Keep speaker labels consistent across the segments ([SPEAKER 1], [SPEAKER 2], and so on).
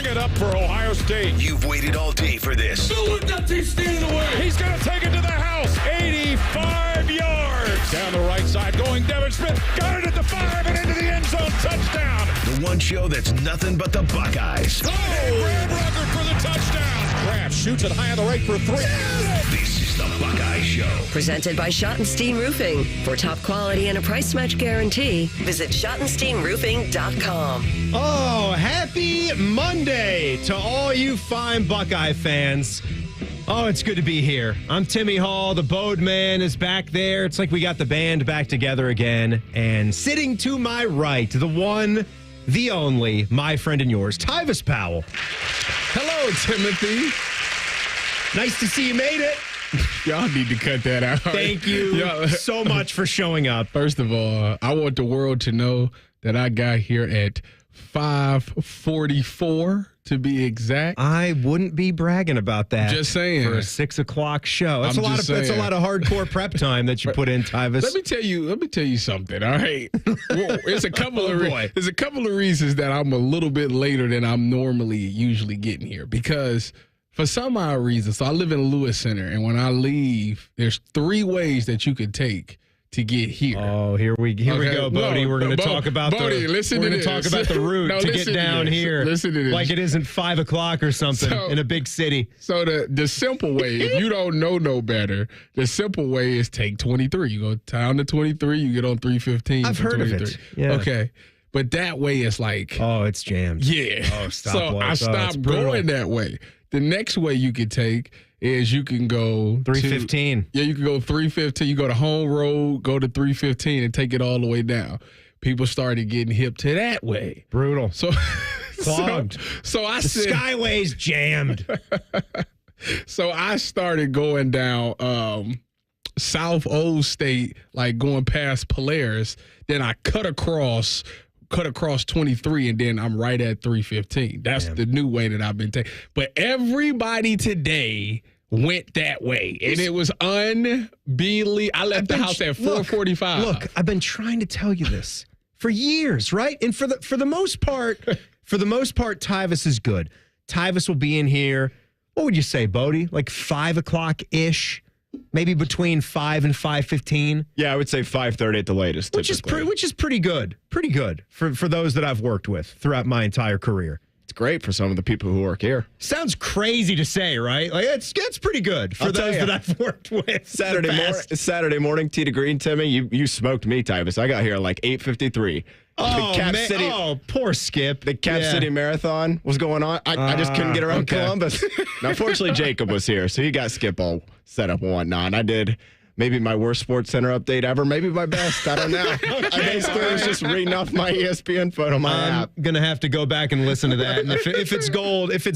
[SPEAKER 1] bring it up for Ohio State.
[SPEAKER 2] You've waited all day for this.
[SPEAKER 1] Still with that team standing away. He's going to take it to the house. 85 yards. Down the right side going Devin Smith. Got it at the 5 and into the end zone. Touchdown.
[SPEAKER 2] The one show that's nothing but the Buckeyes.
[SPEAKER 1] Oh, Graham Rucker for the touchdown. Graham shoots it high on the right for 3.
[SPEAKER 2] This is the Buckeye Show.
[SPEAKER 3] Presented by Schottenstein Roofing. For top quality and a price match guarantee, visit SchottensteinRoofing.com.
[SPEAKER 4] Oh, happy Monday to all you fine Buckeye fans. Oh, it's good to be here. I'm Timmy Hall. The Bode Man is back there. It's like we got the band back together again. And sitting to my right, the one, the only, my friend and yours, Tyvis Powell.
[SPEAKER 5] Hello, Timothy.
[SPEAKER 4] Nice to see you made it.
[SPEAKER 5] Y'all need to cut that out.
[SPEAKER 4] Thank you so much for showing up.
[SPEAKER 5] First of all, I want the world to know that I got here at 5:44 to be exact.
[SPEAKER 4] I wouldn't be bragging about that.
[SPEAKER 5] Just saying.
[SPEAKER 4] For a 6 o'clock show. That's a lot of hardcore prep time that you put in, Tyvis.
[SPEAKER 5] Let me tell you something, all right? Well, there's a couple of reasons that I'm a little bit later than I'm usually getting here, because for some odd reason, so I live in Lewis Center, and when I leave, there's 3 ways that you could take to get here.
[SPEAKER 4] Oh, here we go, Bodie. We're going to talk about the route to get down here.
[SPEAKER 5] Listen to this.
[SPEAKER 4] Like it isn't 5 o'clock or something in a big city.
[SPEAKER 5] So the simple way, if you don't know no better, the simple way is take 23. You go down to 23, you get on 315.
[SPEAKER 4] I've heard 23. Of it. Yeah.
[SPEAKER 5] Okay. But that way it's like,
[SPEAKER 4] oh, it's jammed.
[SPEAKER 5] Yeah.
[SPEAKER 4] Oh, stop.
[SPEAKER 5] So I stopped going that way. The next way you could take is you can go
[SPEAKER 4] 315.
[SPEAKER 5] You can go 315. You go to Home Road, go to 315, and take it all the way down. People started getting hip to that way.
[SPEAKER 4] Brutal.
[SPEAKER 5] So
[SPEAKER 4] clogged.
[SPEAKER 5] So I
[SPEAKER 4] the
[SPEAKER 5] said,
[SPEAKER 4] Skyway's jammed.
[SPEAKER 5] So I started going down South Old State, like going past Polaris. Then I cut across 23, and then I'm right at 315. That's the new way that I've been taking. But everybody today went that way, and it was unbelievable. I left the house at 4:45.
[SPEAKER 4] Look, I've been trying to tell you this for years, right? And for the most part, Tyvis is good. Tyvis will be in here. What would you say, Bodie? Like 5 o'clock-ish? Maybe between 5 and 5:15.
[SPEAKER 6] Yeah, I would say 5:30 at the latest.
[SPEAKER 4] Which is pretty good. Pretty good for those that I've worked with throughout my entire career.
[SPEAKER 6] It's great for some of the people who work here.
[SPEAKER 4] Sounds crazy to say, right? Like it's pretty good for those that I've worked with.
[SPEAKER 6] Saturday morning, Tee to Green, Timmy, you smoked me, Tyvis. I got here at like 8:53.
[SPEAKER 4] Oh, City, poor Skip.
[SPEAKER 6] The Cap City Marathon was going on. I just couldn't get around Columbus. Now, fortunately, Jacob was here, so he got Skip all set up and whatnot. And I did maybe my worst Sports Center update ever, maybe my best. I don't know. I basically was just reading off my ESPN photo, my app.
[SPEAKER 4] I'm gonna have to go back and listen to that. And if it's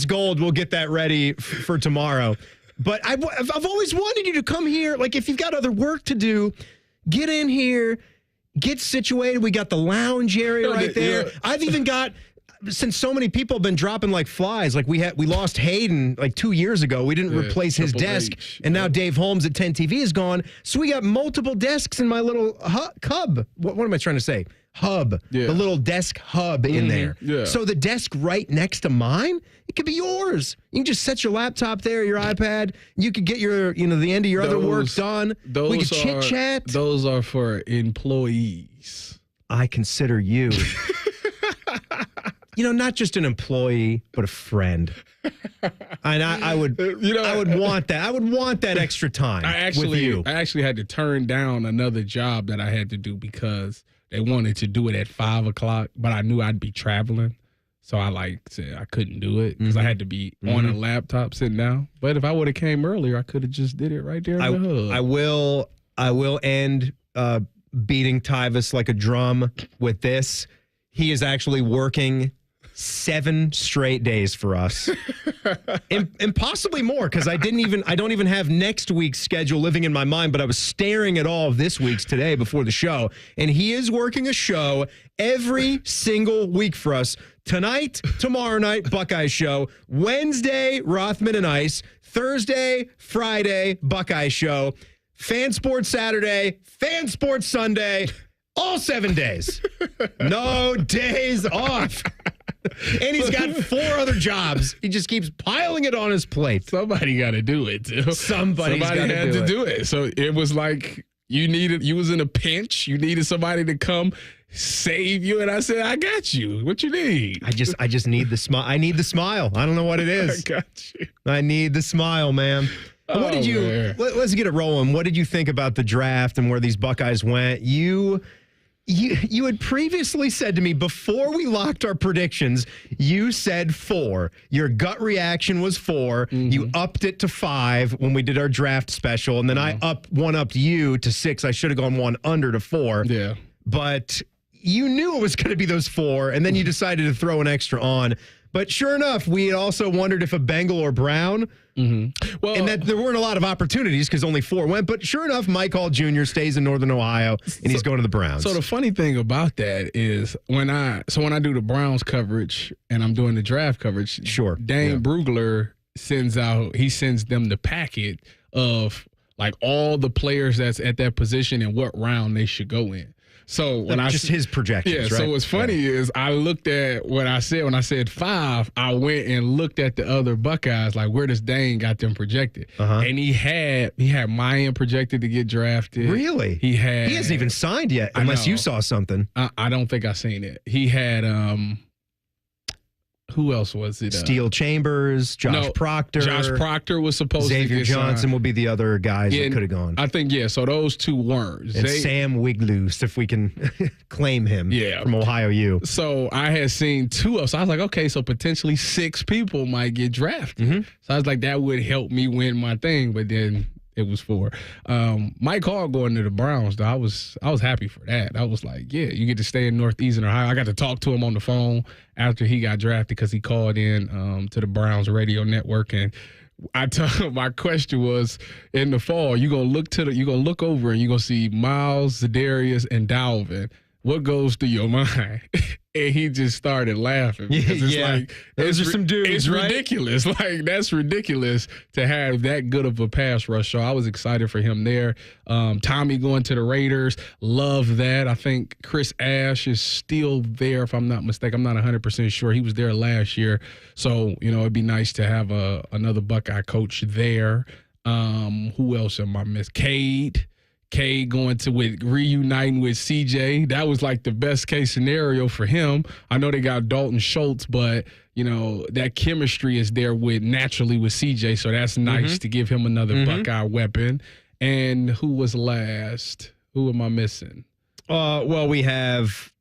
[SPEAKER 4] gold, we'll get that ready for tomorrow. But I've always wanted you to come here. Like if you've got other work to do, get in here. Get situated. We got the lounge area right there. I've even got, since so many people have been dropping like flies, like we lost Hayden like 2 years ago. We didn't replace his desk, and now Dave Holmes at 10 TV is gone. So we got multiple desks in my little cub. What am I trying to say? Hub. Yeah. The little desk hub in there. Yeah. So the desk right next to mine, it could be yours. You can just set your laptop there, your iPad. You could get your, the end of your other work done. We could chit chat.
[SPEAKER 5] Those are for employees.
[SPEAKER 4] I consider you, not just an employee, but a friend. And I would want that. I would want that extra time with you.
[SPEAKER 5] I actually had to turn down another job that I had to do because they wanted to do it at 5 o'clock, but I knew I'd be traveling. So I said I couldn't do it because I had to be on a laptop sitting down. But if I would have came earlier, I could have just did it right there in the hub.
[SPEAKER 4] I will end beating Tyvis like a drum with this. He is actually working 7 straight days for us, and possibly more, because I don't even have next week's schedule living in my mind, but I was staring at all of this week's today before the show, and he is working a show every single week for us. Tonight, tomorrow night, Buckeye show. Wednesday, Rothman and Ice. Thursday, Friday, Buckeye show. Fan Sports Saturday, Fan Sports Sunday. All 7 days. No days off. And he's got 4 other jobs. He just keeps piling it on his plate.
[SPEAKER 5] Somebody got to do it, too.
[SPEAKER 4] Somebody
[SPEAKER 5] had to do it. So it was like you was in a pinch. You needed somebody to come save you. And I said, I got you. What you need?
[SPEAKER 4] I just need the smile. I need the smile. I don't know what it is.
[SPEAKER 5] I got you.
[SPEAKER 4] I need the smile, man. What did you, let's get it rolling. What did you think about the draft and where these Buckeyes went? You had previously said to me before we locked our predictions, you said 4. Your gut reaction was 4. Mm-hmm. You upped it to 5 when we did our draft special. And then I upped you to 6. I should have gone 1 under to 4.
[SPEAKER 5] Yeah.
[SPEAKER 4] But you knew it was going to be those 4, and then you decided to throw an extra on. But sure enough, we had also wondered if a Bengal or Brown. Mm-hmm. Well, and that there weren't a lot of opportunities because only 4 went. But sure enough, Mike Hall Jr. stays in Northern Ohio, and he's going to the Browns.
[SPEAKER 5] So the funny thing about that is when I do the Browns coverage and I'm doing the draft coverage, Dane Brugler sends them the packet of like all the players that's at that position and what round they should go in. So when
[SPEAKER 4] his projections,
[SPEAKER 5] yeah.
[SPEAKER 4] Right?
[SPEAKER 5] So what's funny is I looked at what I said when I said 5. I went and looked at the other Buckeyes, like where does Dane got them projected, and he had Mayan projected to get drafted.
[SPEAKER 4] Really? He hasn't even signed yet, unless you saw something.
[SPEAKER 5] I don't think I seen it. He had who else was it?
[SPEAKER 4] Steel Chambers, Josh Proctor.
[SPEAKER 5] Josh Proctor was supposed
[SPEAKER 4] Xavier
[SPEAKER 5] to get
[SPEAKER 4] Johnson
[SPEAKER 5] signed.
[SPEAKER 4] will be the other guys that could have gone.
[SPEAKER 5] I think, so those 2 weren't.
[SPEAKER 4] And Sam Wigloose, if we can claim him from Ohio U.
[SPEAKER 5] So I had seen 2 of them. So I was like, okay, so potentially 6 people might get drafted. Mm-hmm. So I was like, that would help me win my thing. But then it was 4. Mike Hall going to the Browns, though, I was happy for that. I was like, yeah, you get to stay in Northeastern Ohio. I got to talk to him on the phone after he got drafted because he called in to the Browns radio network, and I told him my question was in the fall, you're gonna look over and you're gonna see Miles, Zadarius, and Dalvin. What goes through your mind? And he just started laughing. Because it's like,
[SPEAKER 4] those are some dudes,
[SPEAKER 5] it's
[SPEAKER 4] right?
[SPEAKER 5] ridiculous. Like, that's ridiculous to have that good of a pass rush. So I was excited for him there. Tommy going to the Raiders. Love that. I think Chris Ash is still there, if I'm not mistaken. I'm not 100% sure. He was there last year. So, it'd be nice to have another Buckeye coach there. Who else am I missing? Cade reuniting with CJ. That was like the best case scenario for him. I know they got Dalton Schultz, but that chemistry is there naturally with CJ, so that's nice to give him another Buckeye weapon. And who was last? Who am I missing?
[SPEAKER 4] Well, we have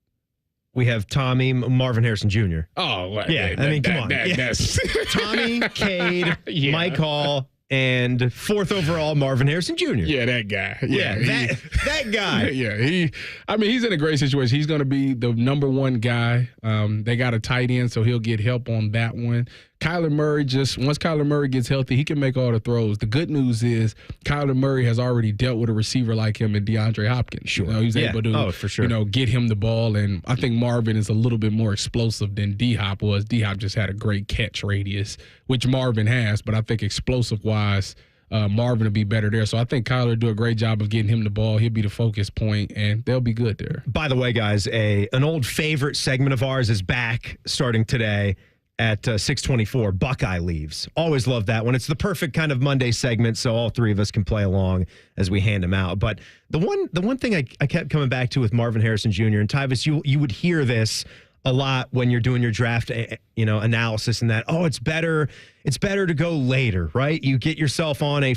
[SPEAKER 4] Tommy, Marvin Harrison Jr.
[SPEAKER 5] Oh, well,
[SPEAKER 4] yeah. I mean, come on.
[SPEAKER 5] That's
[SPEAKER 4] Tommy, Cade, Mike Hall, and 4th overall, Marvin Harrison Jr.
[SPEAKER 5] Yeah, that guy.
[SPEAKER 4] That guy.
[SPEAKER 5] Yeah, he's in a great situation. He's going to be the number 1 guy. They got a tight end, so he'll get help on that one. Kyler Murray, once Kyler Murray gets healthy, he can make all the throws. The good news is Kyler Murray has already dealt with a receiver like him and DeAndre Hopkins.
[SPEAKER 4] Sure.
[SPEAKER 5] He's able to,
[SPEAKER 4] for sure.
[SPEAKER 5] Get him the ball. And I think Marvin is a little bit more explosive than D-Hop was. D-Hop just had a great catch radius, which Marvin has. But I think explosive-wise, Marvin will be better there. So I think Kyler will do a great job of getting him the ball. He'll be the focus point, and they'll be good there.
[SPEAKER 4] By the way, guys, an old favorite segment of ours is back starting today at 6:24. Buckeye Leaves. Always love that one. It's the perfect kind of Monday segment, so all 3 of us can play along as we hand them out. But the one thing I kept coming back to with Marvin Harrison Jr. and Tyvis, you would hear this a lot when you're doing your draft, analysis, and that, it's better to go later, right? You get yourself on a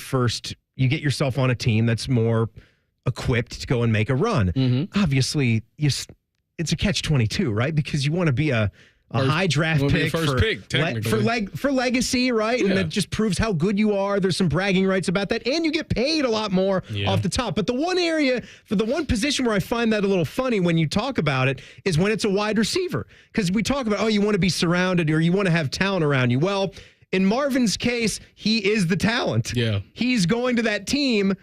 [SPEAKER 4] team that's more equipped to go and make a run. Mm-hmm. Obviously, it's a catch-22, right? Because you want to be a high draft pick for legacy, right? Yeah. And that just proves how good you are. There's some bragging rights about that, and you get paid a lot more off the top. But the one area, for the one position where I find that a little funny when you talk about it is when it's a wide receiver. Because we talk about, you want to be surrounded or you want to have talent around you. Well, in Marvin's case, he is the talent. Yeah. He's going to that team,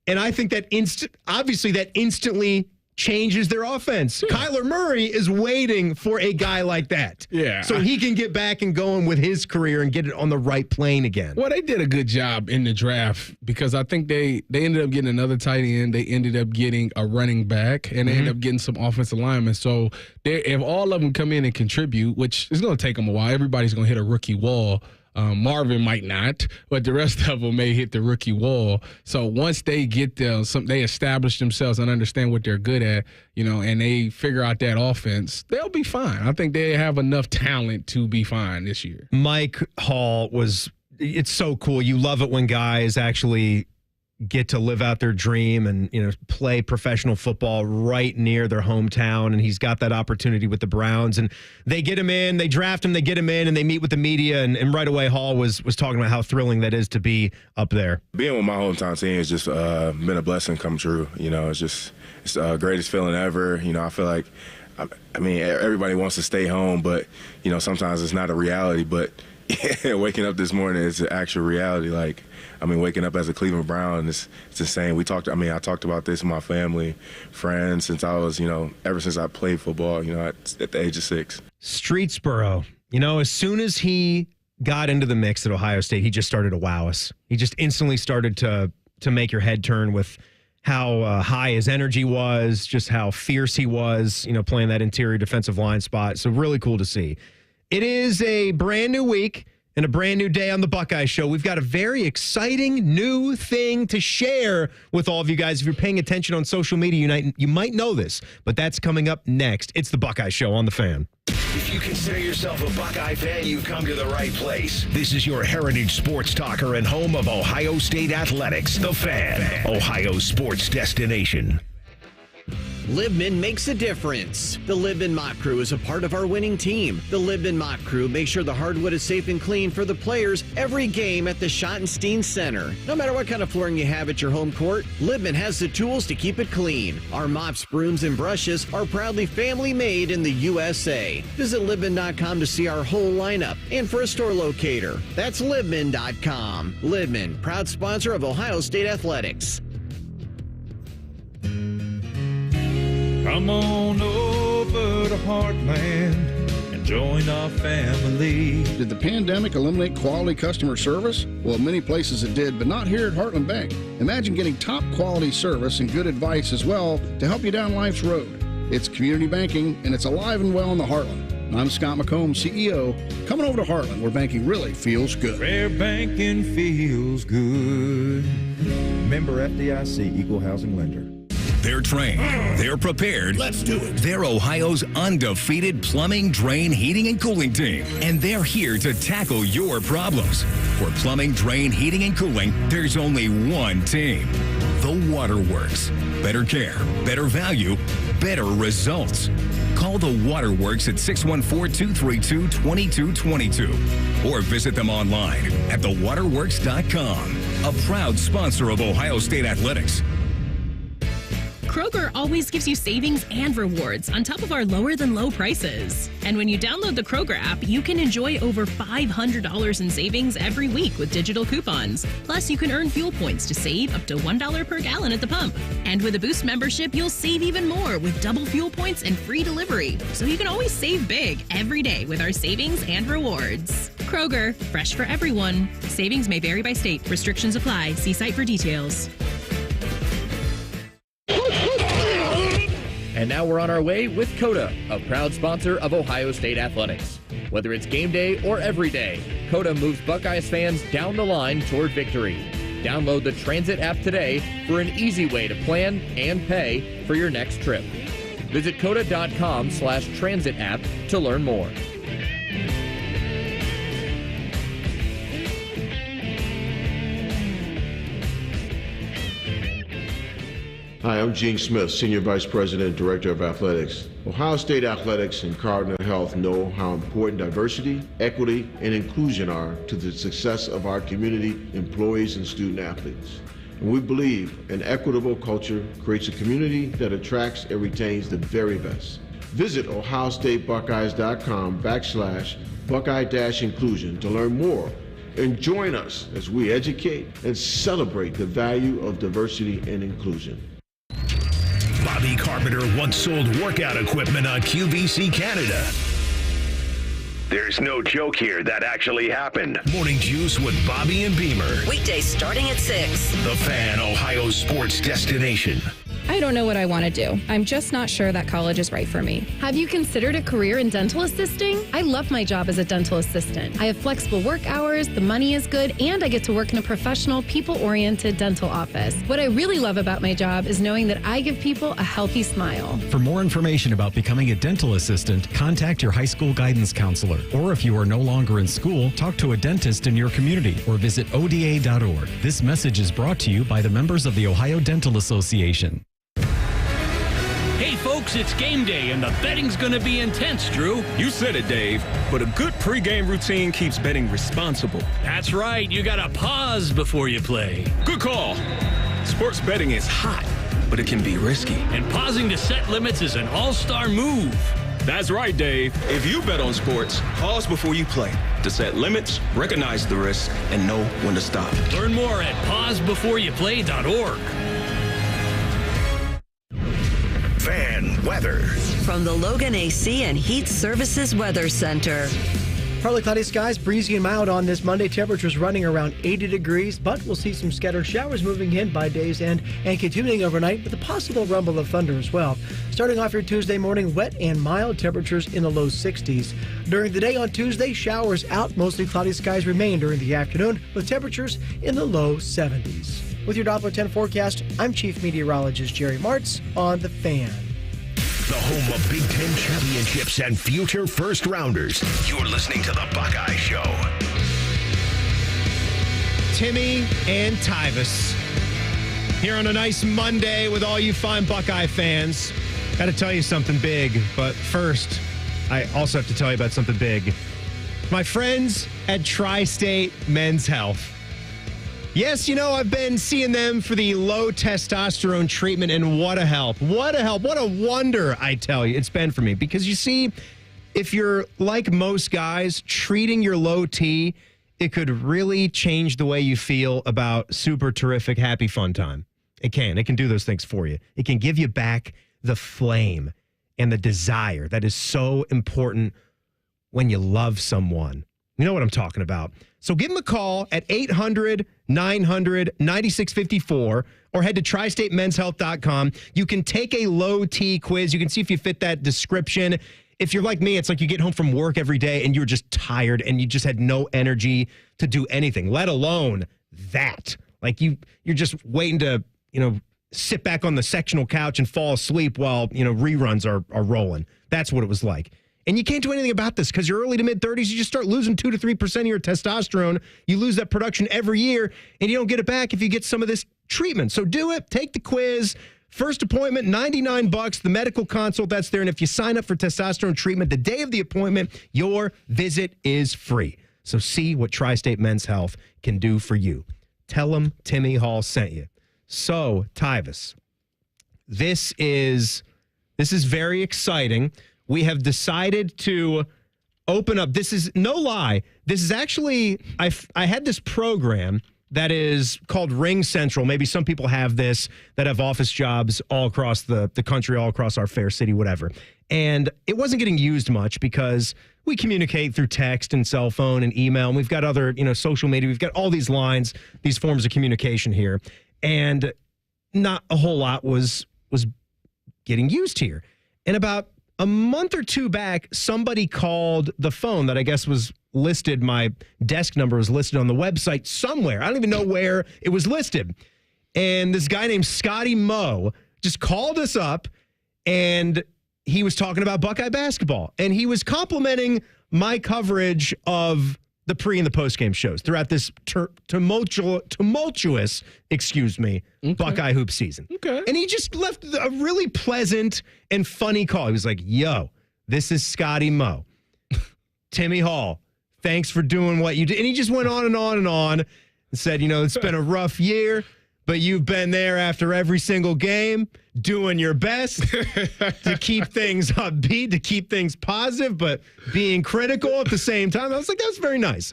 [SPEAKER 4] and I think that instantly changes their offense. Kyler Murray is waiting for a guy like that.
[SPEAKER 5] Yeah.
[SPEAKER 4] So he can get back and going with his career and get it on the right plane again.
[SPEAKER 5] Well, they did a good job in the draft because I think they ended up getting another tight end. They ended up getting a running back, and they ended up getting some offensive linemen. So if all of them come in and contribute, which is going to take them a while, everybody's going to hit a rookie wall. Marvin might not, but the rest of them may hit the rookie wall. So once they get there, they establish themselves and understand what they're good at, and they figure out that offense, they'll be fine. I think they have enough talent to be fine this year.
[SPEAKER 4] Mike Hall it's so cool. You love it when guys actually get to live out their dream and play professional football right near their hometown, and he's got that opportunity with the Browns, and they get him in, they draft him, they get him in, and they meet with the media, and right away Hall was talking about how thrilling that is to be up there.
[SPEAKER 7] Being with my hometown team has just been a blessing come true. It's the greatest feeling ever. I feel like everybody wants to stay home, but sometimes it's not a reality. But waking up this morning is an actual reality. Waking up as a Cleveland Brown, it's insane. I talked about this with my family, friends, since I was, ever since I played football, at the age of 6.
[SPEAKER 4] Streetsboro, as soon as he got into the mix at Ohio State, he just started to wow us. He just instantly started to make your head turn with how high his energy was, just how fierce he was, playing that interior defensive line spot. So really cool to see. It is a brand new week and a brand new day on the Buckeye Show. We've got a very exciting new thing to share with all of you guys. If you're paying attention on social media, you might know this, but that's coming up next. It's the Buckeye Show on The Fan.
[SPEAKER 2] If you consider yourself a Buckeye fan, you've come to the right place. This is your heritage sports talker and home of Ohio State Athletics, The Fan, Ohio's sports destination.
[SPEAKER 8] Libman makes a difference. The Libman Mop Crew is a part of our winning team. The Libman Mop Crew makes sure the hardwood is safe and clean for the players every game at the Schottenstein Center. No matter what kind of flooring you have at your home court, Libman has the tools to keep it clean. Our mops, brooms, and brushes are proudly family made in the USA. Visit Libman.com to see our whole lineup and for a store locator. That's Libman.com. Libman, proud sponsor of Ohio State Athletics.
[SPEAKER 1] Come on over to Heartland and join our family.
[SPEAKER 9] Did the pandemic eliminate quality customer service? Well, many places it did, but not here at Heartland Bank. Imagine getting top quality service and good advice as well to help you down life's road. It's community banking, and it's alive and well in the Heartland. I'm Scott McComb, CEO. Coming over to Heartland, where banking really feels good.
[SPEAKER 1] Where banking feels good.
[SPEAKER 10] Member FDIC, Equal Housing Lender.
[SPEAKER 2] They're trained. They're prepared.
[SPEAKER 10] Let's do it.
[SPEAKER 2] They're Ohio's undefeated plumbing, drain, heating, and cooling team. And they're here to tackle your problems. For plumbing, drain, heating, and cooling, there's only one team. The Waterworks. Better care, better value, better results. Call the Waterworks at 614-232-2222 or visit them online at thewaterworks.com. A proud sponsor of Ohio State Athletics.
[SPEAKER 11] Kroger always gives you savings and rewards on top of our lower-than-low prices. And when you download the Kroger app, you can enjoy over $500 in savings every week with digital coupons. Plus, you can earn fuel points to save up to $1 per gallon at the pump. And with a Boost membership, you'll save even more with double fuel points and free delivery. So you can always save big every day with our savings and rewards. Kroger, fresh for everyone. Savings may vary by state. Restrictions apply. See site for details.
[SPEAKER 12] And now we're on our way with Coda, a proud sponsor of Ohio State Athletics. Whether it's game day or every day, Coda moves Buckeyes fans down the line toward victory. Download the Transit app today for an easy way to plan and pay for your next trip. Visit coda.com/transit app to learn more.
[SPEAKER 13] Hi, I'm Gene Smith, Senior Vice President and Director of Athletics. Ohio State Athletics and Cardinal Health know how important diversity, equity, and inclusion are to the success of our community, employees, and student athletes. And we believe an equitable culture creates a community that attracts and retains the very best. Visit ohiostatebuckeyes.com/Buckeye-inclusion to learn more and join us as we educate and celebrate the value of diversity and inclusion.
[SPEAKER 14] Bobby Carpenter once sold workout equipment on QVC Canada.
[SPEAKER 15] There's no joke here. That actually happened.
[SPEAKER 14] Morning Juice with Bobby and Beamer.
[SPEAKER 3] Weekdays starting at 6.
[SPEAKER 14] The Fan, Ohio sports destination.
[SPEAKER 16] I don't know what I want to do. I'm just not sure that college is right for me.
[SPEAKER 17] Have you considered a career in dental assisting? I love my job as a dental assistant. I have flexible work hours, the money is good, and I get to work in a professional, people-oriented dental office. What I really love about my job is knowing that I give people a healthy smile.
[SPEAKER 18] For more information about becoming a dental assistant, contact your high school guidance counselor. Or if you are no longer in school, talk to a dentist in your community or visit ODA.org. This message is brought to you by the members of the Ohio Dental Association.
[SPEAKER 19] Hey, folks, it's game day, and the betting's going to be intense, Drew.
[SPEAKER 20] You said it, Dave, but a good pregame routine keeps betting responsible.
[SPEAKER 19] That's right. You got to pause before you play.
[SPEAKER 20] Good call. Sports betting is hot, but it can be risky.
[SPEAKER 19] And pausing to set limits is an all-star move.
[SPEAKER 20] That's right, Dave. If you bet on sports, pause before you play to set limits, recognize the risk, and know when to stop.
[SPEAKER 19] Learn more at pausebeforeyouplay.org.
[SPEAKER 14] Fan weather.
[SPEAKER 3] From the Logan AC and Heat Services Weather Center.
[SPEAKER 21] Partly cloudy skies, breezy and mild on this Monday. Temperatures running around 80 degrees, but we'll see some scattered showers moving in by day's end and continuing overnight with a possible rumble of thunder as well. Starting off your Tuesday morning, wet and mild, temperatures in the low 60s. During the day on Tuesday, showers out, mostly cloudy skies remain during the afternoon with temperatures in the low 70s. With your Doppler 10 forecast, I'm Chief Meteorologist Jerry Martz on The Fan.
[SPEAKER 14] The home of Big Ten championships and future first rounders. You're listening to The Buckeye Show.
[SPEAKER 4] Timmy and Tyvis here on a nice Monday with all you fine Buckeye fans. Got to tell you something big, but first, I also have to tell you about something big. My friends at Tri-State Men's Health. Yes, you know, I've been seeing them for the low testosterone treatment, and what a help. What a help. What a wonder, I tell you, it's been for me. Because you see, if you're like most guys, treating your low T, it could really change the way you feel about super terrific, happy, fun time. It can. It can do those things for you. It can give you back the flame and the desire that is so important when you love someone. You know what I'm talking about. So give them a call at 800-900-9654 or head to tristatemenshealth.com. You can take a low T quiz. You can see if you fit that description. If you're like me, it's like you get home from work every day and you're just tired and you just had no energy to do anything, let alone that. Like you're just waiting to, sit back on the sectional couch and fall asleep while, reruns are rolling. That's what it was like. And you can't do anything about this because you're early to mid-30s. You just start losing 2 to 3% of your testosterone. You lose that production every year, and you don't get it back if you get some of this treatment. So do it. Take the quiz. First appointment, $99. The medical consult, that's there. And if you sign up for testosterone treatment the day of the appointment, your visit is free. So see what Tri-State Men's Health can do for you. Tell them Timmy Hall sent you. So, Tyvis, this is very exciting. We have decided to open up. This is no lie. This is actually, I had this program that is called Ring Central. Maybe some people have this that have office jobs all across the country, all across our fair city, whatever. And it wasn't getting used much because we communicate through text and cell phone and email. And we've got other, social media. We've got all these lines, these forms of communication here. And not a whole lot was getting used here. And about a month or two back, somebody called the phone that I guess was listed. My desk number was listed on the website somewhere. I don't even know where it was listed. And this guy named Scotty Moe just called us up, and he was talking about Buckeye basketball. And he was complimenting my coverage of the pre and the post game shows throughout this tumultuous, Buckeye hoop season. Okay. And he just left a really pleasant and funny call. He was like, yo, this is Scotty Moe. Timmy Hall, thanks for doing what you did. And he just went on and on and on and said, it's been a rough year, but you've been there after every single game, doing your best to keep things upbeat, to keep things positive, but being critical at the same time. I was like, that's very nice.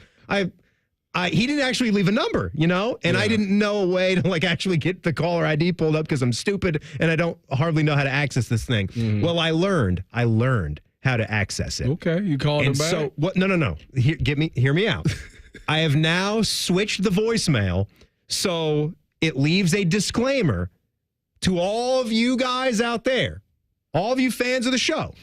[SPEAKER 4] he didn't actually leave a number, and I didn't know a way to actually get the caller ID pulled up because I'm stupid and I don't hardly know how to access this thing. Mm-hmm. Well, I learned how to access it.
[SPEAKER 5] Okay, you called him back?
[SPEAKER 4] So what? No. Hear me out. I have now switched the voicemail so it leaves a disclaimer to all of you guys out there, all of you fans of the show.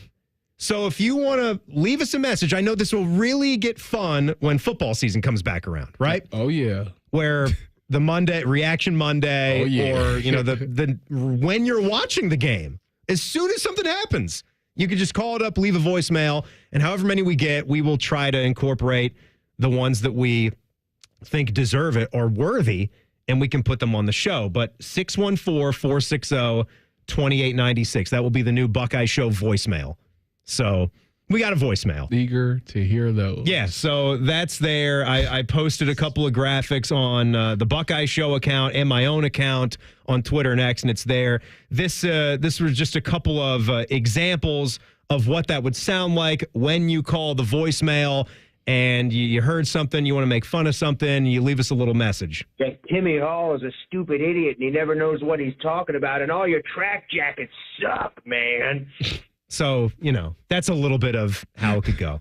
[SPEAKER 4] So if you want to leave us a message, I know this will really get fun when football season comes back around, right?
[SPEAKER 5] Oh, yeah.
[SPEAKER 4] Where the Reaction Monday, or, the when you're watching the game, as soon as something happens, you can just call it up, leave a voicemail, and however many we get, we will try to incorporate the ones that we think deserve it or worthy, and we can put them on the show. But 614-460-2896, that will be the new Buckeye Show voicemail. So we got a voicemail.
[SPEAKER 5] Eager to hear those.
[SPEAKER 4] Yeah, so that's there. I posted a couple of graphics on the Buckeye Show account and my own account on Twitter and X, and it's there. This was just a couple of examples of what that would sound like when you call the voicemail and you heard something, you want to make fun of something, you leave us a little message.
[SPEAKER 6] That Timmy Hall is a stupid idiot, and he never knows what he's talking about, and all your track jackets suck, man.
[SPEAKER 4] So, that's a little bit of how it could go.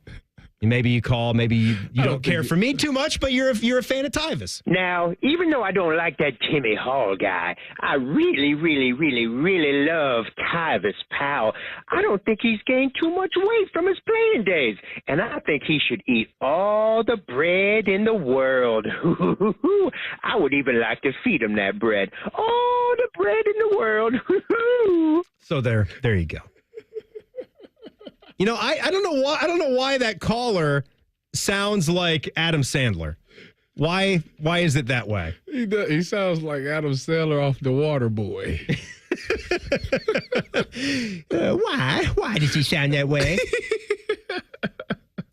[SPEAKER 4] Maybe you call, maybe you don't care for me too much, but you're a fan of Tyvis.
[SPEAKER 6] Now, even though I don't like that Timmy Hall guy, I really, really, really, really love Tyvis Powell. I don't think he's gained too much weight from his playing days, and I think he should eat all the bread in the world. I would even like to feed him that bread. All the bread in the world.
[SPEAKER 4] So there you go. I don't know why that caller sounds like Adam Sandler. Why is it that way?
[SPEAKER 5] He sounds like Adam Sandler off The Water Boy.
[SPEAKER 4] Why does he sound that way?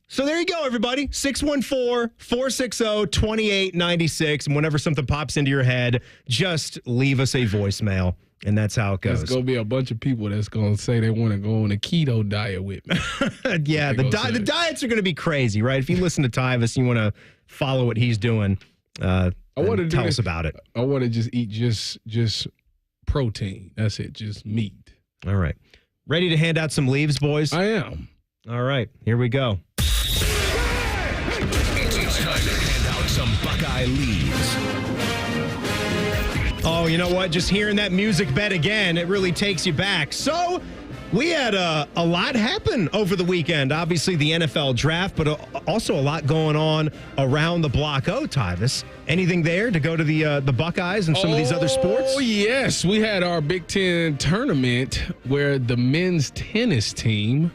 [SPEAKER 4] So there you go, everybody. 614-460-2896. And whenever something pops into your head, just leave us a voicemail. And that's how it goes.
[SPEAKER 5] There's going to be a bunch of people that's going to say they want to go on a keto diet with me.
[SPEAKER 4] Yeah, the diets are going to be crazy, right? If you listen to Tyvis, you want to follow what he's doing, tell us about it.
[SPEAKER 5] I want to just eat just protein. That's it, just meat.
[SPEAKER 4] All right. Ready to hand out some leaves, boys?
[SPEAKER 5] I am.
[SPEAKER 4] All right, here we go.
[SPEAKER 14] It's time to hand out some Buckeye leaves.
[SPEAKER 4] Oh, you know what? Just hearing that music bed again, it really takes you back. So we had a lot happen over the weekend. Obviously, the NFL draft, but also a lot going on around the Block O, Tyvis. Anything there to go to the Buckeyes and some of these other sports?
[SPEAKER 5] Oh, yes. We had our Big Ten tournament where the men's tennis team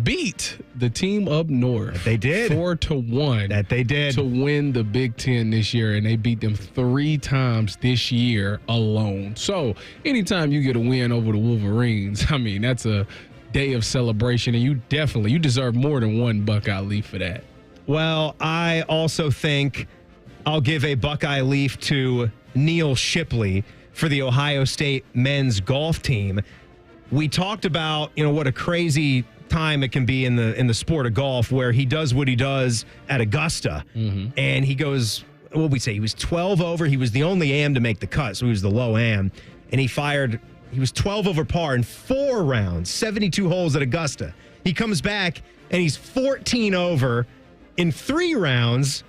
[SPEAKER 5] beat the team up north.
[SPEAKER 4] They did.
[SPEAKER 5] 4-1.
[SPEAKER 4] That they did.
[SPEAKER 5] To win the Big Ten this year, and they beat them 3 times this year alone. So anytime you get a win over the Wolverines, I mean, that's a day of celebration, and you deserve more than one Buckeye leaf for that.
[SPEAKER 4] Well, I also think I'll give a Buckeye leaf to Neil Shipley for the Ohio State men's golf team. We talked about, what a crazy time it can be in the sport of golf, where he does what he does at Augusta, and he goes, what we say, he was 12 over. He was the only AM to make the cut, so he was the low AM, and he was 12 over par in 4 rounds, 72 holes at Augusta. He comes back and he's 14 over in 3 rounds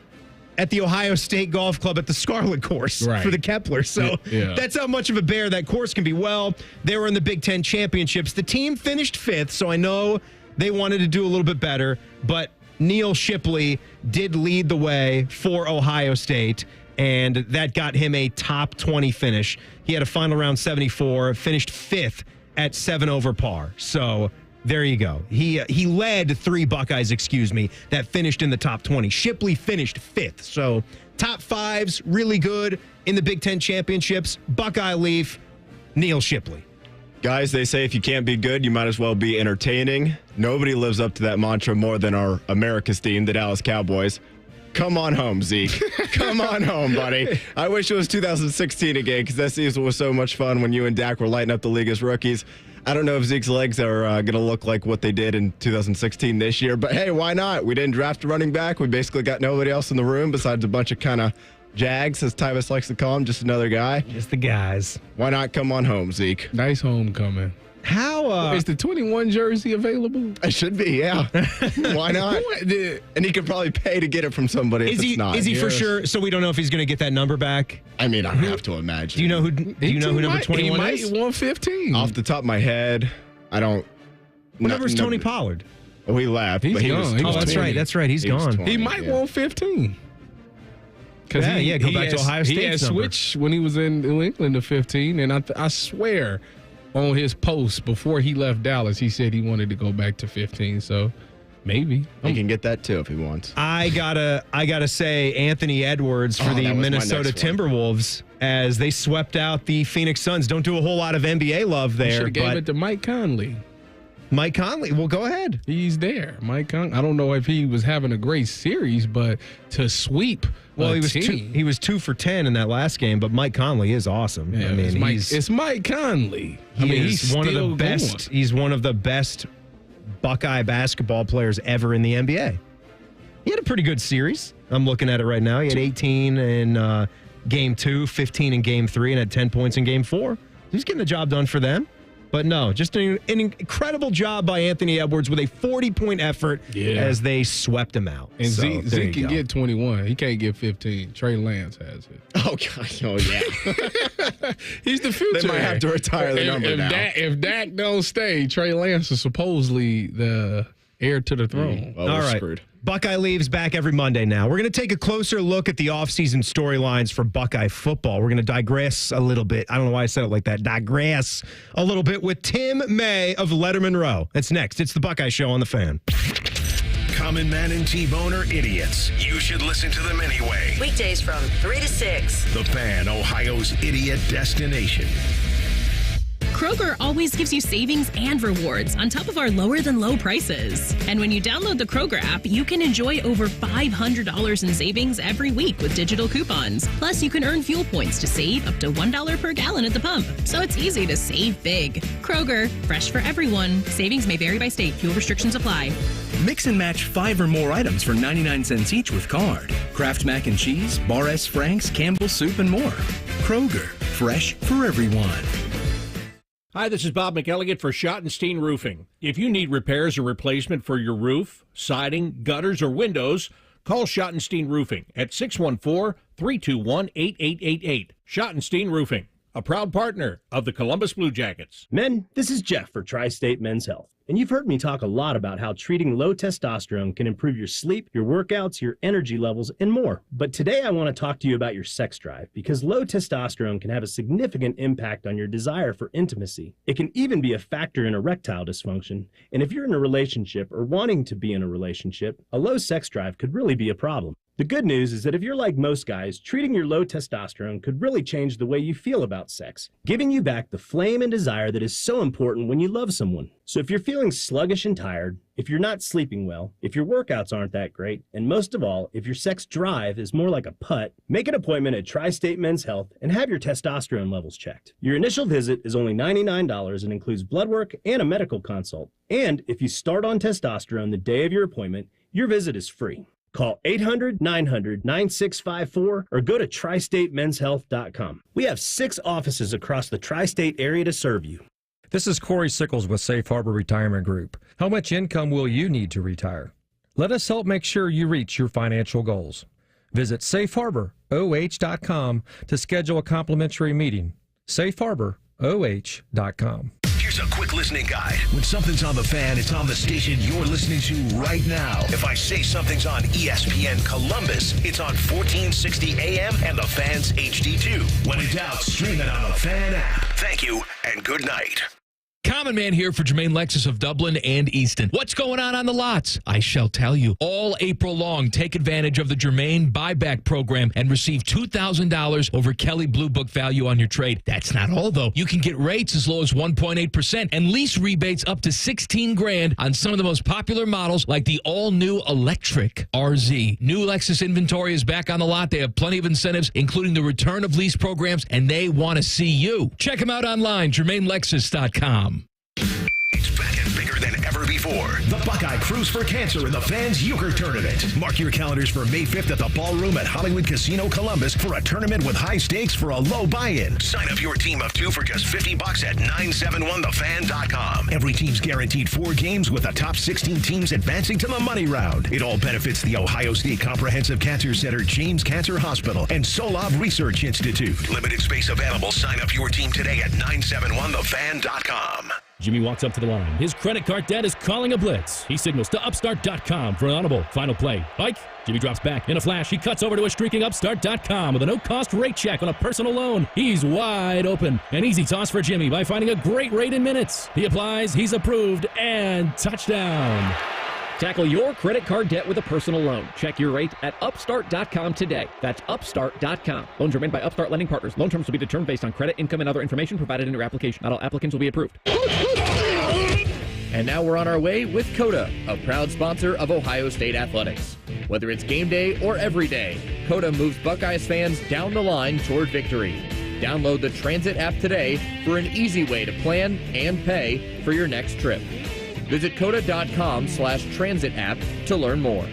[SPEAKER 4] at the Ohio State Golf Club at the Scarlet course for the Kepler. So that's how much of a bear that course can be. Well, they were in the Big Ten championships. The team finished 5th, so I know they wanted to do a little bit better, but Neil Shipley did lead the way for Ohio State, and that got him a top 20 finish. He had a final round 74, finished 5th at 7 over par. So there you go. He led 3 Buckeyes, that finished in the top 20. Shipley finished 5th. So top 5s, really good in the Big Ten championships. Buckeye leaf, Neil Shipley.
[SPEAKER 22] Guys, they say if you can't be good, you might as well be entertaining. Nobody lives up to that mantra more than our America's team, the Dallas Cowboys. Come on home, Zeke. Come on home, buddy. I wish it was 2016 again, because that season was so much fun when you and Dak were lighting up the league as rookies. I don't know if Zeke's legs are going to look like what they did in 2016 this year, but hey, why not? We didn't draft a running back. We basically got nobody else in the room besides a bunch of kind of Jags, as Tyvus likes to call him, just another guy.
[SPEAKER 4] Just the guys.
[SPEAKER 22] Why not come on home, Zeke?
[SPEAKER 5] Nice homecoming.
[SPEAKER 4] How
[SPEAKER 5] is the 21 jersey available?
[SPEAKER 22] It should be, yeah. Why not? And he could probably pay to get it from somebody. If it's not.
[SPEAKER 4] Is he for sure? So we don't know if he's going to get that number back.
[SPEAKER 22] I mean, I have to imagine.
[SPEAKER 4] Do you know who number 21 is?
[SPEAKER 5] He might 115.
[SPEAKER 22] Off the top of my head, I don't.
[SPEAKER 4] What number is Tony Pollard?
[SPEAKER 22] Oh, he left.
[SPEAKER 5] He's
[SPEAKER 22] but he
[SPEAKER 5] gone.
[SPEAKER 22] was
[SPEAKER 4] That's right. That's right. He's gone.
[SPEAKER 22] 20,
[SPEAKER 5] he might 115.
[SPEAKER 4] Go back to Ohio State.
[SPEAKER 5] He had switched when he was in New England to 15, and I swear on his post before he left Dallas, he said he wanted to go back to 15. So maybe
[SPEAKER 22] he can get that too if he wants.
[SPEAKER 4] I gotta say Anthony Edwards for the Minnesota Timberwolves as they swept out the Phoenix Suns. Don't do a whole lot of NBA love there.
[SPEAKER 5] Should have gave it to Mike Conley.
[SPEAKER 4] Mike Conley, well, go ahead.
[SPEAKER 5] He's there. Mike Conley. I don't know if he was having a great series, but to sweep,
[SPEAKER 4] he was 2 for 10 in that last game. But Mike Conley is awesome.
[SPEAKER 5] Yeah,
[SPEAKER 4] I mean,
[SPEAKER 5] it's Mike Conley.
[SPEAKER 4] He's one of the best.
[SPEAKER 5] Going.
[SPEAKER 4] He's one of the best Buckeye basketball players ever in the NBA. He had a pretty good series. I'm looking at it right now. He had 18 in Game 2, 15 in Game 3, and had 10 points in Game 4. He's getting the job done for them. But no, just an incredible job by Anthony Edwards with a 40-point effort as they swept him out.
[SPEAKER 5] And Zeke can get 21. He can't get 15. Trey Lance has it.
[SPEAKER 22] Oh, gosh. Oh, yeah.
[SPEAKER 5] He's the future.
[SPEAKER 22] They might have to retire the number now.
[SPEAKER 5] If Dak don't stay, Trey Lance is supposedly the heir to the throne.
[SPEAKER 22] Well,
[SPEAKER 4] all right.
[SPEAKER 22] Screwed.
[SPEAKER 4] Buckeye Leaves back every Monday now. We're going to take a closer look at the offseason storylines for Buckeye football. We're going to digress a little bit. I don't know why I said it like that. Digress a little bit with Tim May of Letterman Row. That's next. It's the Buckeye Show on The Fan.
[SPEAKER 14] Common Man and T-Bone are idiots. You should listen to them anyway.
[SPEAKER 3] Weekdays from 3 to 6.
[SPEAKER 14] The Fan, Ohio's idiot destination.
[SPEAKER 11] Kroger always gives you savings and rewards on top of our lower than low prices. And when you download the Kroger app, you can enjoy over $500 in savings every week with digital coupons. Plus, you can earn fuel points to save up to $1 per gallon at the pump. So it's easy to save big. Kroger, fresh for everyone. Savings may vary by state. Fuel restrictions apply.
[SPEAKER 7] Mix and match 5 or more items for 99 cents each with card. Kraft Mac and Cheese, Bar S. Frank's, Campbell's Soup, and more. Kroger, fresh for everyone.
[SPEAKER 8] Hi, this is Bob McElligott for Schottenstein Roofing. If you need repairs or replacement for your roof, siding, gutters, or windows, call Schottenstein Roofing at 614-321-8888. Schottenstein Roofing, a proud partner of the Columbus Blue Jackets.
[SPEAKER 23] Men, this is Jeff for Tri-State Men's Health. And you've heard me talk a lot about how treating low testosterone can improve your sleep, your workouts, your energy levels, and more. But today I want to talk to you about your sex drive, because low testosterone can have a significant impact on your desire for intimacy. It can even be a factor in erectile dysfunction. And if you're in a relationship or wanting to be in a relationship, a low sex drive could really be a problem. The good news is that if you're like most guys, treating your low testosterone could really change the way you feel about sex, giving you back the flame and desire that is so important when you love someone. So if you're feeling sluggish and tired, if you're not sleeping well, if your workouts aren't that great, and most of all, if your sex drive is more like a putt, make an appointment at Tri-State Men's Health and have your testosterone levels checked. Your initial visit is only $99 and includes blood work and a medical consult. And if you start on testosterone the day of your appointment, your visit is free. Call 800-900-9654 or go to tristatemenshealth.com. We have 6 offices across the tri-state area to serve you.
[SPEAKER 24] This is Corey Sickles with Safe Harbor Retirement Group. How much income will you need to retire? Let us help make sure you reach your financial goals. Visit safeharboroh.com to schedule a complimentary meeting. safeharboroh.com.
[SPEAKER 14] Here's a quick listening guide. When something's on the fan, it's on the station you're listening to right now. If I say something's on ESPN Columbus, it's on 1460 AM and the Fan's HD2. When in doubt, stream it on the Fan app. Thank you and good night.
[SPEAKER 25] Common Man here for Jermaine Lexus of Dublin and Easton. What's going on the lots? I shall tell you. All April long, take advantage of the Jermaine buyback program and receive $2,000 over Kelly Blue Book value on your trade. That's not all, though. You can get rates as low as 1.8% and lease rebates up to $16,000 on some of the most popular models like the all-new electric RZ. New Lexus inventory is back on the lot. They have plenty of incentives, including the return of lease programs, and they want to see you. Check them out online, JermaineLexus.com.
[SPEAKER 14] The Buckeye Cruise for Cancer in the Fans Euchre Tournament. Mark your calendars for May 5th at the Ballroom at Hollywood Casino Columbus for a tournament with high stakes for a low buy-in. Sign up your team of 2 for just $50 at 971thefan.com. Every team's guaranteed 4 games with the top 16 teams advancing to the money round. It all benefits the Ohio State Comprehensive Cancer Center, James Cancer Hospital, and Solov Research Institute. Limited space available. Sign up your team today at 971thefan.com.
[SPEAKER 1] Jimmy walks up to the line. His credit card debt is calling a blitz. He signals to Upstart.com for an audible. Final play. Ike. Jimmy drops back. In a flash, he cuts over to a streaking Upstart.com with a no-cost rate check on a personal loan. He's wide open. An easy toss for Jimmy by finding a great rate in minutes. He applies, he's approved, and touchdown.
[SPEAKER 2] Tackle your credit card debt with a personal loan. Check your rate at Upstart.com today. That's Upstart.com. Loans are made by Upstart Lending Partners. Loan terms will be determined based on credit, income, and other information provided in your application. Not all applicants will be approved. And now we're on our way with Coda, a proud sponsor of Ohio State Athletics. Whether it's game day or every day, Coda moves Buckeyes fans down the line toward victory. Download the Transit app today for an easy way to plan and pay for your next trip. Visit coda.com/transit app to learn more.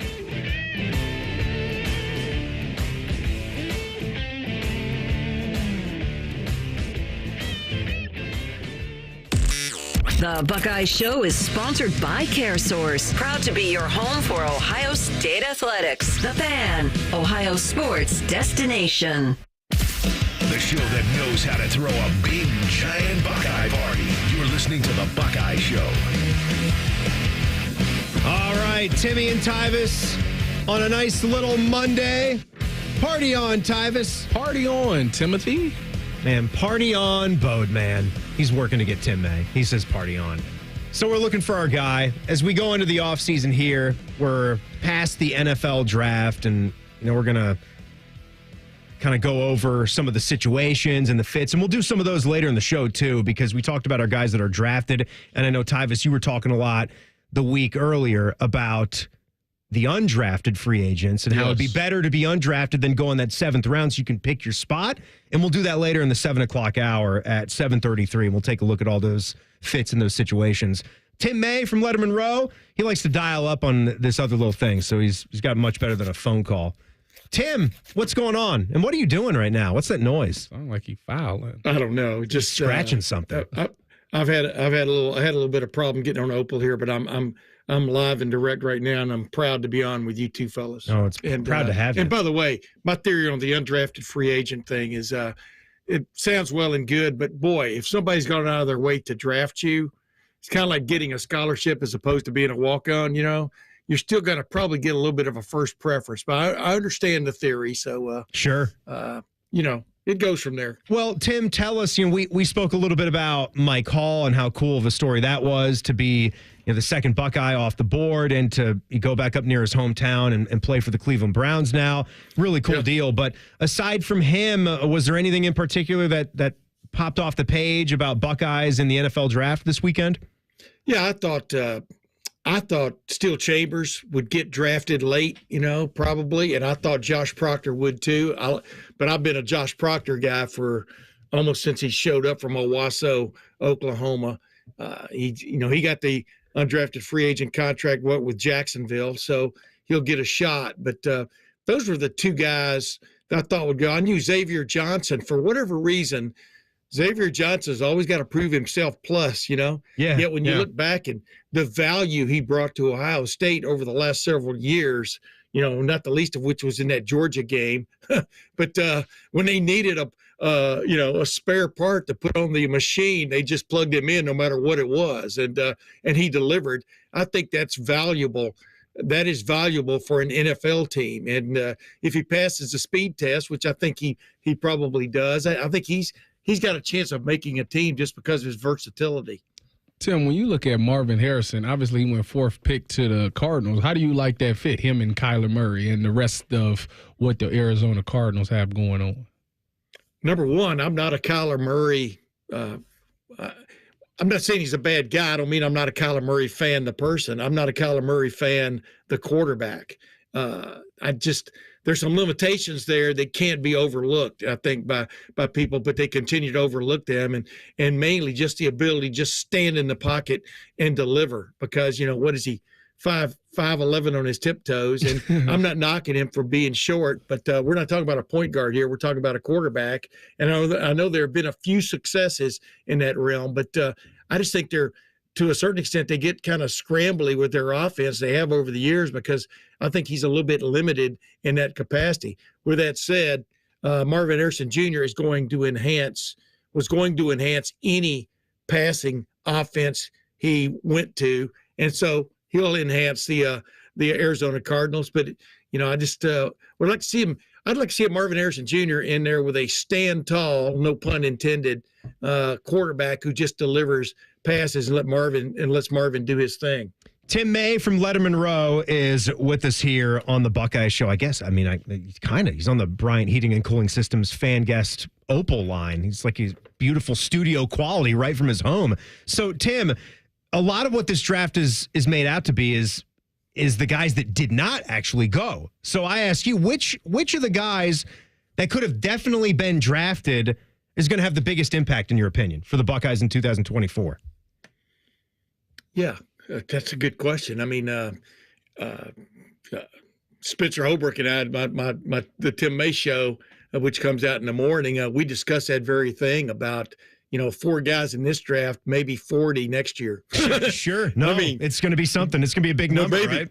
[SPEAKER 3] The Buckeye Show is sponsored by CareSource, proud to be your home for Ohio State Athletics. The Fan, Ohio sports destination.
[SPEAKER 14] The show that knows how to throw a big, giant Buckeye party. You're listening to The Buckeye Show.
[SPEAKER 4] All right, Timmy and Tyvis on a nice little Monday. Party on, Tyvis.
[SPEAKER 5] Party on, Timothy.
[SPEAKER 4] Man, party on, Bode, man. He's working to get Tim May. He says party on. So we're looking for our guy. As we go into the offseason here, we're past the NFL draft, and we're going to kind of go over some of the situations and the fits, and we'll do some of those later in the show too, because we talked about our guys that are drafted, and I know, Tyvis, you were talking a lot the week earlier about the undrafted free agents and how it'd be better to be undrafted than go in that 7th round so you can pick your spot. And we'll do that later in the 7 o'clock hour at 7:33. And we'll take a look at all those fits in those situations. Tim May from Letterman Row, he likes to dial up on this other little thing. So he's got much better than a phone call. Tim, what's going on? And what are you doing right now? What's that noise?
[SPEAKER 5] Sound like you fouling.
[SPEAKER 9] I don't know. Just
[SPEAKER 4] scratching something.
[SPEAKER 9] I've had a little bit of problem getting on Opal here, but I'm live and direct right now, and I'm proud to be on with you two fellas.
[SPEAKER 4] Oh, it's proud to have you.
[SPEAKER 9] And by the way, my theory on the undrafted free agent thing is it sounds well and good, but boy, if somebody's gone out of their way to draft you, it's kind of like getting a scholarship as opposed to being a walk-on, You're still going to probably get a little bit of a first preference, but I understand the theory. So,
[SPEAKER 4] sure.
[SPEAKER 9] It goes from there.
[SPEAKER 4] Well, Tim, tell us, we spoke a little bit about Mike Hall and how cool of a story that was to be the second Buckeye off the board and to go back up near his hometown and play for the Cleveland Browns now. Really cool deal. But aside from him, was there anything in particular that popped off the page about Buckeyes in the NFL draft this weekend?
[SPEAKER 9] Yeah, I thought Steel Chambers would get drafted late, probably, and I thought Josh Proctor would too. But I've been a Josh Proctor guy for almost since he showed up from Owasso, Oklahoma. He got the undrafted free agent contract with Jacksonville, so he'll get a shot. But those were the two guys that I thought would go. I knew Xavier Johnson, for whatever reason. Xavier Johnson's always got to prove himself plus, Yeah. Yet when you look back and the value he brought to Ohio State over the last several years, not the least of which was in that Georgia game. But when they needed a spare part to put on the machine, they just plugged him in no matter what it was. And he delivered. I think that's valuable. That is valuable for an NFL team. And if he passes the speed test, which I think he probably does, I think he's got a chance of making a team just because of his versatility.
[SPEAKER 5] Tim, when you look at Marvin Harrison, obviously he went 4th pick to the Cardinals. How do you like that fit, him and Kyler Murray and the rest of what the Arizona Cardinals have going on?
[SPEAKER 9] Number one, I'm not a Kyler Murray. I'm not saying he's a bad guy. I don't mean I'm not a Kyler Murray fan, the person. I'm not a Kyler Murray fan, the quarterback. there's some limitations there that can't be overlooked, I think, by people, but they continue to overlook them, and mainly just the ability to just stand in the pocket and deliver, because, what is he, 5'11" on his tiptoes, and I'm not knocking him for being short, but we're not talking about a point guard here. We're talking about a quarterback, and I know there have been a few successes in that realm, but I just think they're, to a certain extent, they get kind of scrambly with their offense they have over the years, because I think he's a little bit limited in that capacity. With that said, Marvin Harrison Jr. was going to enhance any passing offense he went to, and so he'll enhance the Arizona Cardinals. But I just would like to see him. I'd like to see a Marvin Harrison Jr. in there with a stand tall, no pun intended, quarterback who just delivers passes and lets Marvin do his thing.
[SPEAKER 4] Tim May from Letterman Row is with us here on the Buckeye Show. He's on the Bryant Heating and Cooling Systems fan guest Opal line. He's beautiful studio quality right from his home. So, Tim, a lot of what this draft is made out to be is the guys that did not actually go. So I ask you, which of the guys that could have definitely been drafted is going to have the biggest impact, in your opinion, for the Buckeyes in 2024?
[SPEAKER 9] Yeah, that's a good question. I mean, Spencer Holbrook and I, the Tim May show, which comes out in the morning, we discussed that very thing about, 4 guys in this draft, maybe 40 next year.
[SPEAKER 4] Sure. No, it's going to be something. It's going to be a big number, right?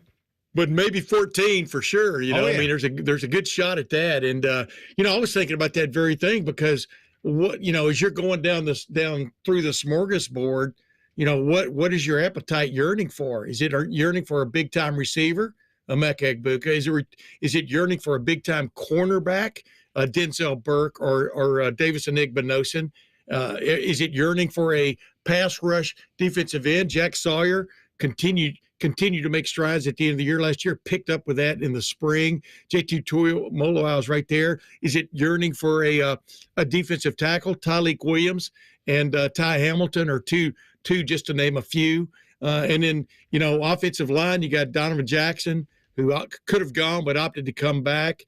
[SPEAKER 9] But maybe 14 for sure.
[SPEAKER 4] Yeah.
[SPEAKER 9] I mean, there's a good shot at that. And, I was thinking about that very thing, because as you're going down through the smorgasbord, what is your appetite yearning for? Is it yearning for a big time receiver, Emeka Egbuka? Is it yearning for a big time cornerback, Denzel Burke or Davison Igbinosun? Is it yearning for a pass rush defensive end? Jack Sawyer continued to make strides at the end of the year last year, picked up with that in the spring. J.T. Tuimoloau is right there. Is it yearning for a defensive tackle? Tyleek Williams and Ty Hamilton are two just to name a few. And then, offensive line, you got Donovan Jackson, who could have gone but opted to come back.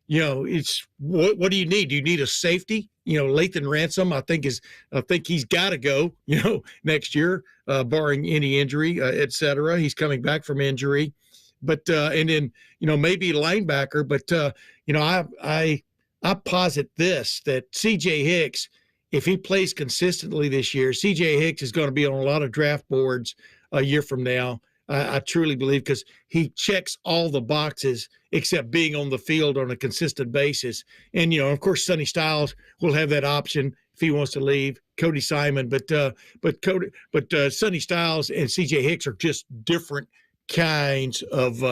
[SPEAKER 9] It's what do you need? Do you need a safety? Lathan Ransom, I think he's got to go, next year, barring any injury, et cetera. He's coming back from injury, but and then maybe linebacker. But I posit this, that C.J. Hicks, if he plays consistently this year, C.J. Hicks is going to be on a lot of draft boards a year from now. I truly believe, because he checks all the boxes except being on the field on a consistent basis. And, of course, Sonny Styles will have that option if he wants to leave, Cody Simon. But Sonny Styles and C.J. Hicks are just different kinds of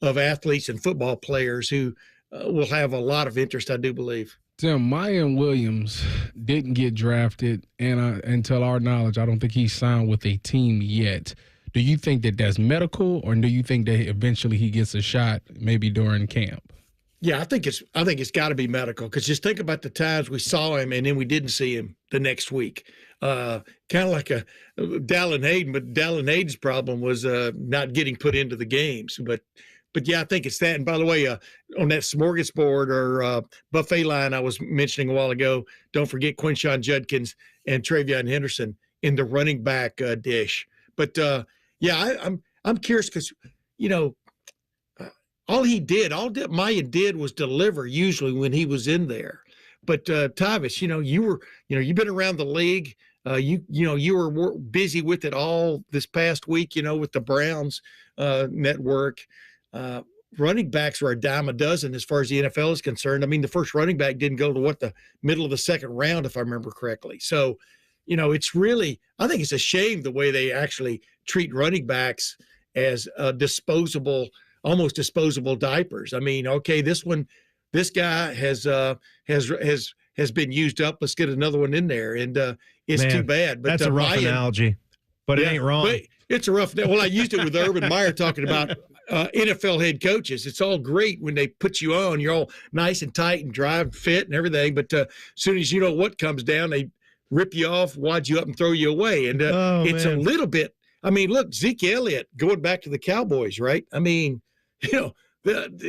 [SPEAKER 9] athletes and football players who will have a lot of interest, I do believe.
[SPEAKER 5] Tim, Mayan Williams didn't get drafted, and until our knowledge, I don't think he's signed with a team yet. Do you think that that's medical, or do you think that eventually he gets a shot maybe during camp?
[SPEAKER 9] Yeah, I think it's got to be medical, because just think about the times we saw him and then we didn't see him the next week. Kind of like a Dallin Hayden, but Dallin Hayden's problem was not getting put into the games. But yeah, I think it's that. And by the way, on that smorgasbord or buffet line I was mentioning a while ago, don't forget Quinshon Judkins and Travion Henderson in the running back dish. But I'm curious, because all Mayan did was deliver usually when he was in there. But Tavis, you've been around the league. You were busy with it all this past week. With the Browns network. Running backs are a dime a dozen as far as the NFL is concerned. I mean, the first running back didn't go to the middle of the second round, if I remember correctly. So, it's really, I think it's a shame the way they actually treat running backs as almost disposable diapers. I mean, okay, this guy has been used up. Let's get another one in there, and it's too bad. But
[SPEAKER 4] that's a rough analogy, but it ain't wrong.
[SPEAKER 9] But it's a rough. Well, I used it with Urban Meyer talking about NFL head coaches. It's all great when they put you on. You're all nice and tight and dry and fit and everything. But as soon as what comes down, they rip you off, wad you up, and throw you away. And it's a little bit. I mean, look, Zeke Elliott going back to the Cowboys, right? I mean,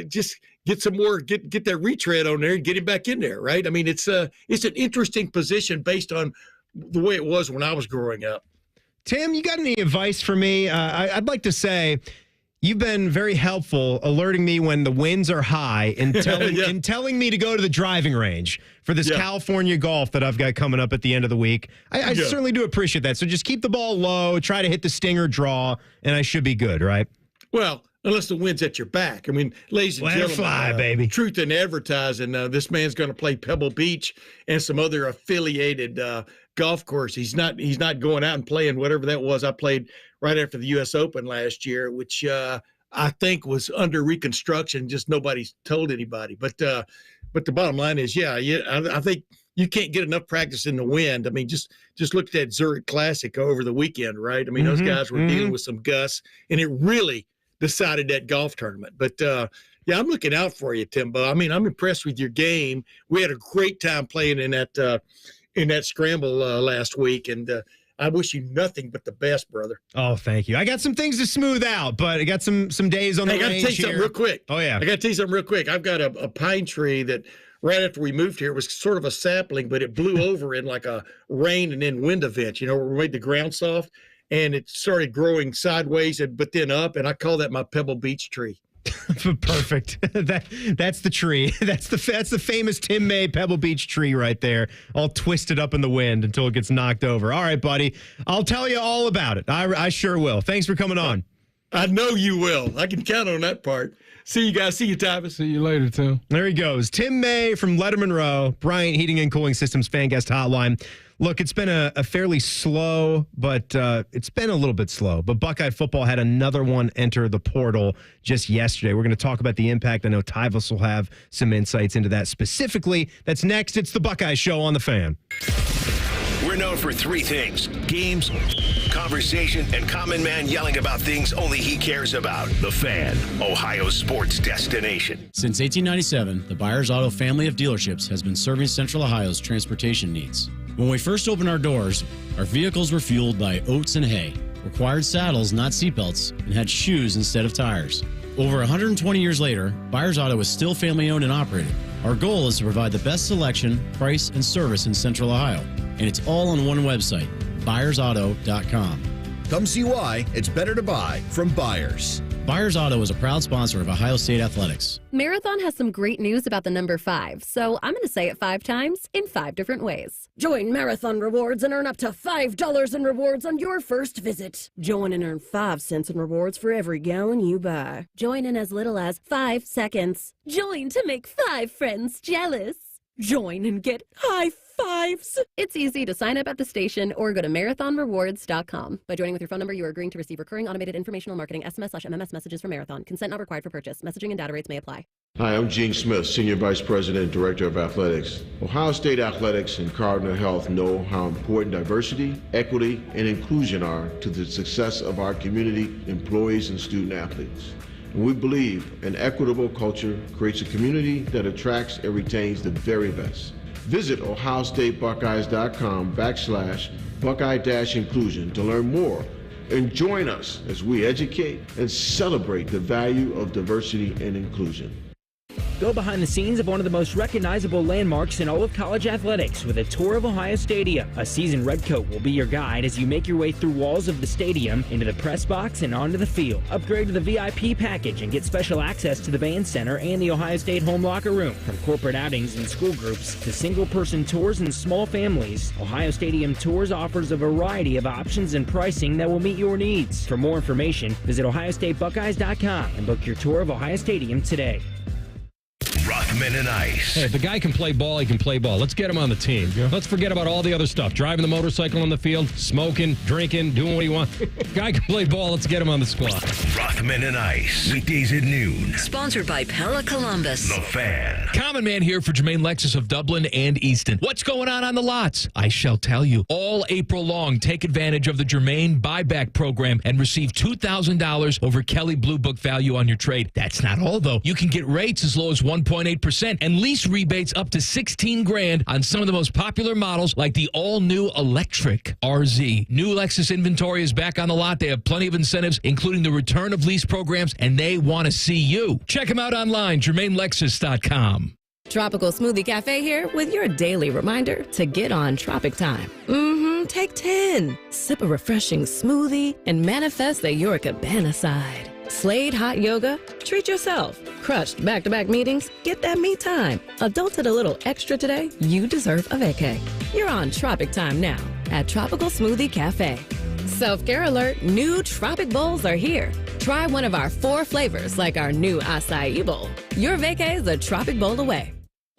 [SPEAKER 9] just get some more, get that retread on there and get him back in there, right? I mean, it's an interesting position based on the way it was when I was growing up.
[SPEAKER 4] Tim, you got any advice for me? I'd like to say you've been very helpful alerting me when the winds are high and telling me to go to the driving range for this California golf that I've got coming up at the end of the week. I certainly do appreciate that. So just keep the ball low, try to hit the stinger draw, and I should be good, right?
[SPEAKER 9] Well, unless the wind's at your back. I mean, ladies and gentlemen,
[SPEAKER 4] fly, baby.
[SPEAKER 9] Truth in advertising, this man's going to play Pebble Beach and some other affiliated golf course. He's not going out and playing whatever that was. I played right after the U.S. Open last year, which I think was under reconstruction. Just nobody's told anybody. But the bottom line is, I think you can't get enough practice in the wind. I mean, just look at that Zurich Classic over the weekend, right? I mean, those guys were dealing with some gusts, and it really decided that golf tournament. But I'm looking out for you, Timbo. I mean, I'm impressed with your game. We had a great time playing in that scramble last week, and I wish you nothing but the best, brother.
[SPEAKER 4] Oh, thank you. I got some things to smooth out, but I got some days on the range.
[SPEAKER 9] I got to tell you something real quick.
[SPEAKER 4] Oh, yeah.
[SPEAKER 9] I got to tell you something real quick. I've got a pine tree that right after we moved here, it was sort of a sapling, but it blew over in like a rain and then wind event, where we made the ground soft, and it started growing sideways but then up, and I call that my Pebble Beach tree.
[SPEAKER 4] Perfect. That's the tree. That's the famous Tim May Pebble Beach tree right there, all twisted up in the wind until it gets knocked over. All right, buddy. I'll tell you all about it. I sure will. Thanks for coming on.
[SPEAKER 9] I know you will. I can count on that part. See you guys. See you, Tyvis.
[SPEAKER 5] See you later, Tim.
[SPEAKER 4] There he goes. Tim May from Letterman Row, Bryant Heating and Cooling Systems fan guest hotline. Look, it's been a fairly slow, but it's been a little bit slow. But Buckeye football had another one enter the portal just yesterday. We're going to talk about the impact. I know Tyvis will have some insights into that specifically. That's next. It's the Buckeye Show on The Fan.
[SPEAKER 14] We're known for three things: games, conversation, and Common Man yelling about things only he cares about. The Fan, Ohio's sports destination.
[SPEAKER 10] Since 1897, the Byers Auto family of dealerships has been serving Central Ohio's transportation needs. When we first opened our doors, our vehicles were fueled by oats and hay, required saddles, not seatbelts, and had shoes instead of tires. Over 120 years later, Byers Auto is still family-owned and operated. Our goal is to provide the best selection, price, and service in Central Ohio. And it's all on one website, buyersauto.com.
[SPEAKER 14] Come see why it's better to buy from Byers.
[SPEAKER 10] Byers Auto is a proud sponsor of Ohio State Athletics.
[SPEAKER 12] Marathon has some great news about the number 5, so I'm going to say it 5 times in 5 different ways.
[SPEAKER 13] Join Marathon Rewards and earn up to $5 in rewards on your first visit. Join and earn 5 cents in rewards for every gallon you buy.
[SPEAKER 12] Join in as little as 5 seconds.
[SPEAKER 13] Join to make 5 friends jealous. Join and get high fives.
[SPEAKER 12] It's easy to sign up at the station or go to marathonrewards.com. By joining with your phone number, you are agreeing to receive recurring automated informational marketing SMS/MMS messages from Marathon. Consent not required for purchase. Messaging and data rates may apply.
[SPEAKER 15] Hi, I'm Gene Smith, Senior Vice President and Director of Athletics. Ohio State Athletics and Cardinal Health know how important diversity, equity, and inclusion are to the success of our community, employees, and student athletes. And we believe an equitable culture creates a community that attracts and retains the very best. Visit ohiostatebuckeyes.com/Buckeye-inclusion to learn more and join us as we educate and celebrate the value of diversity and inclusion.
[SPEAKER 16] Go behind the scenes of one of the most recognizable landmarks in all of college athletics with a tour of Ohio Stadium. A seasoned redcoat will be your guide as you make your way through walls of the stadium, into the press box, and onto the field. Upgrade to the VIP package and get special access to the band center and the Ohio State home locker room. From corporate outings and school groups to single-person tours and small families, Ohio Stadium Tours offers a variety of options and pricing that will meet your needs. For more information, visit ohiostatebuckeyes.com and book your tour of Ohio Stadium today.
[SPEAKER 14] Rothman and Ice.
[SPEAKER 25] Hey, if the guy can play ball, he can play ball. Let's get him on the team. Yeah. Let's forget about all the other stuff. Driving the motorcycle on the field, smoking, drinking, doing what he wants. Guy can play ball. Let's get him on the squad.
[SPEAKER 14] Rothman and Ice. Weekdays at noon.
[SPEAKER 3] Sponsored by Pella Columbus.
[SPEAKER 14] The Fan.
[SPEAKER 25] Common Man here for Jermaine Lexus of Dublin and Easton. What's going on the lots? I shall tell you. All April long, take advantage of the Jermaine buyback program and receive $2,000 over Kelly Blue Book value on your trade. That's not all, though. You can get rates as low as 1.8%. 5% and lease rebates up to $16,000 on some of the most popular models like the all-new electric RZ. New Lexus inventory is back on the lot. They have plenty of incentives, including the return of lease programs, and they want to see you. Check them out online, JermaineLexus.com.
[SPEAKER 17] Tropical Smoothie Cafe here with your daily reminder to get on Tropic Time. Take 10. Sip a refreshing smoothie and manifest that you're a cabana side. Slade hot yoga? Treat yourself. Crushed back-to-back meetings? Get that me time. Adulted a little extra today? You deserve a vacay. You're on Tropic Time now at Tropical Smoothie Cafe. Self-care alert, new Tropic Bowls are here. Try one of our 4 flavors like our new acai bowl. Your vacay is a Tropic Bowl away.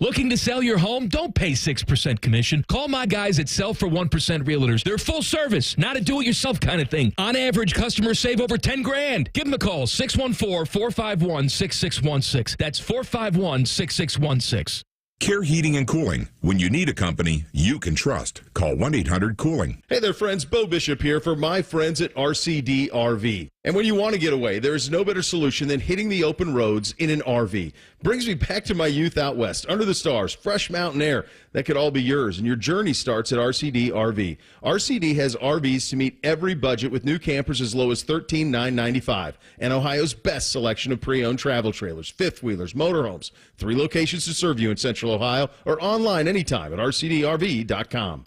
[SPEAKER 25] Looking to sell your home? Don't pay 6% commission. Call my guys at Sell for 1% Realtors. They're full service, not a do-it-yourself kind of thing. On average, customers save over $10,000. Give them a call, 614-451-6616. That's 451-6616.
[SPEAKER 18] Care Heating and Cooling. When you need a company you can trust, call 1-800-COOLING.
[SPEAKER 19] Hey there, friends. Bo Bishop here for my friends at RCD RV. And when you want to get away, there is no better solution than hitting the open roads in an RV. Brings me back to my youth out west, under the stars, fresh mountain air. That could all be yours, and your journey starts at RCD RV. RCD has RVs to meet every budget with new campers as low as $13,995 and Ohio's best selection of pre-owned travel trailers, fifth-wheelers, motorhomes. 3 locations to serve you in Central Ohio or online anytime at rcdrv.com.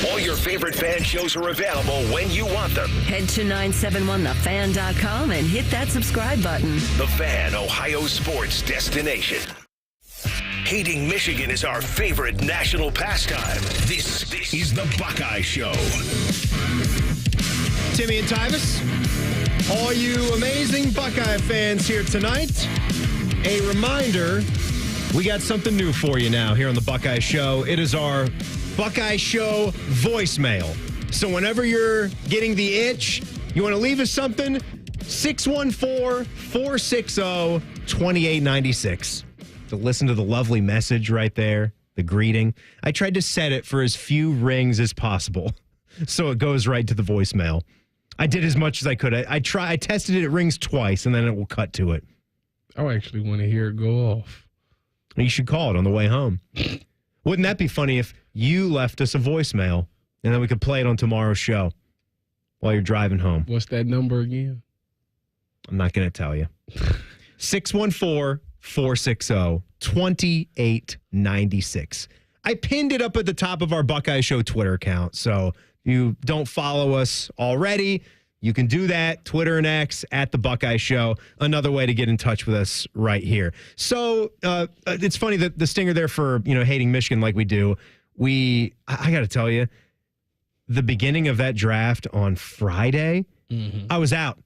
[SPEAKER 14] All your favorite fan shows are available when you want them.
[SPEAKER 3] Head to 971thefan.com and hit that subscribe button.
[SPEAKER 14] The Fan, Ohio sports destination. Hating Michigan is our favorite national pastime. This is the Buckeye Show.
[SPEAKER 4] Timmy and Tyvis, all you amazing Buckeye fans here tonight. A reminder, we got something new for you now here on the Buckeye Show. It is our Buckeye Show voicemail. So whenever you're getting the itch, you want to leave us something, 614-460-2896. To listen to the lovely message right there, the greeting. I tried to set it for as few rings as possible, so it goes right to the voicemail. I did as much as I could. I tested it. It rings twice, and then it will cut to it.
[SPEAKER 5] I actually want to hear it go off.
[SPEAKER 4] You should call it on the way home. Wouldn't that be funny if you left us a voicemail, and then we could play it on tomorrow's show while you're driving home?
[SPEAKER 5] What's that number again?
[SPEAKER 4] I'm not going to tell you. 614-460-2896. I pinned it up at the top of our Buckeye Show Twitter account. So if you don't follow us already, you can do that. Twitter and X at the Buckeye Show. Another way to get in touch with us right here. So it's funny that the stinger there for, hating Michigan like we do. I got to tell you, the beginning of that draft on Friday, I was out.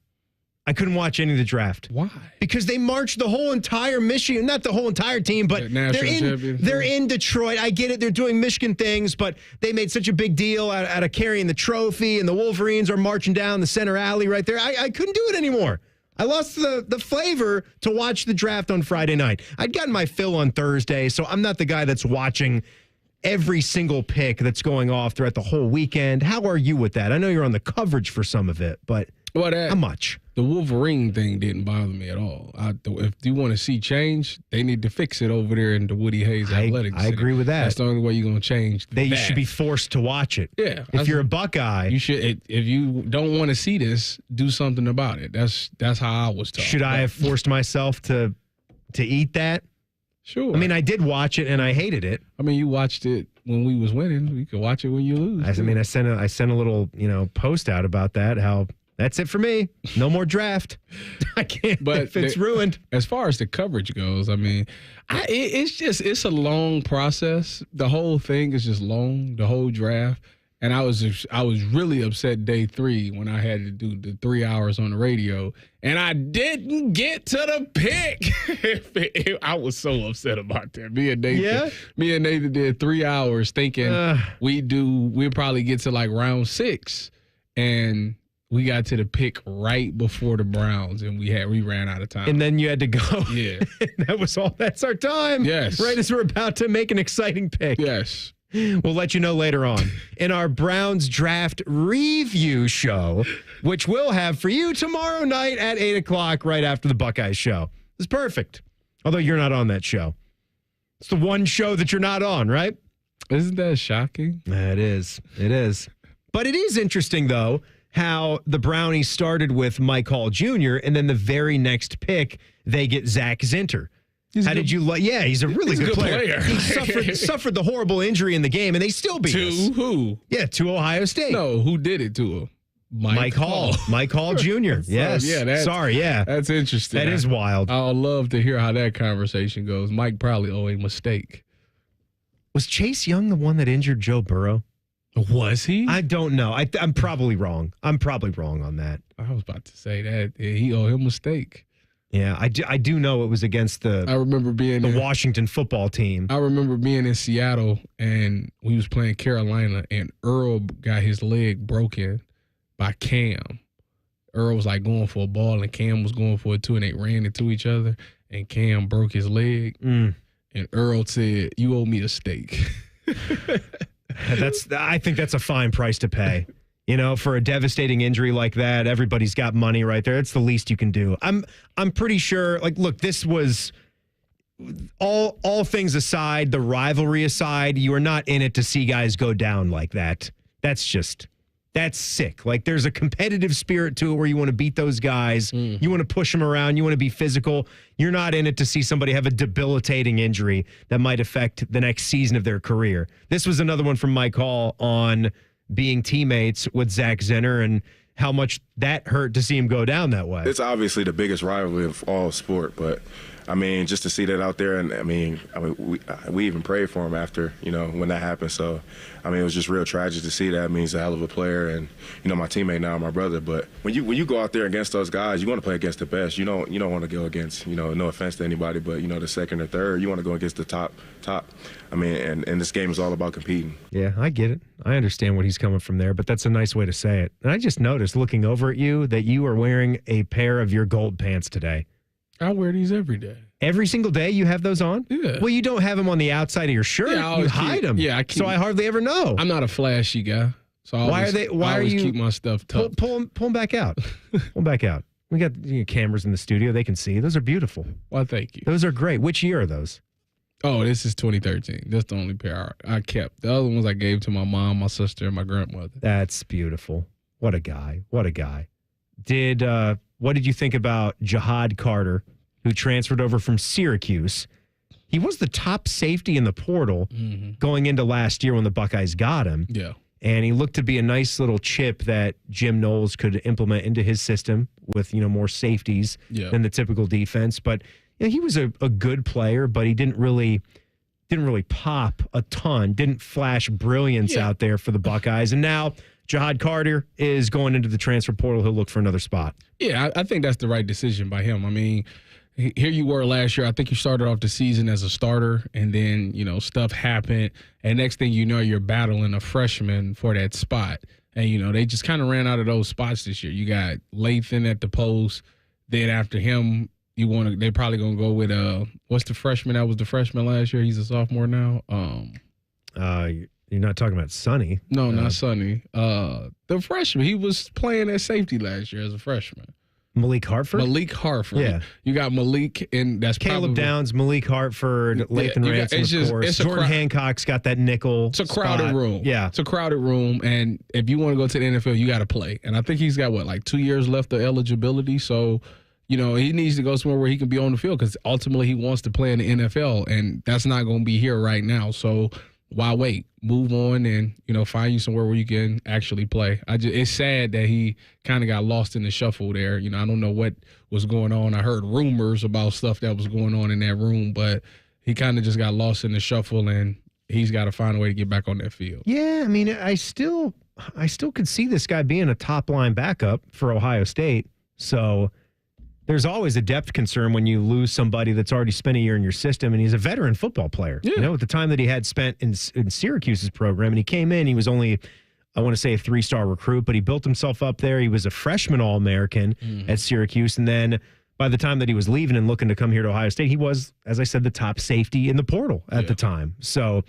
[SPEAKER 4] I couldn't watch any of the draft.
[SPEAKER 5] Why?
[SPEAKER 4] Because they marched the whole entire Michigan, not the whole entire team, but they're in Detroit. I get it. They're doing Michigan things, but they made such a big deal out of carrying the trophy, and the Wolverines are marching down the center alley right there. I couldn't do it anymore. I lost the flavor to watch the draft on Friday night. I'd gotten my fill on Thursday, so I'm not the guy that's watching every single pick that's going off throughout the whole weekend. How are you with that? I know you're on the coverage for some of it, but how much?
[SPEAKER 5] The Wolverine thing didn't bother me at all. If you want to see change, they need to fix it over there in the Woody Hayes Athletics.
[SPEAKER 4] I agree with that.
[SPEAKER 5] That's the only way you're going to change.
[SPEAKER 4] You should be forced to watch it.
[SPEAKER 5] Yeah.
[SPEAKER 4] If you're a Buckeye.
[SPEAKER 5] You should. If you don't want to see this, do something about it. That's how I was taught.
[SPEAKER 4] Should I have forced myself to eat that?
[SPEAKER 5] Sure.
[SPEAKER 4] I mean, I did watch it, and I hated it.
[SPEAKER 5] I mean, you watched it when we was winning. You could watch it when you lose.
[SPEAKER 4] I sent a little post out about that, how that's it for me. No more draft. I can't. But it's ruined.
[SPEAKER 5] As far as the coverage goes, I mean, it's a long process. The whole thing is just long. The whole draft, and I was really upset day 3 when I had to do the 3 hours on the radio, and I didn't get to the pick. I was so upset about that. Me and Nathan did 3 hours thinking we'll probably get to like round 6, and we got to the pick right before the Browns, and we ran out of time.
[SPEAKER 4] And then you had to go.
[SPEAKER 5] Yeah.
[SPEAKER 4] That was all. That's our time.
[SPEAKER 5] Yes.
[SPEAKER 4] Right as we're about to make an exciting pick.
[SPEAKER 5] Yes.
[SPEAKER 4] We'll let you know later on in our Browns draft review show, which we'll have for you tomorrow night at 8 o'clock right after the Buckeye show. It's perfect. Although you're not on that show. It's the one show that you're not on, right?
[SPEAKER 5] Isn't that shocking?
[SPEAKER 4] It is. It is. But it is interesting, though, how the Brownies started with Mike Hall Jr., and then the very next pick, they get Zach Zinter. How did you like? Yeah, he's a really good player. He suffered the horrible injury in the game, and they still beat us.
[SPEAKER 5] To who?
[SPEAKER 4] Yeah, to Ohio State.
[SPEAKER 5] No, who did it to him?
[SPEAKER 4] Mike Hall. Mike Hall Jr. Yes.
[SPEAKER 5] Yeah, that's interesting.
[SPEAKER 4] That is wild.
[SPEAKER 5] I'll love to hear how that conversation goes. Mike probably owed a mistake.
[SPEAKER 4] Was Chase Young the one that injured Joe Burrow?
[SPEAKER 5] Was he?
[SPEAKER 4] I don't know. I'm probably wrong. I'm probably wrong on that.
[SPEAKER 5] I was about to say that he owed him a mistake.
[SPEAKER 4] Yeah, I do know it was against the.
[SPEAKER 5] I remember being
[SPEAKER 4] the Washington football team.
[SPEAKER 5] I remember being in Seattle and we was playing Carolina, and Earl got his leg broken by Cam. Earl was like going for a ball, and Cam was going for it too, and they ran into each other, and Cam broke his leg, and Earl said, "You owe me a steak."
[SPEAKER 4] I think that's a fine price to pay. You know, for a devastating injury like that, everybody's got money right there. It's the least you can do. I'm pretty sure, like, look, this was all things aside, the rivalry aside, you are not in it to see guys go down like that. That's sick. Like, there's a competitive spirit to it where you want to beat those guys. You want to push them around. You want to be physical. You're not in it to see somebody have a debilitating injury that might affect the next season of their career. This was another one from Mike Hall on being teammates with Zach Zinter and how much that hurt to see him go down that way.
[SPEAKER 6] It's obviously the biggest rivalry of all sport, but I mean, just to see that out there, and I mean, we even prayed for him after, you know, when that happened. So, I mean, it was just real tragic to see that. I mean, he's a hell of a player, and you know, my teammate now, my brother. But when you go out there against those guys, you want to play against the best. You don't want to go against, you know, no offense to anybody, but you know, the second or third. You want to go against the top. I mean, and this game is all about competing.
[SPEAKER 4] Yeah, I get it. I understand what he's coming from there, but that's a nice way to say it. And I just noticed, looking over at you, that you are wearing a pair of your gold pants today.
[SPEAKER 5] I wear these every day.
[SPEAKER 4] Every single day you have those on?
[SPEAKER 5] Yeah.
[SPEAKER 4] Well, you don't have them on the outside of your shirt.
[SPEAKER 5] Yeah,
[SPEAKER 4] you hide them.
[SPEAKER 5] Yeah, I keep,
[SPEAKER 4] so I hardly ever know.
[SPEAKER 5] I'm not a flashy guy. So I always keep my stuff tucked.
[SPEAKER 4] Pull them back out. Pull them back out. We got cameras in the studio. They can see. Those are beautiful.
[SPEAKER 5] Well, thank you.
[SPEAKER 4] Those are great. Which year are those?
[SPEAKER 5] Oh, this is 2013. That's the only pair I kept. The other ones I gave to my mom, my sister, and my grandmother.
[SPEAKER 4] That's beautiful. What a guy. What a guy. What did you think about Jihad Carter, who transferred over from Syracuse? He was the top safety in the portal going into last year when the Buckeyes got him.
[SPEAKER 5] Yeah.
[SPEAKER 4] And he looked to be a nice little chip that Jim Knowles could implement into his system with, more safeties than the typical defense. But he was a good player, but he didn't really pop a ton, didn't flash brilliance out there for the Buckeyes. And now Jihad Carter is going into the transfer portal. He'll look for another spot.
[SPEAKER 5] Yeah, I think that's the right decision by him. I mean, here you were last year. I think you started off the season as a starter, and then, stuff happened. And next thing you know, you're battling a freshman for that spot. And, they just kind of ran out of those spots this year. You got Lathan at the post. Then after him, they're probably going to go with, what's the freshman that was the freshman last year? He's a sophomore now.
[SPEAKER 4] You're not talking about Sonny.
[SPEAKER 5] No, not Sonny. The freshman. He was playing at safety last year as a freshman.
[SPEAKER 4] Malik Hartford?
[SPEAKER 5] Malik Hartford.
[SPEAKER 4] Yeah.
[SPEAKER 5] You got Malik, and that's
[SPEAKER 4] Caleb Downs, Malik Hartford, Lathan Ransom, of course. Jordan Hancock's got that nickel.
[SPEAKER 5] It's a crowded room.
[SPEAKER 4] Yeah.
[SPEAKER 5] It's a crowded room, and if you want to go to the NFL, you got to play. And I think he's got, 2 years left of eligibility, so he needs to go somewhere where he can be on the field because ultimately he wants to play in the NFL, and that's not going to be here right now. So why wait? Move on and, find you somewhere where you can actually play. It's sad that he kind of got lost in the shuffle there. I don't know what was going on. I heard rumors about stuff that was going on in that room, but he kind of just got lost in the shuffle, and he's got to find a way to get back on that field.
[SPEAKER 4] Yeah, I mean, I still could see this guy being a top-line backup for Ohio State. So there's always a depth concern when you lose somebody that's already spent a year in your system, and he's a veteran football player.
[SPEAKER 5] Yeah.
[SPEAKER 4] At the time that he had spent in Syracuse's program, and he came in, he was only, I want to say, a 3-star recruit, but he built himself up there. He was a freshman All-American at Syracuse, and then by the time that he was leaving and looking to come here to Ohio State, he was, as I said, the top safety in the portal at the time. So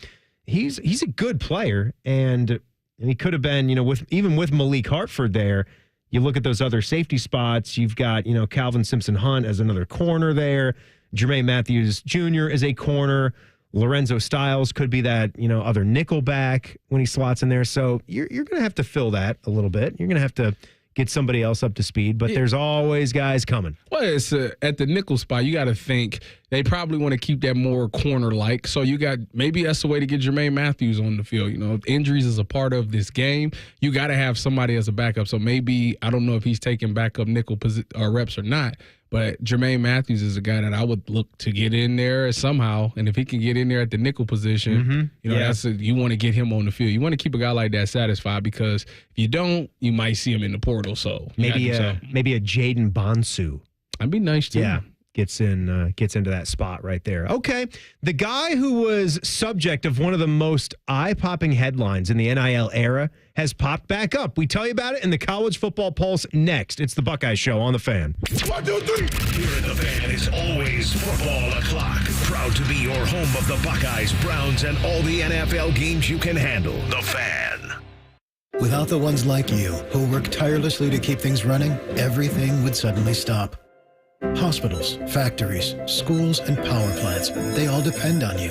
[SPEAKER 4] he's a good player, and he could have been, even with Malik Hartford there. You look at those other safety spots, you've got, Calvin Simpson-Hunt as another corner there. Jermaine Matthews Jr. is a corner. Lorenzo Styles could be that, other nickel back when he slots in there. So you're going to have to fill that a little bit. You're going to have to get somebody else up to speed, but there's always guys coming.
[SPEAKER 5] Well, it's at the nickel spot, you got to think they probably want to keep that more corner-like. So maybe that's the way to get Jermaine Matthews on the field. Injuries is a part of this game. You got to have somebody as a backup. So maybe, I don't know if he's taking backup nickel reps or not, but Jermaine Matthews is a guy that I would look to get in there somehow. And if he can get in there at the nickel position, you want to get him on the field. You want to keep a guy like that satisfied, because if you don't, you might see him in the portal. So
[SPEAKER 4] maybe a Jaden Bonsu.
[SPEAKER 5] That'd be nice too.
[SPEAKER 4] Yeah. Gets into that spot right there. Okay. The guy who was subject of one of the most eye-popping headlines in the NIL era has popped back up. We tell you about it in the College Football Pulse next. It's the Buckeye Show on The Fan.
[SPEAKER 14] 1, 2, 3. Here in The Fan is always football o'clock. Proud to be your home of the Buckeyes, Browns, and all the NFL games you can handle. The Fan.
[SPEAKER 7] Without the ones like you, who work tirelessly to keep things running, everything would suddenly stop. Hospitals, factories, schools, and power plants, they all depend on you.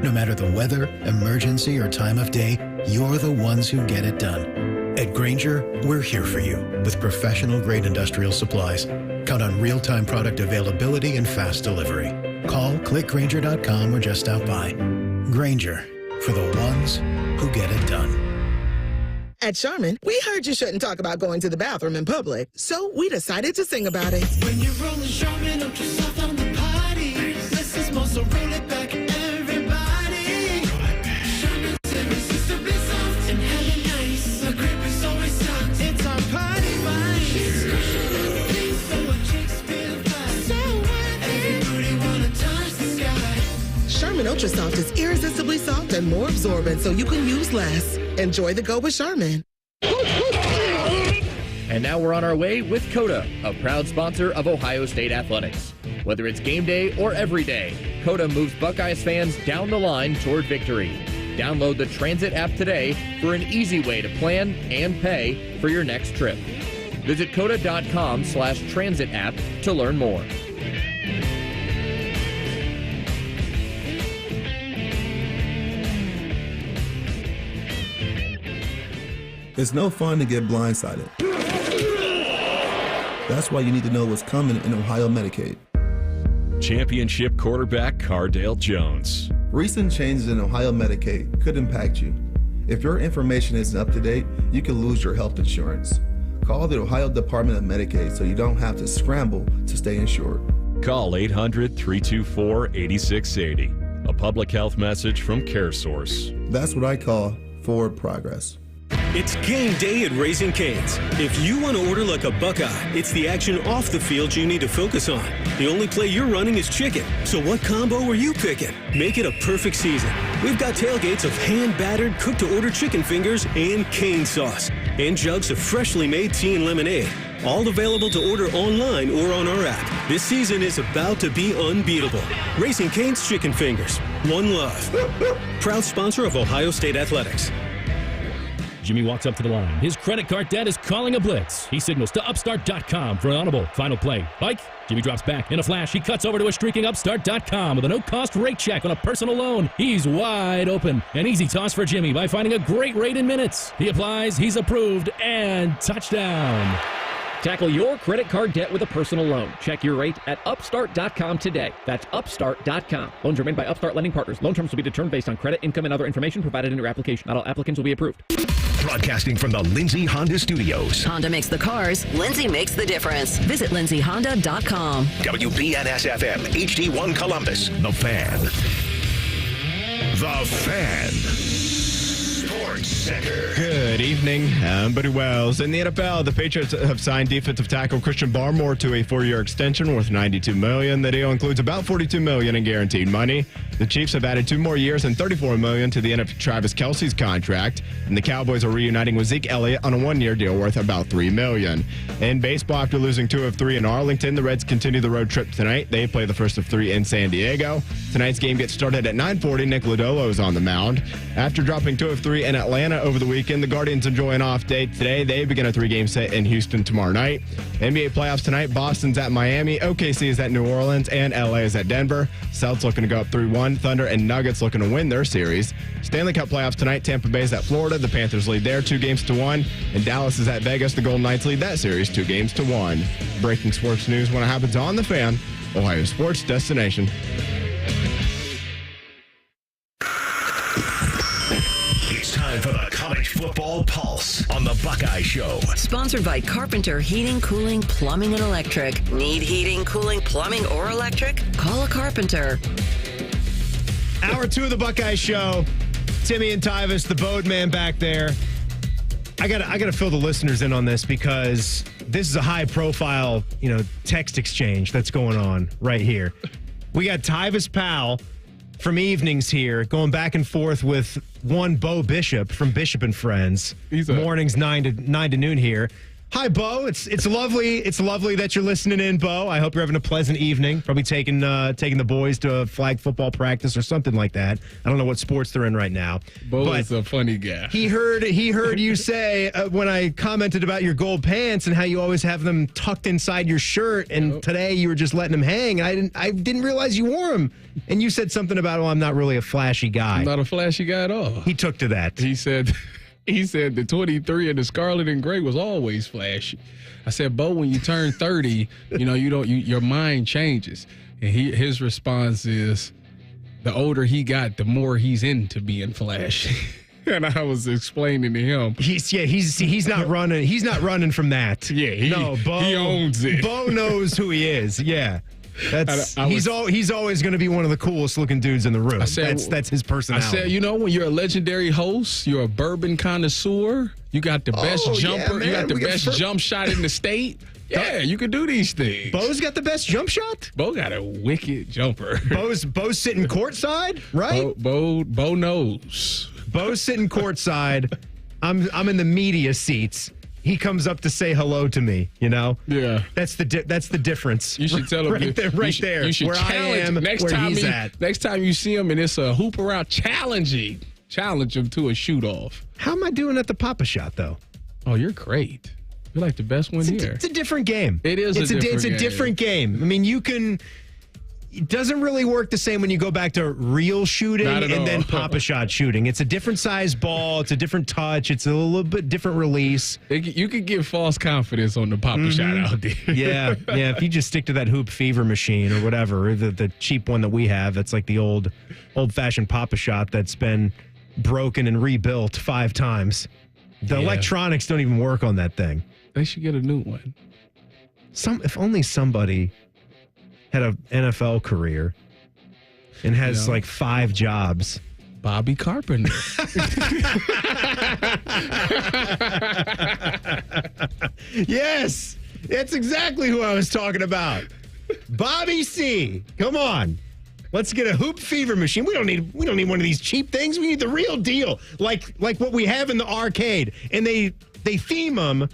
[SPEAKER 7] No matter the weather, emergency, or time of day, you're the ones who get it done. At Grainger, we're here for you with professional-grade industrial supplies. Count on real-time product availability and fast delivery. Call, click Grainger.com, or just stop by. Grainger, for the ones who get it done.
[SPEAKER 11] At Charmin, we heard you shouldn't talk about going to the bathroom in public, so we decided to sing about it.
[SPEAKER 20] When you're rolling Charmin up your soft on the party, this is more, so roll it back, everybody. Charmin's irresistibly soft and hella nice. The grip is always soft. It's our party vibe. So our chicks feel fine. So everybody wanna touch the sky.
[SPEAKER 11] Charmin Ultra Soft is irresistibly soft and more absorbent, so you can use less. Enjoy the go with Charmin.
[SPEAKER 2] And now we're on our way with Coda, a proud sponsor of Ohio State Athletics. Whether it's game day or every day, Coda moves Buckeyes fans down the line toward victory. Download the Transit app today for an easy way to plan and pay for your next trip. Visit coda.com/transit app to learn more.
[SPEAKER 21] It's no fun to get blindsided. That's why you need to know what's coming in Ohio Medicaid.
[SPEAKER 22] Championship quarterback Cardale Jones.
[SPEAKER 21] Recent changes in Ohio Medicaid could impact you. If your information isn't up to date, you can lose your health insurance. Call the Ohio Department of Medicaid so you don't have to scramble to stay insured.
[SPEAKER 22] Call 800-324-8680. A public health message from CareSource.
[SPEAKER 21] That's what I call forward progress.
[SPEAKER 26] It's game day at Raising Cane's. If you want to order like a Buckeye, it's the action off the field you need to focus on. The only play you're running is chicken. So what combo are you picking? Make it a perfect season. We've got tailgates of hand-battered, cooked-to-order chicken fingers and cane sauce. And jugs of freshly made tea and lemonade. All available to order online or on our app. This season is about to be unbeatable. Raising Cane's Chicken Fingers. One love. Proud sponsor of Ohio State Athletics.
[SPEAKER 1] Jimmy walks up to the line. His credit card debt is calling a blitz. He signals to Upstart.com for an audible. Final play. Bike. Jimmy drops back. In a flash, he cuts over to a streaking Upstart.com with a no-cost rate check on a personal loan. He's wide open. An easy toss for Jimmy by finding a great rate in minutes. He applies, he's approved, and touchdown.
[SPEAKER 27] Tackle your credit card debt with a personal loan. Check your rate at Upstart.com today. That's Upstart.com. Loans are made by Upstart Lending Partners. Loan terms will be determined based on credit, income, and other information provided in your application. Not all applicants will be approved.
[SPEAKER 14] Broadcasting from the Lindsay Honda Studios.
[SPEAKER 3] Honda makes the cars. Lindsay makes the difference. Visit lindsayhonda.com.
[SPEAKER 14] WBNS-FM, HD1 Columbus. The Fan. The Fan. Sports Center.
[SPEAKER 4] Good evening. I'm Buddy Wells. In the NFL, the Patriots have signed defensive tackle Christian Barmore to a 4-year extension worth $92 million. The deal includes about $42 million in guaranteed money. The Chiefs have added 2 more years and $34 million to the end of Travis Kelce's contract. And the Cowboys are reuniting with Zeke Elliott on a 1-year deal worth about $3 million. In baseball, after losing 2 of 3 in Arlington, the Reds continue the road trip tonight. They play the first of 3 in San Diego. Tonight's game gets started at 9:40. Nick Lodolo is on the mound. After dropping 2 of 3 in in Atlanta over the weekend. The Guardians enjoy an off day today. They begin a 3-game set in Houston tomorrow night. NBA playoffs tonight. Boston's at Miami. OKC is at New Orleans. And LA is at Denver. Celtics looking to go up 3-1. Thunder and Nuggets looking to win their series. Stanley Cup playoffs tonight. Tampa Bay is at Florida. The Panthers lead there 2-1. And Dallas is at Vegas. The Golden Knights lead that series 2-1. Breaking sports news when it happens on The Fan, Ohio sports destination.
[SPEAKER 14] It's time for the College Football Pulse on the Buckeye Show.
[SPEAKER 3] Sponsored by Carpenter Heating, Cooling, Plumbing, and Electric. Need heating, cooling, plumbing, or electric? Call a carpenter.
[SPEAKER 4] Hour 2 of the Buckeye Show. Timmy and Tyvis, the Bodeman back there. I gotta fill the listeners in on this because this is a high-profile, text exchange that's going on right here. We got Tyvis Powell from Evenings here going back and forth with one Bo Bishop from Bishop and Friends. Mornings 9 to noon here. Hi, Bo. It's lovely. It's lovely that you're listening in, Bo. I hope you're having a pleasant evening. Probably taking the boys to a flag football practice or something like that. I don't know what sports they're in right now.
[SPEAKER 5] Bo is a funny guy.
[SPEAKER 4] He heard you say when I commented about your gold pants and how you always have them tucked inside your shirt, and today you were just letting them hang. I didn't realize you wore them. And you said something about, I'm not really a flashy guy.
[SPEAKER 5] I'm not a flashy guy at all.
[SPEAKER 4] He took to that.
[SPEAKER 5] He said the 23 and the scarlet and gray was always flashy. I said, Bo, when you turn 30, your mind changes. And his response is, the older he got, the more he's into being flashy. And I was explaining to him,
[SPEAKER 4] he's not running. He's not running from that.
[SPEAKER 5] Yeah,
[SPEAKER 4] Bo,
[SPEAKER 5] he owns it.
[SPEAKER 4] Bo knows who he is. Yeah. He's always going to be one of the coolest looking dudes in the room. That's his personality.
[SPEAKER 5] I said, when you're a legendary host, you're a bourbon connoisseur, you got the best jumper, you got the best jump shot in the state. Yeah, you can do these things.
[SPEAKER 4] Bo's got the best jump shot?
[SPEAKER 5] Bo got a wicked jumper.
[SPEAKER 4] Bo's sitting courtside, right?
[SPEAKER 5] Bo knows.
[SPEAKER 4] Bo's sitting courtside. I'm in the media seats. He comes up to say hello to me,
[SPEAKER 5] Yeah.
[SPEAKER 4] That's the difference.
[SPEAKER 5] You should tell him
[SPEAKER 4] right there.
[SPEAKER 5] You should
[SPEAKER 4] where
[SPEAKER 5] challenge
[SPEAKER 4] I am,
[SPEAKER 5] next time you see him and it's a hoop around, challenge him to a shoot off.
[SPEAKER 4] How am I doing at the Papa Shot though?
[SPEAKER 5] Oh, you're great. You're like the best one here.
[SPEAKER 4] It's a different game.
[SPEAKER 5] It is. It's
[SPEAKER 4] a different game. I mean, it doesn't really work the same when you go back to real shooting and then Papa Shot shooting. It's a different size ball. It's a different touch. It's a little bit different release.
[SPEAKER 5] You could get false confidence on the Papa Shot out there.
[SPEAKER 4] Yeah. If you just stick to that Hoop Fever machine or whatever, or the cheap one that we have, that's like the old-fashioned Papa Shot that's been broken and rebuilt 5 times. The electronics don't even work on that thing.
[SPEAKER 5] They should get a new one.
[SPEAKER 4] If only somebody had an NFL career and has like 5 jobs.
[SPEAKER 5] Bobby Carpenter.
[SPEAKER 4] Yes, that's exactly who I was talking about. Bobby C. Come on. Let's get a Hoop Fever machine. We don't need one of these cheap things. We need the real deal. Like what we have in the arcade. And they theme them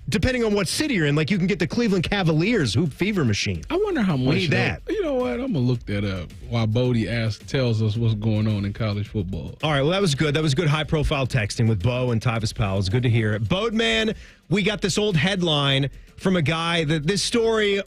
[SPEAKER 4] depending on what city you're in. Like you can get the Cleveland Cavaliers Hoop Fever machine.
[SPEAKER 5] I wonder how much.
[SPEAKER 4] We need that.
[SPEAKER 5] You know what? I'm going to look that up while Bodie tells us what's going on in college football.
[SPEAKER 4] All right. Well, that was good. That was good high-profile texting with Bo and Tyvis Powell. It's good to hear it. Bodeman, we got this old headline from a guy that this story,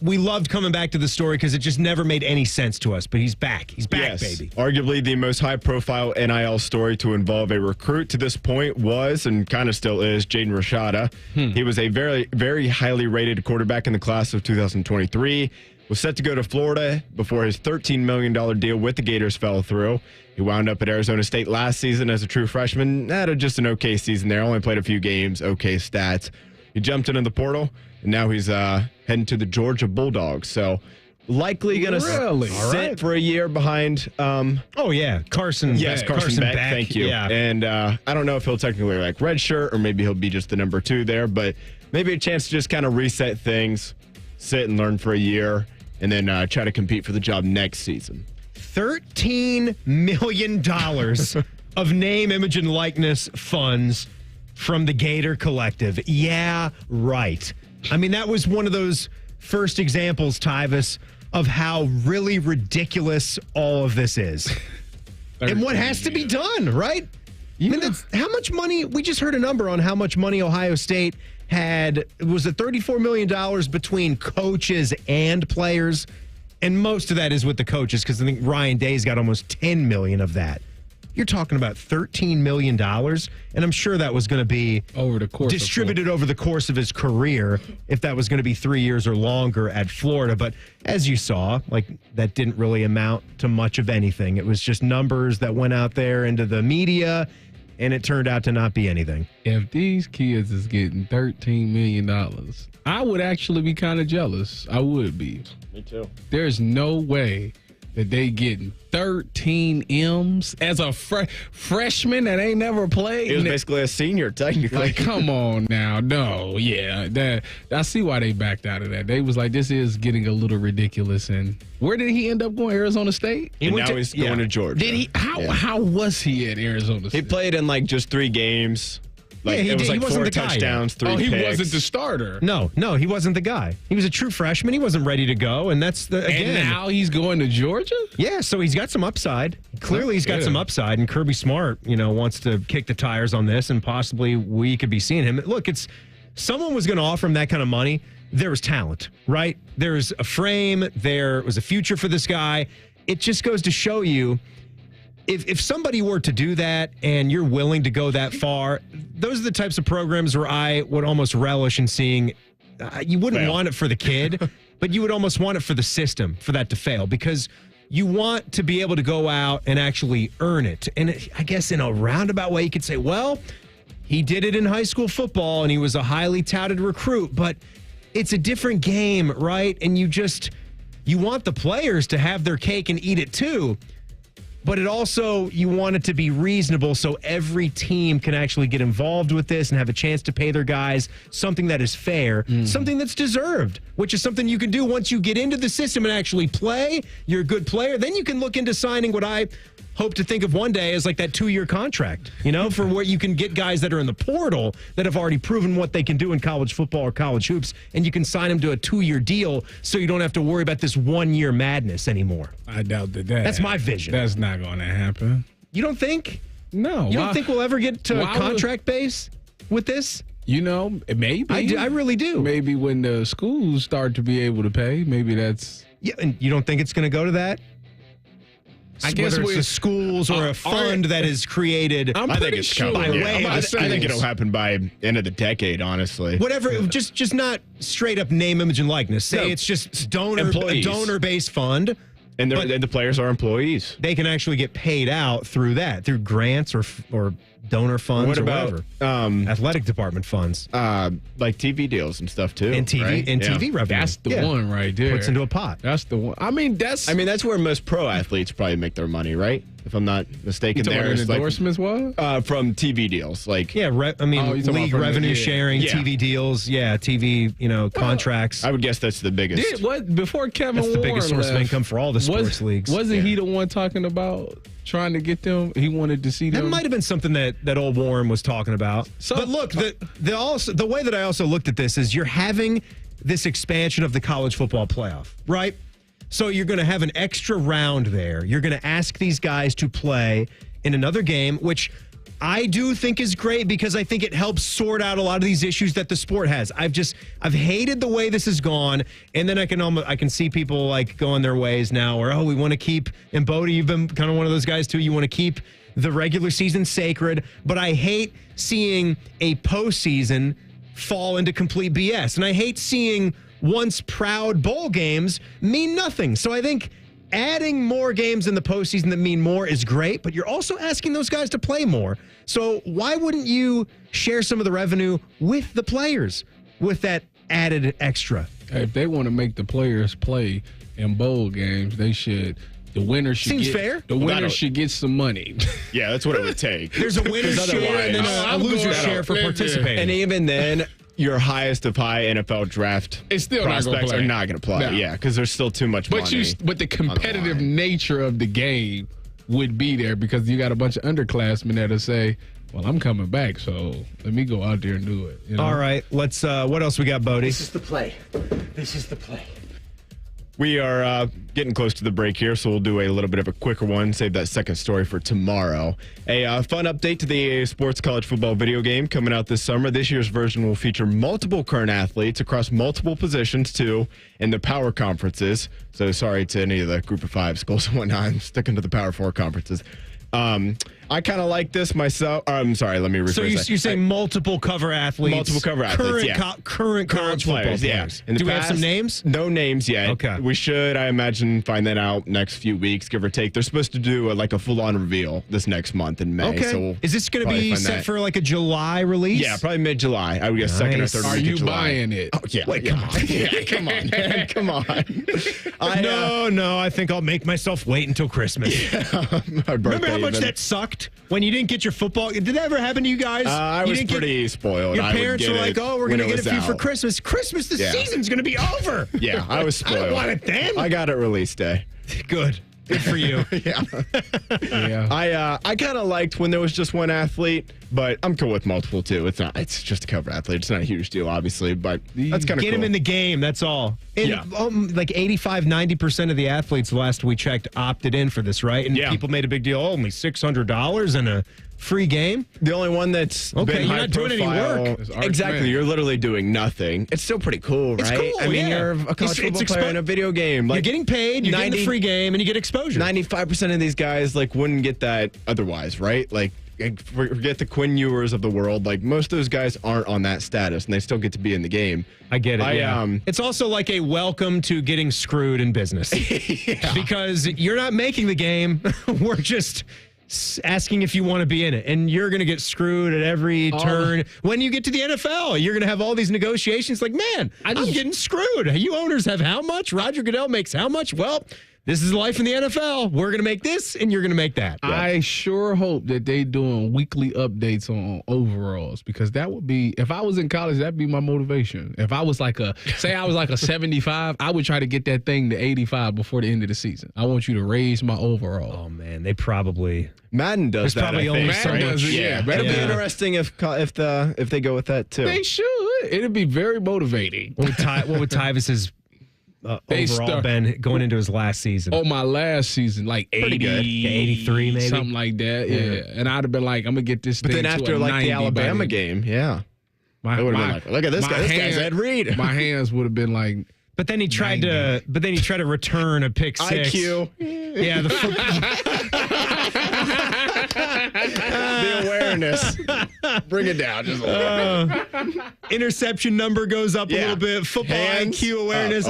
[SPEAKER 4] we loved coming back to the story because it just never made any sense to us. But he's back. He's back, baby.
[SPEAKER 8] Arguably the most high-profile NIL story to involve a recruit to this point was, and kind of still is, Jaden Rashada. He was a very, very highly rated quarterback in the class of 2023. Was set to go to Florida before his $13 million deal with the Gators fell through. He wound up at Arizona State last season as a true freshman. Had just an okay season there. Only played a few games, okay stats. He jumped into the portal, and now he's heading to the Georgia Bulldogs. So likely going to sit for a year behind.
[SPEAKER 4] Carson.
[SPEAKER 8] Yes, Carson Beck. Thank you.
[SPEAKER 4] Yeah.
[SPEAKER 8] And I don't know if he'll technically like redshirt or maybe he'll be just the number 2 there, but maybe a chance to just kind of reset things, sit and learn for a year, and then try to compete for the job next season.
[SPEAKER 4] $13 million of name, image, and likeness funds from the Gator Collective. Yeah, right. I mean, that was one of those first examples, Tyvis, of how really ridiculous all of this is. And what has to be done, right? I mean, that's how much money. We just heard a number on how much money Ohio State had. Was it $34 million between coaches and players? And most of that is with the coaches because I think Ryan Day's got almost $10 million of that. You're talking about $13 million, and I'm sure that was going to be
[SPEAKER 5] over the course
[SPEAKER 4] distributed over the course of his career if that was going to be 3 years or longer at Florida. But as you saw, like that didn't really amount to much of anything. It was just numbers that went out there into the media, and it turned out to not be anything.
[SPEAKER 5] If these kids is getting $13 million, I would actually be kind of jealous. I would be.
[SPEAKER 8] Me too.
[SPEAKER 5] There's no way that they getting 13 M's as a freshman that ain't never played.
[SPEAKER 8] He was basically a senior, technically.
[SPEAKER 5] Like, come on now. No, yeah. I see why they backed out of that. They was like, this is getting a little ridiculous. And where did he end up going? Arizona State?
[SPEAKER 8] And now he's going to Georgia.
[SPEAKER 5] Did he? How was he at Arizona State?
[SPEAKER 8] He played in like just 3 games. Like,
[SPEAKER 4] yeah,
[SPEAKER 8] it was like
[SPEAKER 4] he wasn't
[SPEAKER 8] 4
[SPEAKER 4] the guy
[SPEAKER 8] touchdowns, 3
[SPEAKER 5] he
[SPEAKER 8] picks.
[SPEAKER 5] wasn't the starter.
[SPEAKER 4] No, he wasn't the guy. He was a true freshman. He wasn't ready to go, and that's again.
[SPEAKER 5] And now he's going to Georgia?
[SPEAKER 4] Yeah, so he's got some upside. Clearly, he's got some upside, and Kirby Smart, wants to kick the tires on this, and possibly we could be seeing him. Look, it's someone was going to offer him that kind of money. There was talent, right? There's a frame. There was a future for this guy. It just goes to show you. If somebody were to do that and you're willing to go that far, those are the types of programs where I would almost relish in seeing. You wouldn't want it for the kid, but you would almost want it for the system for that to fail because you want to be able to go out and actually earn it. And I guess in a roundabout way, you could say, well, he did it in high school football and he was a highly touted recruit, but it's a different game, right? And you want the players to have their cake and eat it too. But it also, you want it to be reasonable so every team can actually get involved with this and have a chance to pay their guys something that is fair, something that's deserved, which is something you can do once you get into the system and actually play. You're a good player. Then you can look into signing what I hope to think of one day as like that 2-year contract, for where you can get guys that are in the portal that have already proven what they can do in college football or college hoops, and you can sign them to a 2-year deal so you don't have to worry about this 1-year madness anymore.
[SPEAKER 5] I doubt that.
[SPEAKER 4] That's my vision.
[SPEAKER 5] That's not going to happen.
[SPEAKER 4] You don't think?
[SPEAKER 5] No.
[SPEAKER 4] You don't think we'll ever get to a contract base with this?
[SPEAKER 5] Maybe.
[SPEAKER 4] I really do.
[SPEAKER 5] Maybe when the schools start to be able to pay, maybe that's...
[SPEAKER 4] Yeah, and you don't think it's going to go to that? I guess it's the schools or a fund that is created.
[SPEAKER 8] I think it's
[SPEAKER 4] sure.
[SPEAKER 8] by way. I think it'll happen by end of the decade. Honestly,
[SPEAKER 4] whatever. Just not straight up name, image, and likeness. Say it's just a donor-based fund,
[SPEAKER 8] and the players are employees.
[SPEAKER 4] They can actually get paid out through that, through grants or donor funds.
[SPEAKER 8] What
[SPEAKER 4] or
[SPEAKER 8] about
[SPEAKER 4] whatever. Athletic department funds,
[SPEAKER 8] like TV deals and stuff too,
[SPEAKER 4] and TV
[SPEAKER 8] right?
[SPEAKER 4] TV revenue.
[SPEAKER 5] That's the one right there.
[SPEAKER 4] Puts into a pot.
[SPEAKER 5] That's the one. I mean, that's
[SPEAKER 8] where most pro athletes probably make their money, right? If I'm not mistaken,
[SPEAKER 5] there's endorsements
[SPEAKER 8] from TV deals, like
[SPEAKER 4] league revenue sharing, TV deals, TV, contracts.
[SPEAKER 8] I would guess that's the biggest.
[SPEAKER 5] Before Kevin
[SPEAKER 4] That's the
[SPEAKER 5] Warren
[SPEAKER 4] biggest source of
[SPEAKER 5] left,
[SPEAKER 4] income for all the sports leagues.
[SPEAKER 5] Wasn't he the one talking about trying to get them? He wanted to see them.
[SPEAKER 4] That might have been something that old Warren was talking about. But look, the way that I also looked at this is you're having this expansion of the college football playoff, right? So you're going to have an extra round there. You're going to ask these guys to play in another game, which I do think is great because I think it helps sort out a lot of these issues that the sport has. I've hated the way this has gone, and then I can see people like going their ways now where, we want to keep, and Bodie, you've been kind of one of those guys too, you want to keep the regular season sacred, but I hate seeing a postseason fall into complete BS. And I hate seeing once proud bowl games mean nothing. So I think adding more games in the postseason that mean more is great, but you're also asking those guys to play more. So why wouldn't you share some of the revenue with the players with that added extra?
[SPEAKER 5] If they want to make the players play in bowl games, they should. The winner should
[SPEAKER 4] Seems fair.
[SPEAKER 5] The winner should get some money.
[SPEAKER 8] Yeah, that's what it would take.
[SPEAKER 4] There's a winner's share and then a loser's share for participating.
[SPEAKER 8] And even then, your highest of high NFL draft prospects are not going to play. No. Yeah, because there's still too much money.
[SPEAKER 5] But the competitive nature of the game would be there because you got a bunch of underclassmen that'll say, well, I'm coming back, so let me go out there and do it.
[SPEAKER 4] All right, let's. What else we got, Bodie?
[SPEAKER 9] This is the play.
[SPEAKER 8] We are getting close to the break here, so we'll do a little bit of a quicker one. Save that second story for tomorrow. A fun update to the EA Sports college football video game coming out this summer. This year's version will feature multiple current athletes across multiple positions, too, in the power conferences. So sorry to any of the Group of 5 schools and whatnot. I'm sticking to the Power 4 conferences. I kind of like this myself. I'm sorry, let me rephrase
[SPEAKER 4] So you're saying multiple cover athletes?
[SPEAKER 8] Multiple cover athletes,
[SPEAKER 4] current college football players.
[SPEAKER 8] Yeah.
[SPEAKER 4] Do we have some names?
[SPEAKER 8] No names yet.
[SPEAKER 4] Okay.
[SPEAKER 8] We should, I imagine, find that out next few weeks, give or take. They're supposed to do a full-on reveal this next month in May.
[SPEAKER 4] Okay.
[SPEAKER 8] So we'll
[SPEAKER 4] Is this going to be set for like a July release?
[SPEAKER 8] Yeah, probably mid-July. I would guess second or third
[SPEAKER 5] Are
[SPEAKER 8] week
[SPEAKER 5] you
[SPEAKER 8] of July.
[SPEAKER 5] buying it?
[SPEAKER 8] Oh, yeah.
[SPEAKER 4] Wait, come on.
[SPEAKER 8] Yeah, come on, man. Come on.
[SPEAKER 4] No, I think I'll make myself wait until Christmas. Remember how much that sucked when you didn't get your football? Did that ever happen to you guys?
[SPEAKER 8] I was pretty spoiled.
[SPEAKER 4] Your
[SPEAKER 8] I would
[SPEAKER 4] parents
[SPEAKER 8] get
[SPEAKER 4] were like,
[SPEAKER 8] it
[SPEAKER 4] "Oh, we're
[SPEAKER 8] when
[SPEAKER 4] going to
[SPEAKER 8] it
[SPEAKER 4] get it
[SPEAKER 8] was
[SPEAKER 4] for you for
[SPEAKER 8] out.
[SPEAKER 4] Christmas. Christmas, the season's going to be over."
[SPEAKER 8] Yeah, I was spoiled.
[SPEAKER 4] I don't want it then.
[SPEAKER 8] I got it release day.
[SPEAKER 4] Good for you.
[SPEAKER 8] Yeah.
[SPEAKER 5] Yeah.
[SPEAKER 8] I kind of liked when there was just one athlete, but I'm cool with multiple too. It's just a cover athlete. It's not a huge deal, obviously, but that's kind of cool.
[SPEAKER 4] Get him in the game. That's all. And like 85-90% of the athletes last we checked opted in for this, right? And people made a big deal. Only $600 and a free game.
[SPEAKER 8] The only one that's
[SPEAKER 4] okay.
[SPEAKER 8] been
[SPEAKER 4] You're
[SPEAKER 8] high
[SPEAKER 4] not doing any
[SPEAKER 8] profile-
[SPEAKER 4] work.
[SPEAKER 8] Exactly. You're literally doing nothing. It's still pretty cool, right?
[SPEAKER 4] It's cool.
[SPEAKER 8] I mean,
[SPEAKER 4] yeah.
[SPEAKER 8] you're a college football player in a video game.
[SPEAKER 4] You're getting paid. You're getting the free game, and you get exposure.
[SPEAKER 8] 95% of these guys wouldn't get that otherwise, right? Forget the Quinn Ewers of the world. Most of those guys aren't on that status, and they still get to be in the game.
[SPEAKER 4] I get it. It's also like a welcome to getting screwed in business. Because you're not making the game. We're just asking if you want to be in it, and you're going to get screwed at every turn. When you get to the NFL, you're going to have all these negotiations man, I'm getting screwed. You owners have how much? Roger Goodell makes how much? Well, this is life in the NFL. We're going to make this, and you're going to make that.
[SPEAKER 5] I sure hope that they doing weekly updates on overalls, because that would be, if I was in college, that'd be my motivation. If I was say I was a 75, I would try to get that thing to 85 before the end of the season. I want you to raise my overall.
[SPEAKER 4] Oh man, they probably
[SPEAKER 8] Madden does that.
[SPEAKER 4] Probably only
[SPEAKER 5] Madden does it. Yeah,
[SPEAKER 8] it'll be interesting if they go with that too.
[SPEAKER 5] They should. It'd be very motivating.
[SPEAKER 4] What would Tyvis's overall been going into his last season?
[SPEAKER 5] Oh, my last season, 80,
[SPEAKER 4] 83 maybe?
[SPEAKER 5] Something like that, yeah. And I'd have been I'm going to get this
[SPEAKER 8] but
[SPEAKER 5] thing
[SPEAKER 8] then
[SPEAKER 5] to
[SPEAKER 8] after
[SPEAKER 5] a 90
[SPEAKER 8] the Alabama
[SPEAKER 5] by
[SPEAKER 8] game, yeah.
[SPEAKER 5] My,
[SPEAKER 8] it would have been look at this guy. This guy's Ed Reed.
[SPEAKER 5] My hands would have been
[SPEAKER 4] But then he tried to return a pick six.
[SPEAKER 8] IQ.
[SPEAKER 4] Yeah,
[SPEAKER 8] the awareness. Bring it down just a little bit.
[SPEAKER 4] Interception number goes up a little bit. Football IQ awareness.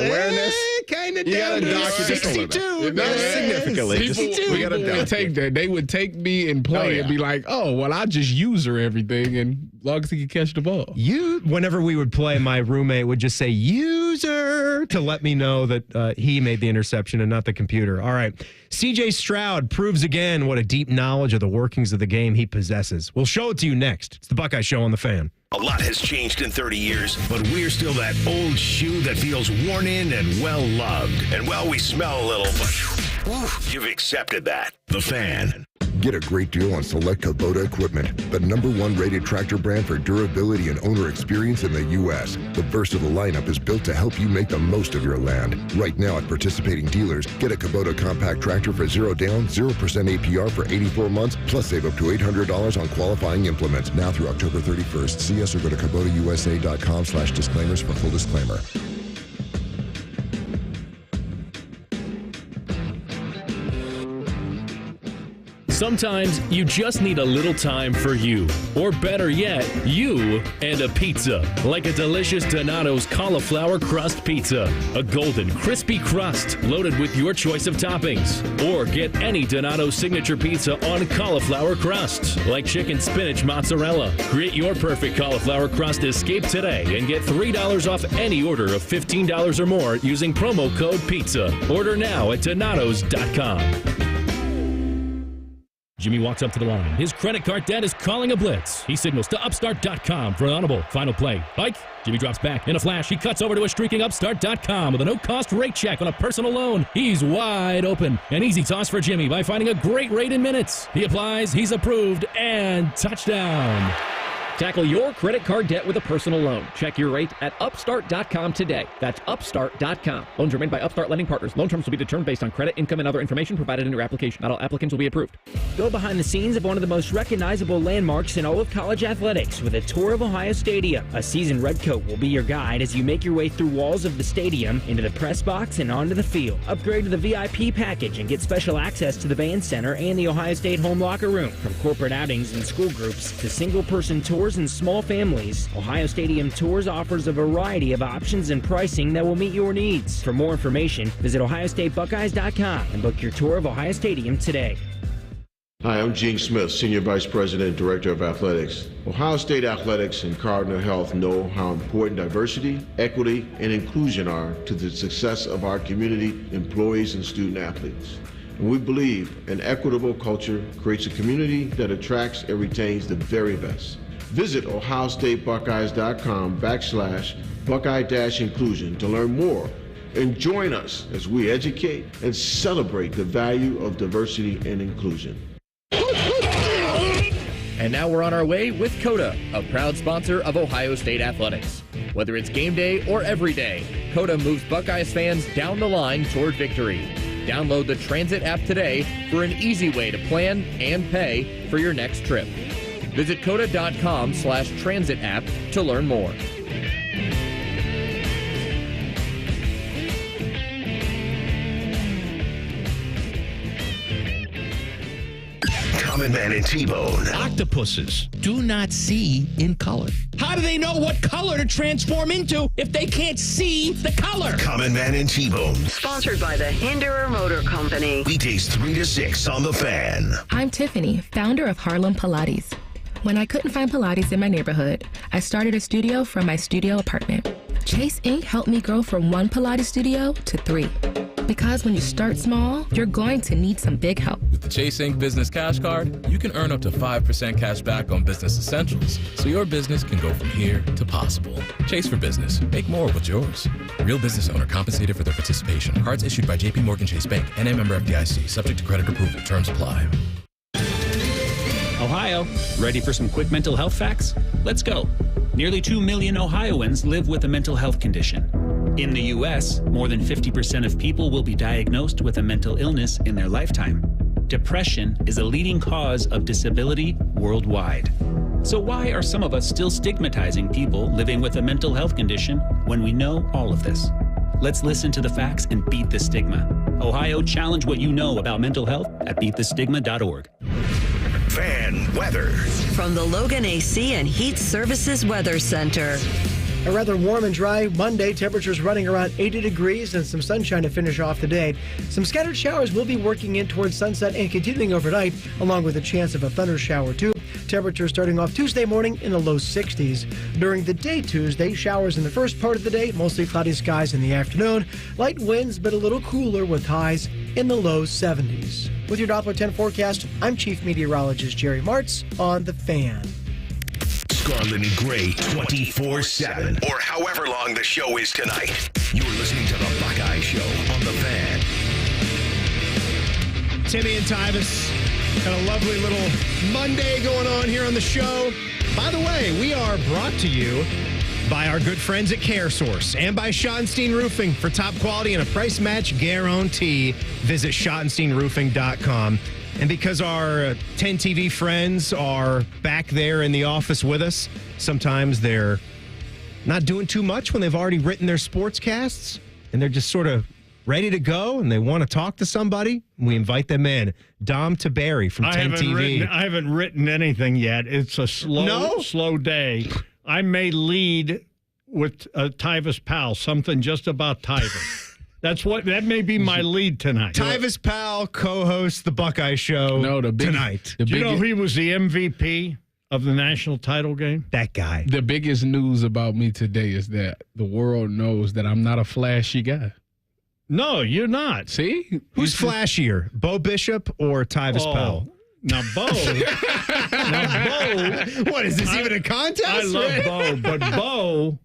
[SPEAKER 4] Kind of down to 62.
[SPEAKER 8] Not significantly.
[SPEAKER 5] They would take me and play and be like, oh, well, I just user everything, and as long as he can catch the ball.
[SPEAKER 4] Whenever we would play, my roommate would just say user to let me know that he made the interception and not the computer. All right. CJ Stroud proves again what a deep knowledge of the workings of the game he possesses. We'll show it to you next. It's the Buckeye Show on The Fan.
[SPEAKER 14] A lot has changed in 30 years, but we're still that old shoe that feels worn in and well-loved. And well, we smell a little, but you've accepted that. The Fan.
[SPEAKER 9] Get a great deal on select Kubota equipment, the #1 rated tractor brand for durability and owner experience in the U.S. The versatile lineup is built to help you make the most of your land. Right now at participating dealers, get a Kubota compact tractor for 0 down, 0% APR for 84 months, plus save up to $800 on qualifying implements. Now through October 31st. See us or go to KubotaUSA.com/disclaimers for full disclaimer.
[SPEAKER 1] Sometimes you just need a little time for you. Or better yet, you and a pizza. Like a delicious Donato's cauliflower crust pizza. A golden, crispy crust loaded with your choice of toppings. Or get any Donato signature pizza on cauliflower crust. Like chicken spinach mozzarella. Create your perfect cauliflower crust escape today and get $3 off any order of $15 or more using promo code PIZZA. Order now at Donatos.com. Jimmy walks up to the line. His credit card debt is calling a blitz. He signals to Upstart.com for an audible. Final play. Pike. Jimmy drops back. In a flash, he cuts over to a streaking Upstart.com with a no-cost rate check on a personal loan. He's wide open. An easy toss for Jimmy by finding a great rate in minutes. He applies, he's approved, and touchdown.
[SPEAKER 27] Tackle your credit card debt with a personal loan. Check your rate at upstart.com today. That's upstart.com. Loans are made by Upstart Lending Partners. Loan terms will be determined based on credit, income, and other information provided in your application. Not all applicants will be approved.
[SPEAKER 10] Go behind the scenes of one of the most recognizable landmarks in all of college athletics with a tour of Ohio Stadium. A seasoned redcoat will be your guide as you make your way through walls of the stadium, into the press box, and onto the field. Upgrade to the VIP package and get special access to the band center and the Ohio State home locker room. From corporate outings and school groups to single-person tours and small families, Ohio Stadium Tours offers a variety of options and pricing that will meet your needs. For more information, visit OhioStateBuckeyes.com and book your tour of Ohio Stadium today.
[SPEAKER 12] Hi, I'm Gene Smith, Senior Vice President and Director of Athletics. Ohio State Athletics and Cardinal Health know how important diversity, equity, and inclusion are to the success of our community, employees, and student athletes. And we believe an equitable culture creates a community that attracts and retains the very best. Visit ohiostatebuckeyes.com/Buckeye-inclusion to learn more and join us as we educate and celebrate the value of diversity and inclusion.
[SPEAKER 2] And now we're on our way with Coda, a proud sponsor of Ohio State Athletics. Whether it's game day or every day, Coda moves Buckeyes fans down the line toward victory. Download the Transit app today for an easy way to plan and pay for your next trip. Visit coda.com/transit app to learn more.
[SPEAKER 14] Common Man and T-Bone.
[SPEAKER 25] Octopuses do not see in color. How do they know what color to transform into if they can't see the color?
[SPEAKER 14] Common Man and T-Bone.
[SPEAKER 3] Sponsored by the Hinderer Motor Company.
[SPEAKER 14] Weekdays 3 to 6 on The Fan.
[SPEAKER 13] I'm Tiffany, founder of Harlem Pilates. When I couldn't find Pilates in my neighborhood, I started a studio from my studio apartment. Chase Inc. helped me grow from 1 Pilates studio to 3. Because when you start small, you're going to need some big help.
[SPEAKER 15] With the Chase Inc. Business Cash Card, you can earn up to 5% cash back on business essentials, so your business can go from here to possible. Chase for business. Make more of what's yours. Real business owner compensated for their participation. Cards issued by J.P. Morgan Chase Bank, N.A. member FDIC, subject to credit approval. Terms apply.
[SPEAKER 16] Ohio, ready for some quick mental health facts? Let's go. Nearly 2 million Ohioans live with a mental health condition. In the U.S., more than 50% of people will be diagnosed with a mental illness in their lifetime. Depression is a leading cause of disability worldwide. So why are some of us still stigmatizing people living with a mental health condition when we know all of this? Let's listen to the facts and beat the stigma. Ohio, challenge what you know about mental health at beatthestigma.org.
[SPEAKER 14] Fan weather.
[SPEAKER 3] From the Logan AC and Heat Services Weather Center.
[SPEAKER 23] A rather warm and dry Monday. Temperatures running around 80 degrees and some sunshine to finish off the day. Some scattered showers will be working in towards sunset and continuing overnight, along with a chance of a thunder shower too. Temperatures starting off Tuesday morning in the low 60s. During the day Tuesday, showers in the first part of the day, mostly cloudy skies in the afternoon. Light winds, but a little cooler with highs in the low 70s. With your Doppler 10 forecast, I'm Chief Meteorologist Jerry Martz on The Fan.
[SPEAKER 14] Scarlet and Gray 24/7. Or however long the show is tonight. You're listening to The Buckeye Show on The Fan.
[SPEAKER 4] Timmy and Tyvis, got a lovely little Monday going on here on the show. By the way, we are brought to you by our good friends at CareSource and by Schottenstein Roofing. For top quality and a price match guarantee, visit SchottensteinRoofing.com. And because our 10 TV friends are back there in the office with us, sometimes they're not doing too much when they've already written their sportscasts and they're just sort of ready to go and they want to talk to somebody. We invite them in. Dom Taberi from 10 TV.
[SPEAKER 24] I haven't written anything yet. It's a slow day. I may lead with Tyvis Powell, something just about Tyvis. That may be my lead tonight.
[SPEAKER 4] Tyvis Powell co-hosts the Buckeye Show tonight.
[SPEAKER 24] Do you know he was the MVP of the national title game?
[SPEAKER 4] That guy.
[SPEAKER 5] The biggest news about me today is that the world knows that I'm not a flashy guy.
[SPEAKER 24] No, you're not.
[SPEAKER 5] See?
[SPEAKER 4] Who's flashier, Bo Bishop or Tyvis Powell?
[SPEAKER 24] Now, Bo.
[SPEAKER 4] What, is this even a contest?
[SPEAKER 24] I love Bo, but Bo,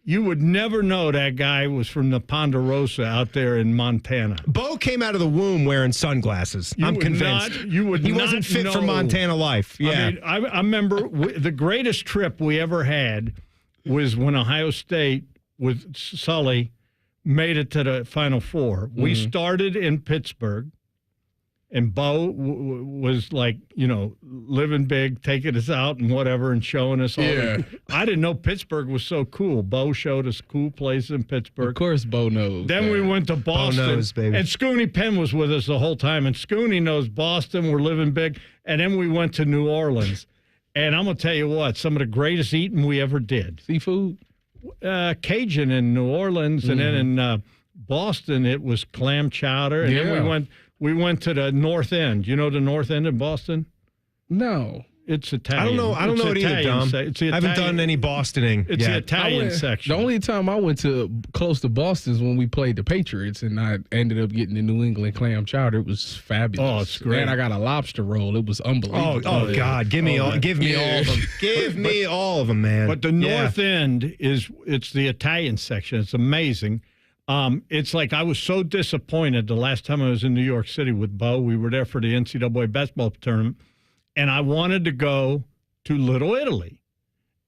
[SPEAKER 24] You would never know that guy was from the Ponderosa out there in Montana.
[SPEAKER 4] Bo came out of the womb wearing sunglasses. I'm convinced.
[SPEAKER 24] He
[SPEAKER 4] wasn't fit for Montana life. Yeah.
[SPEAKER 24] I remember the greatest trip we ever had was when Ohio State with Sully made it to the Final Four. We started in Pittsburgh. And Bo was like, living big, taking us out and whatever and showing us all.
[SPEAKER 5] Yeah.
[SPEAKER 24] I didn't know Pittsburgh was so cool. Bo showed us cool places in Pittsburgh.
[SPEAKER 5] Of course, Bo knows.
[SPEAKER 24] Then we went to Boston.
[SPEAKER 4] Bo knows, baby.
[SPEAKER 24] And Scooney Penn was with us the whole time. And Scooney knows Boston. We're living big. And then we went to New Orleans. And I'm going to tell you what, some of the greatest eating we ever did.
[SPEAKER 5] Seafood?
[SPEAKER 24] Cajun in New Orleans. And then in Boston, it was clam chowder. And then we went to the North End. You know the North End in Boston?
[SPEAKER 5] No.
[SPEAKER 24] It's Italian.
[SPEAKER 4] I don't know it either, Dom. I haven't done any Bostoning
[SPEAKER 24] It's
[SPEAKER 4] yet.
[SPEAKER 24] the Italian section.
[SPEAKER 5] The only time I went to close to Boston is when we played the Patriots, and I ended up getting the New England clam chowder. It was fabulous.
[SPEAKER 24] Oh, it's great.
[SPEAKER 5] And I got a lobster roll. It was unbelievable.
[SPEAKER 4] Oh God! Give me all of them. Give me all of them, man.
[SPEAKER 24] But the North End it's the Italian section. It's amazing. It's like I was so disappointed the last time I was in New York City with Bo. We were there for the NCAA basketball tournament, and I wanted to go to Little Italy.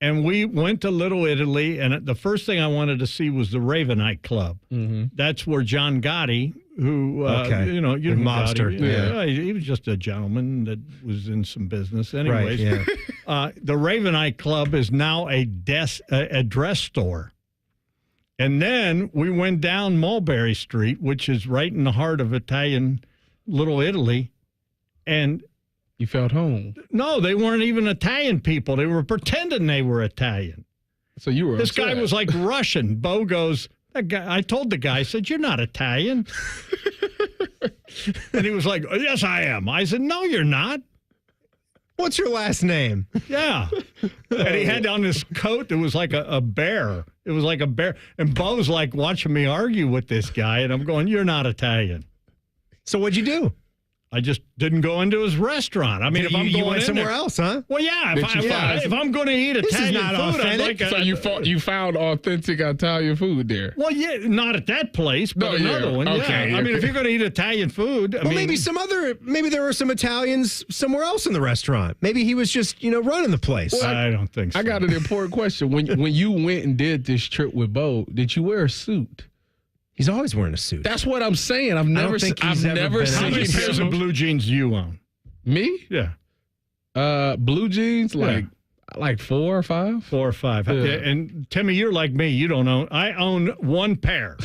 [SPEAKER 24] And we went to Little Italy, and the first thing I wanted to see was the Ravenite Club. That's where John Gotti, who, you know
[SPEAKER 4] mobster.
[SPEAKER 24] Gotti, he was just a gentleman that was in some business. Anyways, the Ravenite Club is now a dress store. And then we went down Mulberry Street, which is right in the heart of Italian Little Italy, and
[SPEAKER 5] you felt home.
[SPEAKER 24] No, they weren't even Italian people. They were pretending they were Italian.
[SPEAKER 5] So you were
[SPEAKER 24] This
[SPEAKER 5] upset.
[SPEAKER 24] guy was like Russian. Bo goes, that guy, I told the guy, I said, "You're not Italian." And he was like, "Yes, I am." I said, "No, you're not."
[SPEAKER 4] What's your last name?
[SPEAKER 24] Yeah. And he had on this coat that was like a bear. It was like a bear. And Bo's like watching me argue with this guy. And I'm going, "You're not Italian."
[SPEAKER 4] So what'd you do?
[SPEAKER 24] I just didn't go into his restaurant. I mean, if I'm going
[SPEAKER 4] you went
[SPEAKER 24] in
[SPEAKER 4] somewhere
[SPEAKER 24] there,
[SPEAKER 4] else, huh?
[SPEAKER 24] Well, yeah. If I'm going to eat
[SPEAKER 4] This is
[SPEAKER 24] Italian
[SPEAKER 4] not
[SPEAKER 24] food, I'd
[SPEAKER 4] authentic.
[SPEAKER 24] like
[SPEAKER 5] So you found authentic Italian food there?
[SPEAKER 24] Well, yeah, not at that place, but another one.
[SPEAKER 5] Okay.
[SPEAKER 24] Yeah. I mean, if you're going to eat Italian food, I mean,
[SPEAKER 4] maybe there were some Italians somewhere else in the restaurant. Maybe he was just, running the place.
[SPEAKER 5] Well,
[SPEAKER 24] I don't think so.
[SPEAKER 5] I got an important question. When you went and did this trip with Bo, did you wear a suit?
[SPEAKER 4] He's always wearing a suit.
[SPEAKER 5] That's what I'm saying. I've never seen
[SPEAKER 24] How many
[SPEAKER 5] him.
[SPEAKER 24] pairs of blue jeans do you own?
[SPEAKER 5] Me?
[SPEAKER 24] Yeah.
[SPEAKER 5] Blue jeans, like 4 or 5.
[SPEAKER 24] 4 or 5.
[SPEAKER 5] Yeah.
[SPEAKER 24] And Timmy, you're like me. You don't own. I own one pair.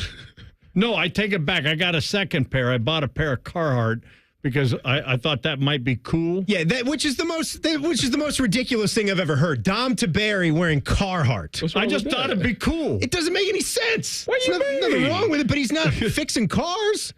[SPEAKER 24] No, I take it back. I got a second pair. I bought a pair of Carhartt because I thought that might be cool.
[SPEAKER 4] Yeah, which is the most ridiculous thing I've ever heard. Dom Taberi wearing Carhartt.
[SPEAKER 24] I just thought it'd be cool.
[SPEAKER 4] It doesn't make any sense.
[SPEAKER 24] What do you mean?
[SPEAKER 4] Nothing wrong with it, but he's not fixing cars.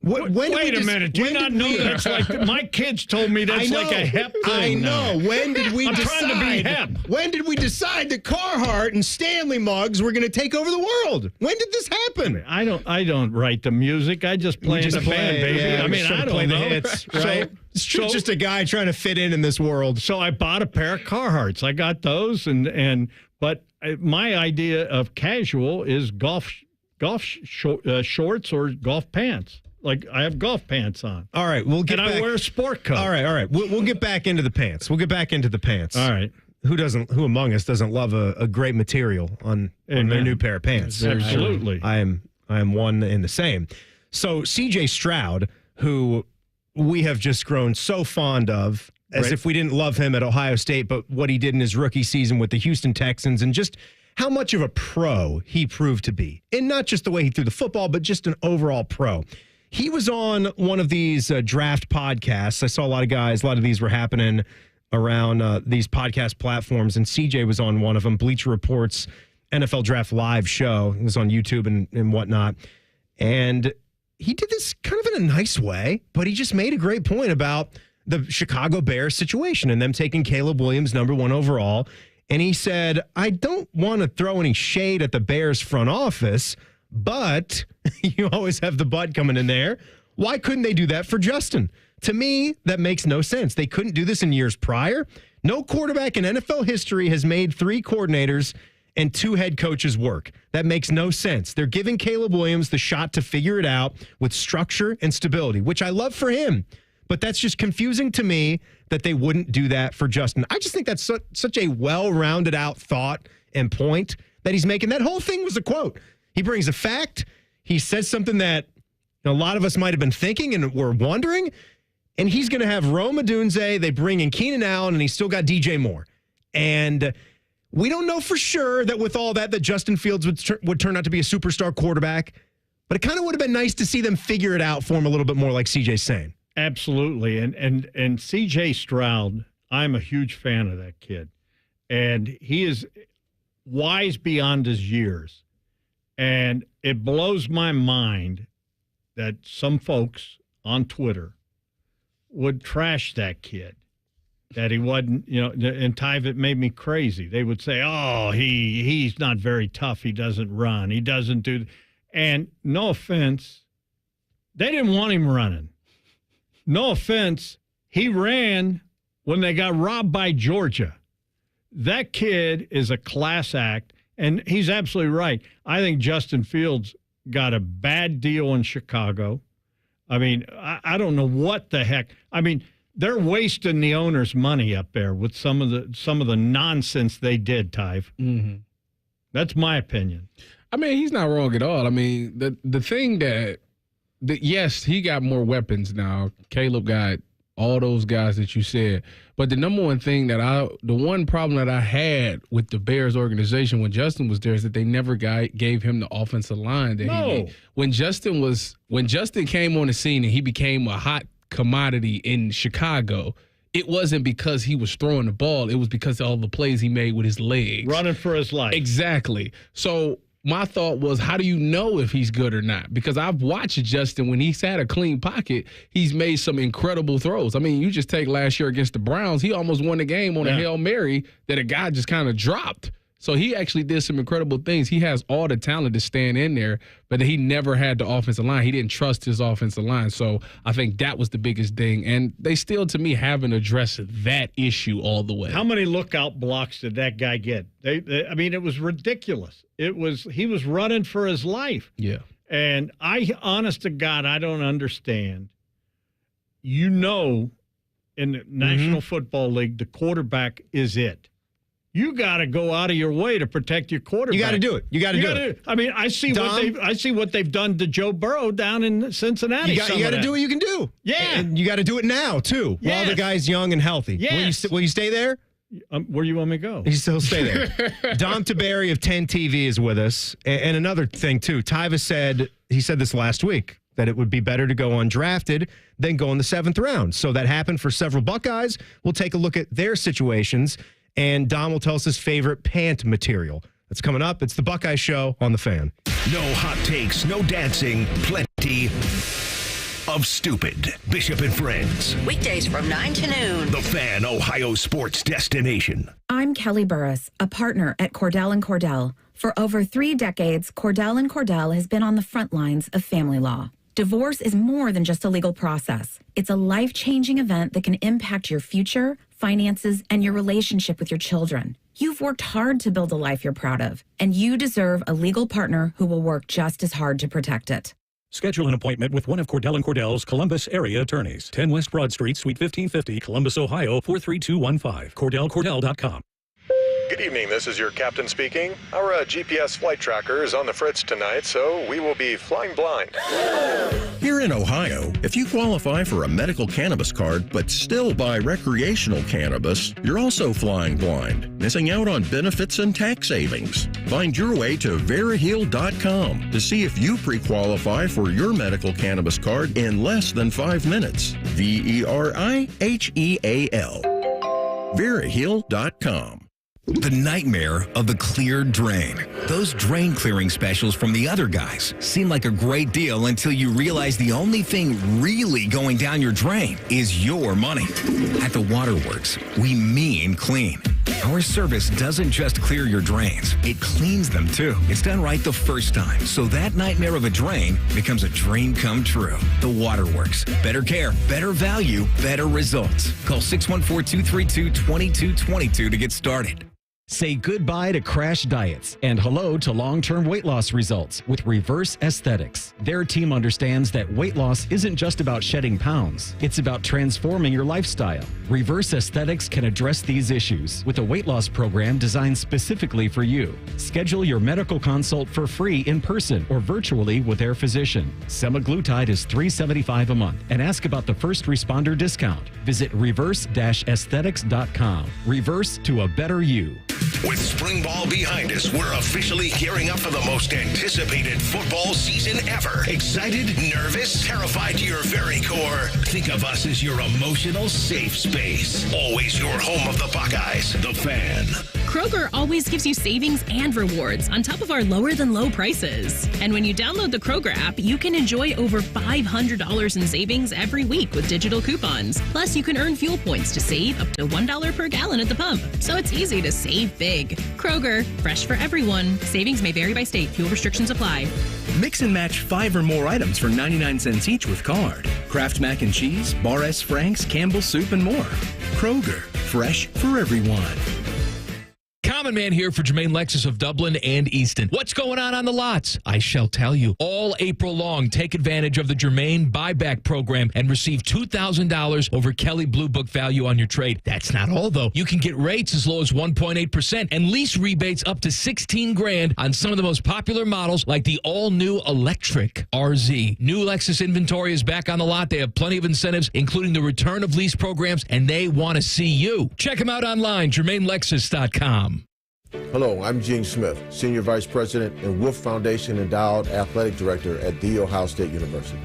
[SPEAKER 24] Wait a minute. Do you not know that's like my kids told me that's like a hep thing?
[SPEAKER 4] I know.
[SPEAKER 24] now.
[SPEAKER 4] When did we
[SPEAKER 24] I'm
[SPEAKER 4] decide?
[SPEAKER 24] trying to be hep.
[SPEAKER 4] When did we decide that Carhartt and Stanley mugs were going to take over the world? When did this happen?
[SPEAKER 24] I don't write the music. I just play in the band, baby.
[SPEAKER 4] Yeah,
[SPEAKER 24] I mean, I don't
[SPEAKER 4] play
[SPEAKER 24] know.
[SPEAKER 4] the hits, right? It's just a guy trying to fit in this world.
[SPEAKER 24] So I bought a pair of Carhartts. I got those, but my idea of casual is golf shorts or golf pants. Like I have golf pants on.
[SPEAKER 4] All right, we'll get.
[SPEAKER 24] And
[SPEAKER 4] back.
[SPEAKER 24] I wear a sport coat.
[SPEAKER 4] All right. We'll get back into the pants. All right. Who among us doesn't love a great material on their new pair of pants?
[SPEAKER 24] Absolutely.
[SPEAKER 4] I am one in the same. So CJ Stroud, who we have just grown so fond of, as if we didn't love him at Ohio State, but what he did in his rookie season with the Houston Texans and just how much of a pro he proved to be. And not just the way he threw the football, but just an overall pro. He was on one of these draft podcasts. I saw a lot of these were happening around these podcast platforms, and CJ was on one of them, Bleacher Report's NFL Draft Live show. It was on YouTube and whatnot. And he did this kind of in a nice way, but he just made a great point about the Chicago Bears situation and them taking Caleb Williams #1 overall. And he said, I don't want to throw any shade at the Bears front office, but you always have the but coming in there. Why couldn't they do that for Justin? To me, that makes no sense. They couldn't do this in years prior. No quarterback in NFL history has made 3 coordinators and 2 head coaches work. That makes no sense. They're giving Caleb Williams the shot to figure it out with structure and stability, which I love for him. But that's just confusing to me that they wouldn't do that for Justin. I just think that's such a well-rounded out thought and point that he's making. That whole thing was a quote. He brings a fact. He says something that a lot of us might have been thinking and were wondering. And he's going to have Rome Odunze. They bring in Keenan Allen, and he's still got DJ Moore. And we don't know for sure that with all that Justin Fields would turn out to be a superstar quarterback. But it kind of would have been nice to see them figure it out for him a little bit more, like CJ's saying.
[SPEAKER 24] Absolutely. And CJ Stroud, I'm a huge fan of that kid. And he is wise beyond his years. And it blows my mind that some folks on Twitter would trash that kid, that he wasn't, and Tyve, it made me crazy. They would say, oh, he's not very tough. He doesn't run. He doesn't do. And no offense, they didn't want him running. No offense, he ran when they got robbed by Georgia. That kid is a class act, and he's absolutely right. I think Justin Fields got a bad deal in Chicago. I mean, I don't know what the heck. I mean, they're wasting the owner's money up there with some of the nonsense they did, Tyve.
[SPEAKER 5] Mm-hmm.
[SPEAKER 24] That's my opinion.
[SPEAKER 5] I mean, he's not wrong at all. I mean, the thing that yes, he got more weapons now. Caleb got all those guys that you said. But the number one thing the one problem that I had with the Bears organization when Justin was there is that they never gave him the offensive line that he needed. When Justin came on the scene and he became a hot commodity in Chicago, it wasn't because he was throwing the ball. It was because of all the plays he made with his legs.
[SPEAKER 24] Running for his life.
[SPEAKER 5] Exactly. So my thought was, how do you know if he's good or not? Because I've watched Justin when he's had a clean pocket, he's made some incredible throws. I mean, you just take last year against the Browns, he almost won the game on a Hail Mary that a guy just kind of dropped. So he actually did some incredible things. He has all the talent to stand in there, but he never had the offensive line. He didn't trust his offensive line. So I think that was the biggest thing. And they still, to me, haven't addressed that issue all the way.
[SPEAKER 24] How many lookout blocks did that guy get? I mean, it was ridiculous. He was running for his life.
[SPEAKER 5] Yeah.
[SPEAKER 24] And honest to God, I don't understand. In the National Football League, the quarterback is it. You got to go out of your way to protect your quarterback.
[SPEAKER 4] You got to do it. You got to do it.
[SPEAKER 24] I mean, I see what they've done to Joe Burrow down in Cincinnati.
[SPEAKER 4] You got to do what you can do.
[SPEAKER 24] Yeah,
[SPEAKER 4] and you got to do it now too, while the guy's young and healthy.
[SPEAKER 24] Yes.
[SPEAKER 4] Will you stay there?
[SPEAKER 24] Where you want me to go?
[SPEAKER 4] You still stay there. Dom Taberi of 10 TV is with us, and another thing too. Tyva said this last week that it would be better to go undrafted than go in the 7th round. So that happened for several Buckeyes. We'll take a look at their situations. And Dom will tell us his favorite pant material. That's coming up. It's the Buckeye Show on The Fan.
[SPEAKER 14] No hot takes, no dancing, plenty of stupid. Bishop and Friends.
[SPEAKER 3] Weekdays from 9 to noon.
[SPEAKER 14] The Fan, Ohio sports destination.
[SPEAKER 6] I'm Kelly Burris, a partner at Cordell & Cordell. For over 3 decades, Cordell & Cordell has been on the front lines of family law. Divorce is more than just a legal process. It's a life-changing event that can impact your future, finances, and your relationship with your children. You've worked hard to build a life you're proud of, and you deserve a legal partner who will work just as hard to protect it.
[SPEAKER 7] Schedule an appointment with one of Cordell & Cordell's Columbus area attorneys. 10 West Broad Street, Suite 1550, Columbus, Ohio, 43215. CordellCordell.com.
[SPEAKER 11] Good evening, this is your captain speaking. Our GPS flight tracker is on the fritz tonight, so we will be flying blind.
[SPEAKER 17] Here in Ohio, if you qualify for a medical cannabis card but still buy recreational cannabis, you're also flying blind, missing out on benefits and tax savings. Find your way to Veriheal.com to see if you pre-qualify for your medical cannabis card in less than 5 minutes. Veriheal. Veriheal.com.
[SPEAKER 18] The nightmare of the cleared drain. Those drain clearing specials from the other guys seem like a great deal until you realize the only thing really going down your drain is your money. At the Waterworks, we mean clean. Our service doesn't just clear your drains, it cleans them too. It's done right the first time, so that nightmare of a drain becomes a dream come true. The Waterworks. Better care, better value, better results. Call 614-232-2222 to get started.
[SPEAKER 8] Say goodbye to crash diets and hello to long-term weight loss results with Reverse Aesthetics. Their team understands that weight loss isn't just about shedding pounds. It's about transforming your lifestyle. Reverse Aesthetics can address these issues with a weight loss program designed specifically for you. Schedule your medical consult for free in person or virtually with their physician. Semaglutide is $375 a month and ask about the first responder discount. Visit reverse-aesthetics.com. Reverse to a better you.
[SPEAKER 14] With spring ball behind us, we're officially gearing up for the most anticipated football season ever. Excited, nervous, terrified to your very core? Think of us as your emotional safe space. Always your home of the Buckeyes, the Fan.
[SPEAKER 9] Kroger always gives you savings and rewards on top of our lower-than-low prices. And when you download the Kroger app, you can enjoy over $500 in savings every week with digital coupons. Plus, you can earn fuel points to save up to $1 per gallon at the pump. So it's easy to save big. Kroger, fresh for everyone. Savings may vary by state. Fuel restrictions apply.
[SPEAKER 19] Mix and match 5 or more items for 99 cents each with card. Kraft Mac and Cheese, Bar S. Frank's, Campbell's Soup, and more. Kroger, fresh for everyone.
[SPEAKER 25] Common Man here for Jermaine Lexus of Dublin and Easton. What's going on the lots? I shall tell you. All April long, take advantage of the Jermaine buyback program and receive $2,000 over Kelly Blue Book value on your trade. That's not all, though. You can get rates as low as 1.8% and lease rebates up to $16,000 on some of the most popular models like the all-new electric RZ. New Lexus inventory is back on the lot. They have plenty of incentives, including the return of lease programs, and they want to see you. Check them out online, JermaineLexus.com.
[SPEAKER 12] Hello, I'm Gene Smith, Senior Vice President and Wolf Foundation Endowed Athletic Director at The Ohio State University.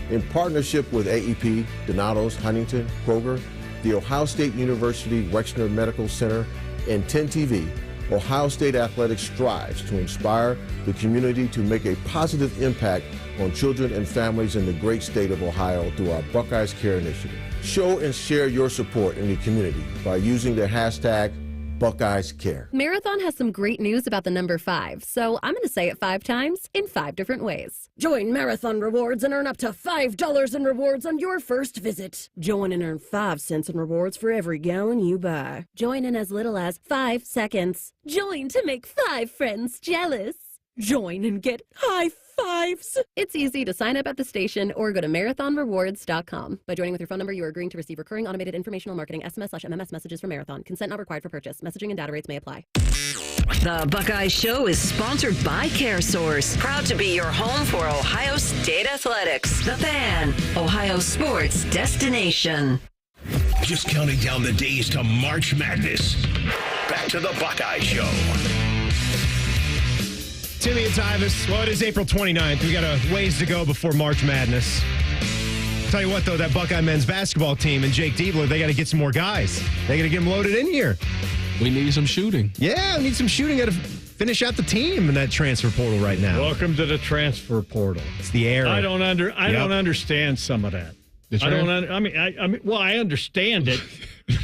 [SPEAKER 12] In partnership with AEP, Donato's, Huntington, Kroger, The Ohio State University Wexner Medical Center, and 10 TV, Ohio State Athletics strives to inspire the community to make a positive impact on children and families in the great state of Ohio through our Buckeyes Care initiative. Show and share your support in the community by using the hashtag Buckeyes Care.
[SPEAKER 20] Marathon has some great news about the number 5, so I'm going to say it 5 times in 5 different ways. Join Marathon Rewards and earn up to $5 in rewards on your first visit. Join and earn 5 cents in rewards for every gallon you buy. Join in as little as 5 seconds. Join to make 5 friends jealous. Join and get high fives. It's easy to sign up at the station or go to marathonrewards.com. By joining with your phone number, you are agreeing to receive recurring automated informational marketing SMS/MMS messages from Marathon. Consent not required for purchase. Messaging and data rates may apply.
[SPEAKER 3] The Buckeye Show is sponsored by CareSource. Proud to be your home for Ohio State Athletics. The Fan, Ohio sports destination.
[SPEAKER 14] Just counting down the days to March Madness. Back to the Buckeye Show.
[SPEAKER 4] Timmy and Tyvis. Well, it is April 29th. We got a ways to go before March Madness. Tell you what, though, that Buckeye men's basketball team and Jake Diebler, they got to get some more guys. They got to get them loaded in here.
[SPEAKER 5] We need some shooting.
[SPEAKER 4] Yeah, we need some shooting. Got to finish out the team in that transfer portal right now.
[SPEAKER 24] Welcome to the transfer portal.
[SPEAKER 4] It's the era.
[SPEAKER 24] I don't understand some of that. I understand it,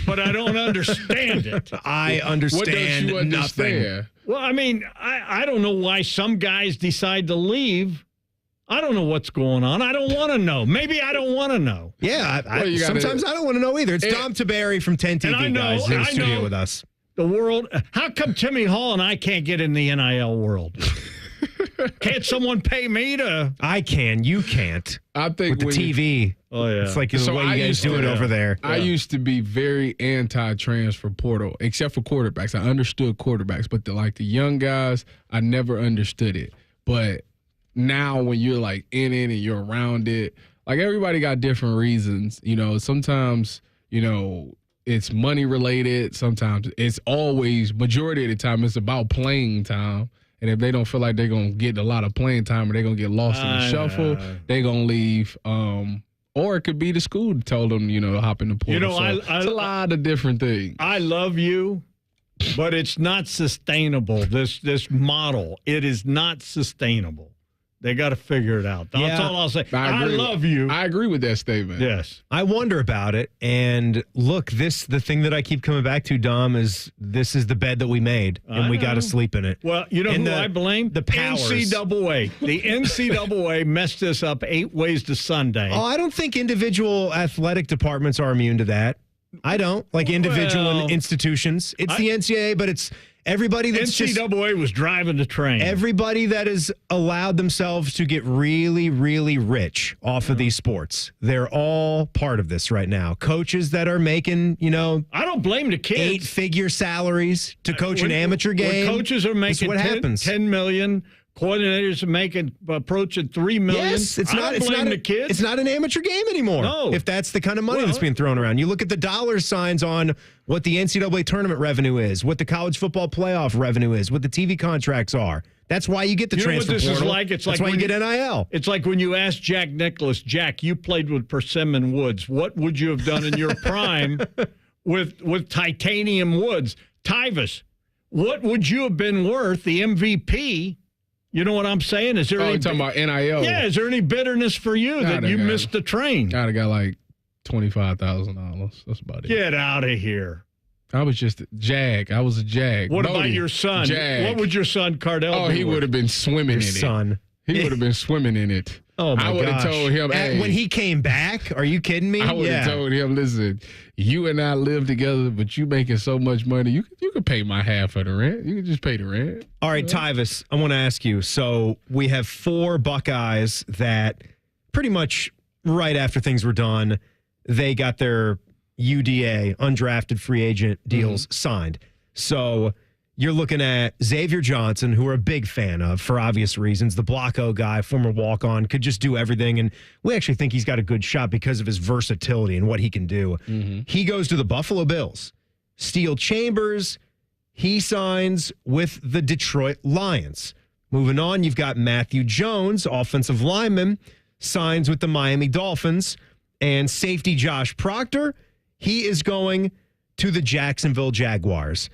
[SPEAKER 24] but I don't understand it.
[SPEAKER 4] I understand
[SPEAKER 5] what don't you
[SPEAKER 4] nothing.
[SPEAKER 5] Understand?
[SPEAKER 24] Well, I don't know why some guys decide to leave. I don't know what's going on. I don't want to know. Maybe I don't want to know.
[SPEAKER 4] Yeah, sometimes I don't want to know either. It's Dom Taberry from 10 TV guys in the studio with us.
[SPEAKER 24] The world. How come Timmy Hall and I can't get in the NIL world? Can't someone pay me to?
[SPEAKER 4] I can. You can't.
[SPEAKER 5] I think
[SPEAKER 4] with the TV.
[SPEAKER 24] Oh yeah.
[SPEAKER 4] It's like the way you guys do it over there.
[SPEAKER 5] I used to be very anti-transfer portal, except for quarterbacks. I understood quarterbacks, but the young guys, I never understood it. But now when you're like in it and you're around it, like everybody got different reasons. Sometimes it's money related. Sometimes it's always majority of the time it's about playing time. And if they don't feel like they're going to get a lot of playing time or they're going to get lost in the shuffle, they're going to leave. Or it could be the school told them, to hop in the portal. It's a lot of different things.
[SPEAKER 24] I love you, but it's not sustainable, this model. It is not sustainable. They got to figure it out. That's all I'll say. I love you.
[SPEAKER 5] I agree with that statement.
[SPEAKER 24] Yes.
[SPEAKER 4] I wonder about it. And look, the thing that I keep coming back to, Dom, is this is the bed that we made, and we got to sleep in it.
[SPEAKER 24] Well, who I blame?
[SPEAKER 4] The powers.
[SPEAKER 24] NCAA. The NCAA messed this up 8 ways to Sunday.
[SPEAKER 4] Oh, I don't think individual athletic departments are immune to that. I don't. Like individual institutions. It's the NCAA, but it's Everybody that's
[SPEAKER 24] NCAA was driving the train.
[SPEAKER 4] Everybody that has allowed themselves to get really, really rich off of these sports, they're all part of this right now. Coaches that are making,
[SPEAKER 24] I don't blame the kids.
[SPEAKER 4] 8-figure salaries to coach an amateur game.
[SPEAKER 24] When coaches are making $10 million. Coordinators are making approaching $3 million.
[SPEAKER 4] Yes, it's not
[SPEAKER 24] the kids.
[SPEAKER 4] It's not an amateur game anymore.
[SPEAKER 24] No,
[SPEAKER 4] if that's the kind of money that's being thrown around. You look at the dollar signs on what the NCAA tournament revenue is, what the college football playoff revenue is, what the TV contracts are. That's why you get the transfer portal.
[SPEAKER 24] Is like? It's
[SPEAKER 4] that's
[SPEAKER 24] like
[SPEAKER 4] why you get NIL.
[SPEAKER 24] It's like when you ask Jack Nicklaus, Jack, you played with Persimmon Woods. What would you have done in your prime with titanium woods? Tyvus, what would you have been worth, the MVP? You know what I'm saying? Is there any
[SPEAKER 5] talking about NIL?
[SPEAKER 24] Yeah, is there any bitterness for you that you missed the train?
[SPEAKER 5] I'd have got like $25,000. That's about it.
[SPEAKER 24] Get out of here.
[SPEAKER 5] I was just a Jag. I was a Jag.
[SPEAKER 24] What about your son?
[SPEAKER 5] Jag.
[SPEAKER 24] What would your son Cardell
[SPEAKER 5] Oh, he would have been swimming in it.
[SPEAKER 4] Son.
[SPEAKER 5] He would have been swimming in it.
[SPEAKER 4] Oh, my gosh.
[SPEAKER 5] I would have told him, hey.
[SPEAKER 4] When he came back, are you kidding me?
[SPEAKER 5] I would have told him, listen, you and I live together, but you making so much money, you could pay my half of the rent. You could just pay the rent.
[SPEAKER 4] All right, Tyvus, I want to ask you. So we have 4 Buckeyes that pretty much right after things were done, they got their UDA, undrafted free agent deals signed. So you're looking at Xavier Johnson, who we're a big fan of for obvious reasons. The Block-O guy, former walk-on, could just do everything. And we actually think he's got a good shot because of his versatility and what he can do. He goes to the Buffalo Bills. Steel Chambers, he signs with the Detroit Lions. Moving on, you've got Matthew Jones, offensive lineman, signs with the Miami Dolphins. And safety Josh Proctor, he is going to the Jacksonville Jaguars.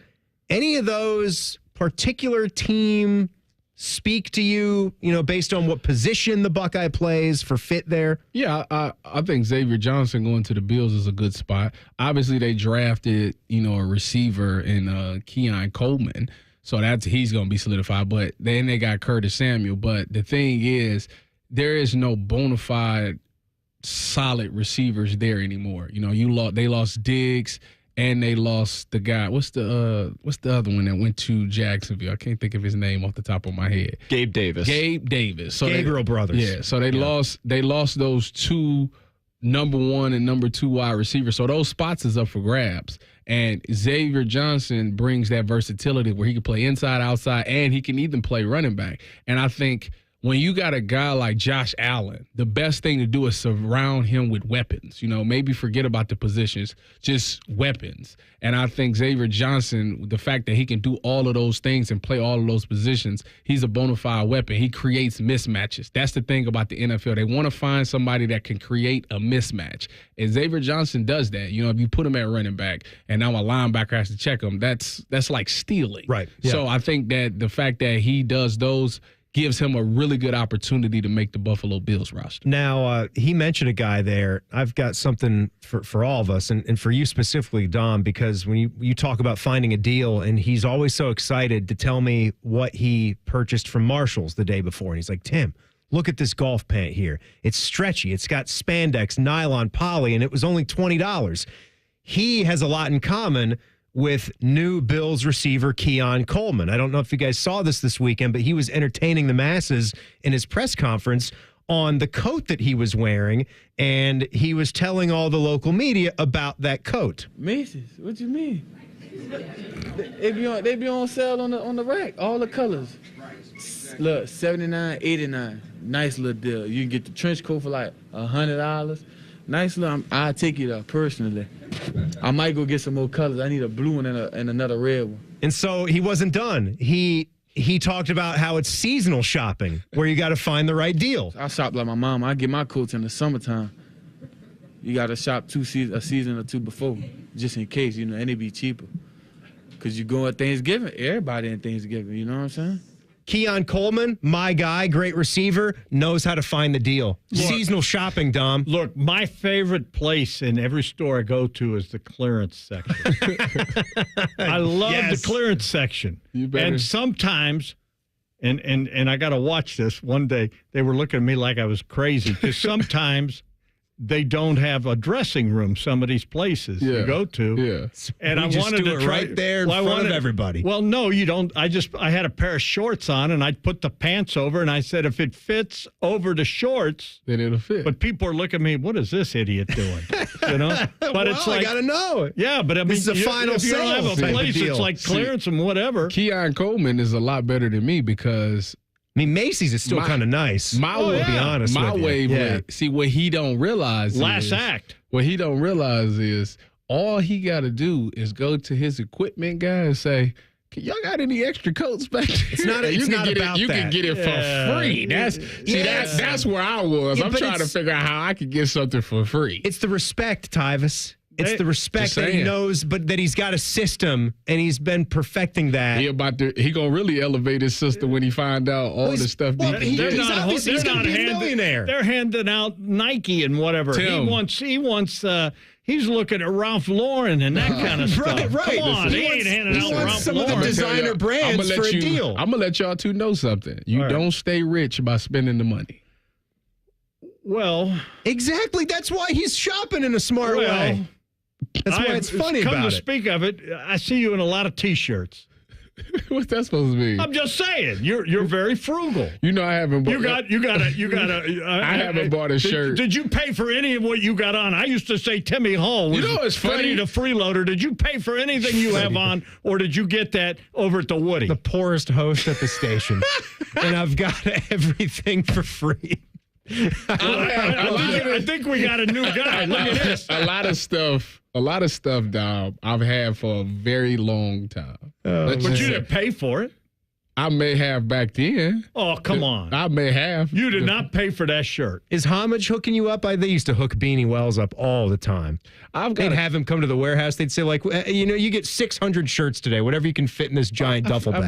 [SPEAKER 4] Any of those particular team speak to you, based on what position the Buckeye plays for fit there?
[SPEAKER 5] Yeah, I think Xavier Johnson going to the Bills is a good spot. Obviously, they drafted, a receiver in Keon Coleman, so he's going to be solidified. But then they got Curtis Samuel. But the thing is, there is no bona fide solid receivers there anymore. They lost Diggs. And they lost the guy. What's the other one that went to Jacksonville? I can't think of his name off the top of my head.
[SPEAKER 4] Gabe Davis.
[SPEAKER 5] So
[SPEAKER 4] Gabriel brothers.
[SPEAKER 5] Yeah. So they lost those 2 number 1 and number 2 wide receivers. So those spots is up for grabs. And Xavier Johnson brings that versatility where he can play inside, outside, and he can even play running back. And I think when you got a guy like Josh Allen, the best thing to do is surround him with weapons. Maybe forget about the positions, just weapons. And I think Xavier Johnson, the fact that he can do all of those things and play all of those positions, he's a bona fide weapon. He creates mismatches. That's the thing about the NFL. They want to find somebody that can create a mismatch. And Xavier Johnson does that. If you put him at running back and now a linebacker has to check him, that's like stealing.
[SPEAKER 4] Right. Yeah.
[SPEAKER 5] So I think that the fact that he does those gives him a really good opportunity to make the Buffalo Bills roster.
[SPEAKER 4] Now, he mentioned a guy there. I've got something for all of us, and for you specifically, Dom, because when you talk about finding a deal, and he's always so excited to tell me what he purchased from Marshall's the day before. And he's like, Tim, look at this golf pant here. It's stretchy. It's got spandex, nylon, poly, and it was only $20. He has a lot in common with new Bills receiver Keon Coleman. I don't know if you guys saw this weekend, but he was entertaining the masses in his press conference on the coat that he was wearing, and he was telling all the local media about that coat.
[SPEAKER 1] Macy's? What you mean? They be on sale on the rack, all the colors. Look, $79, $89, nice little deal. You can get the trench coat for like $100. Nice little. I'll take it up personally. I might go get some more colors. I need a blue one and another red one.
[SPEAKER 4] And so he wasn't done. He talked about how it's seasonal shopping, where you got to find the right deal.
[SPEAKER 1] I shop like my mom. I get my coats in the summertime. You got to shop a season or 2 before, just in case, and it be cheaper. Because you go at Thanksgiving, everybody in Thanksgiving, you know what I'm saying?
[SPEAKER 4] Keon Coleman, my guy, great receiver, knows how to find the deal. Look, seasonal shopping, Dom.
[SPEAKER 24] Look, my favorite place in every store I go to is the clearance section. I love the clearance section. And sometimes, and I got to watch this. One day, they were looking at me like I was crazy because sometimes they don't have a dressing room, some of these places you go to.
[SPEAKER 5] Yeah.
[SPEAKER 24] And
[SPEAKER 4] We
[SPEAKER 24] I
[SPEAKER 4] just
[SPEAKER 24] wanted
[SPEAKER 4] do
[SPEAKER 24] to
[SPEAKER 4] it
[SPEAKER 24] try
[SPEAKER 4] right there in front of everybody.
[SPEAKER 24] Well, no, you don't. I had a pair of shorts on, and I put the pants over, and I said, if it fits over the shorts,
[SPEAKER 5] then it'll fit.
[SPEAKER 24] But people are looking at me, what is this idiot doing? You know? But it's like,
[SPEAKER 4] I got to know.
[SPEAKER 24] Yeah, but I mean,
[SPEAKER 4] This is a final
[SPEAKER 24] if you don't have
[SPEAKER 4] sales
[SPEAKER 24] a
[SPEAKER 4] type of
[SPEAKER 24] place,
[SPEAKER 4] deal.
[SPEAKER 24] it's like clearance and whatever.
[SPEAKER 5] Keon Coleman is a lot better than me because
[SPEAKER 4] I mean, Macy's is still kind of nice.
[SPEAKER 5] My
[SPEAKER 4] to be honest
[SPEAKER 5] my
[SPEAKER 4] with you.
[SPEAKER 5] wavelength. See, what he don't realize
[SPEAKER 24] Last
[SPEAKER 5] is,
[SPEAKER 24] act.
[SPEAKER 5] What he don't realize is all he got to do is go to his equipment guy and say, y'all got any extra coats back there?
[SPEAKER 4] It's not
[SPEAKER 5] you
[SPEAKER 4] about
[SPEAKER 5] it, You
[SPEAKER 4] that.
[SPEAKER 5] can get it for free. That's where I was.
[SPEAKER 4] Yeah,
[SPEAKER 5] I'm
[SPEAKER 4] but
[SPEAKER 5] trying to figure out how I could get something for free.
[SPEAKER 4] It's the respect, Tyvis. It's the respect that he knows, but that he's got a system and he's been perfecting that.
[SPEAKER 5] He gonna really elevate his system when he find out all the stuff that he can get.
[SPEAKER 24] He's
[SPEAKER 4] gonna be a millionaire.
[SPEAKER 24] They're handing out Nike and whatever.
[SPEAKER 5] Tim.
[SPEAKER 24] He wants. He's looking at Ralph Lauren and that kind of stuff.
[SPEAKER 4] Right.
[SPEAKER 24] Come on, he ain't handing out Ralph
[SPEAKER 4] some
[SPEAKER 24] Lauren.
[SPEAKER 4] of the designer brands for a deal.
[SPEAKER 5] I'm gonna let y'all two know something. You don't stay rich by spending the money.
[SPEAKER 24] Well,
[SPEAKER 4] exactly. That's why he's shopping in a smart way. That's why it's funny about it.
[SPEAKER 24] Come to speak of it, I see you in a lot of T-shirts.
[SPEAKER 5] What's that supposed to mean?
[SPEAKER 24] I'm just saying, you're very frugal.
[SPEAKER 5] You know, I haven't bought.
[SPEAKER 24] You got a.
[SPEAKER 5] I haven't bought a shirt.
[SPEAKER 24] Did you pay for any of what you got on? I used to say Timmy Hall was
[SPEAKER 5] it's funny.
[SPEAKER 24] Freddie the Freeloader. Did you pay for anything you have on, or did you get that over at the Woody?
[SPEAKER 4] The poorest host at the station, and I've got everything for free.
[SPEAKER 24] I think we got a new guy. Look at this.
[SPEAKER 5] A lot of stuff, Dom, I've had for a very long time.
[SPEAKER 24] But you didn't pay for it.
[SPEAKER 5] I may have back then.
[SPEAKER 24] Oh, come on.
[SPEAKER 5] I may have.
[SPEAKER 24] You did not pay for that shirt.
[SPEAKER 4] Is Homage hooking you up? They used to hook Beanie Wells up all the time. They'd have him come to the warehouse. They'd say, like, you get 600 shirts today, whatever you can fit in this giant duffel bag.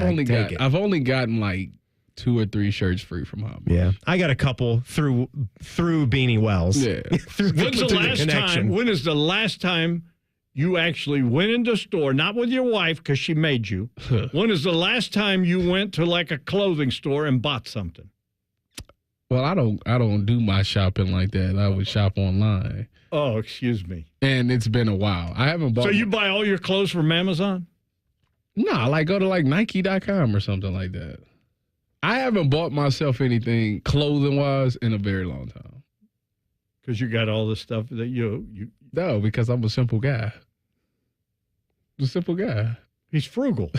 [SPEAKER 5] I've only gotten like 2 or 3 shirts free from Homage.
[SPEAKER 4] Yeah, I got a couple through Beanie Wells.
[SPEAKER 5] Yeah.
[SPEAKER 24] When is the last time you actually went into a store, not with your wife because she made you? When is the last time you went to like a clothing store and bought something?
[SPEAKER 5] Well, I don't do my shopping like that. I would shop online.
[SPEAKER 24] Oh, excuse me.
[SPEAKER 5] And it's been a while. I haven't bought.
[SPEAKER 24] So you buy all your clothes from Amazon?
[SPEAKER 5] No, like go to like Nike.com or something like that. I haven't bought myself anything clothing-wise in a very long time.
[SPEAKER 24] Because you got all the stuff that you...
[SPEAKER 5] No, because I'm a simple guy. A simple guy.
[SPEAKER 24] He's frugal.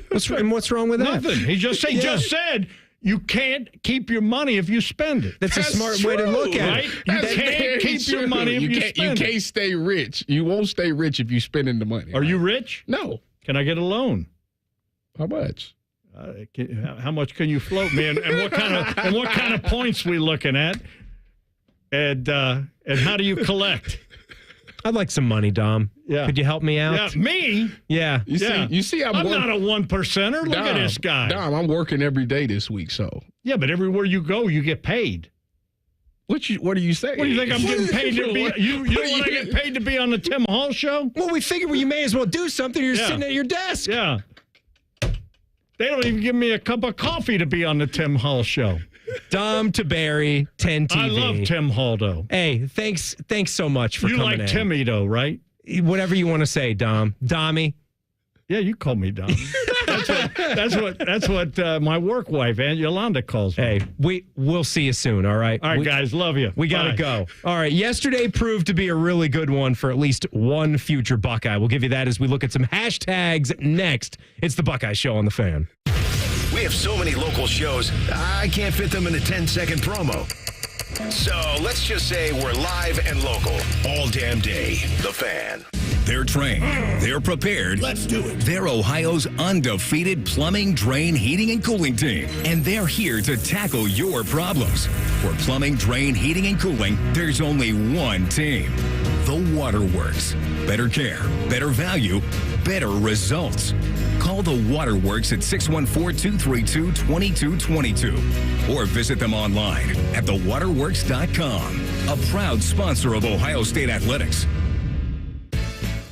[SPEAKER 4] What's wrong with that?
[SPEAKER 24] Nothing. He just said you can't keep your money if you spend it.
[SPEAKER 4] That's a smart way to look at it.
[SPEAKER 24] You can't keep your money if you spend it.
[SPEAKER 5] You can't stay rich. You won't stay rich if you're spending the money.
[SPEAKER 24] Are you rich?
[SPEAKER 5] No.
[SPEAKER 24] Can I get a loan?
[SPEAKER 5] How much?
[SPEAKER 24] How much can you float me, and what kind of points we looking at, and how do you collect?
[SPEAKER 4] I'd like some money, Dom.
[SPEAKER 24] Yeah.
[SPEAKER 4] Could you help me out?
[SPEAKER 24] Yeah, me?
[SPEAKER 4] Yeah.
[SPEAKER 5] You see, I'm
[SPEAKER 24] not a 1%er. Look at this guy.
[SPEAKER 5] Dom, I'm working every day this week, so.
[SPEAKER 24] Yeah, but everywhere you go, you get paid.
[SPEAKER 5] What are you saying?
[SPEAKER 24] What do you think I'm getting paid to be? You know what I get paid to be on the Tim Hall show?
[SPEAKER 4] Well, we figured you may as well do something. You're sitting at your desk.
[SPEAKER 24] Yeah. They don't even give me a cup of coffee to be on the Tim Hall show.
[SPEAKER 4] Dom Taberry, 10 TV.
[SPEAKER 24] I love Tim Hall, though.
[SPEAKER 4] Hey, thanks so much for coming in.
[SPEAKER 24] You like Timmy, though, right?
[SPEAKER 4] Whatever you want to say, Dom. Dommy.
[SPEAKER 24] Yeah, you call me Dom. That's what my work wife, Aunt Yolanda, calls me.
[SPEAKER 4] Hey, we'll see you soon, all right?
[SPEAKER 24] All right, guys, love you.
[SPEAKER 4] We got to go. All right, yesterday proved to be a really good one for at least one future Buckeye. We'll give you that as we look at some hashtags next. It's the Buckeye Show on the Fan.
[SPEAKER 14] We have so many local shows, I can't fit them in a 10-second promo. So let's just say we're live and local all damn day. The Fan.
[SPEAKER 18] They're trained. They're prepared.
[SPEAKER 14] Let's do it.
[SPEAKER 18] They're Ohio's undefeated plumbing, drain, heating, and cooling team. And they're here to tackle your problems. For plumbing, drain, heating, and cooling, there's only one team. The Waterworks. Better care, better value, better results. Call the Waterworks at 614-232-2222 or visit them online at thewaterworks.com. A proud sponsor of Ohio State Athletics.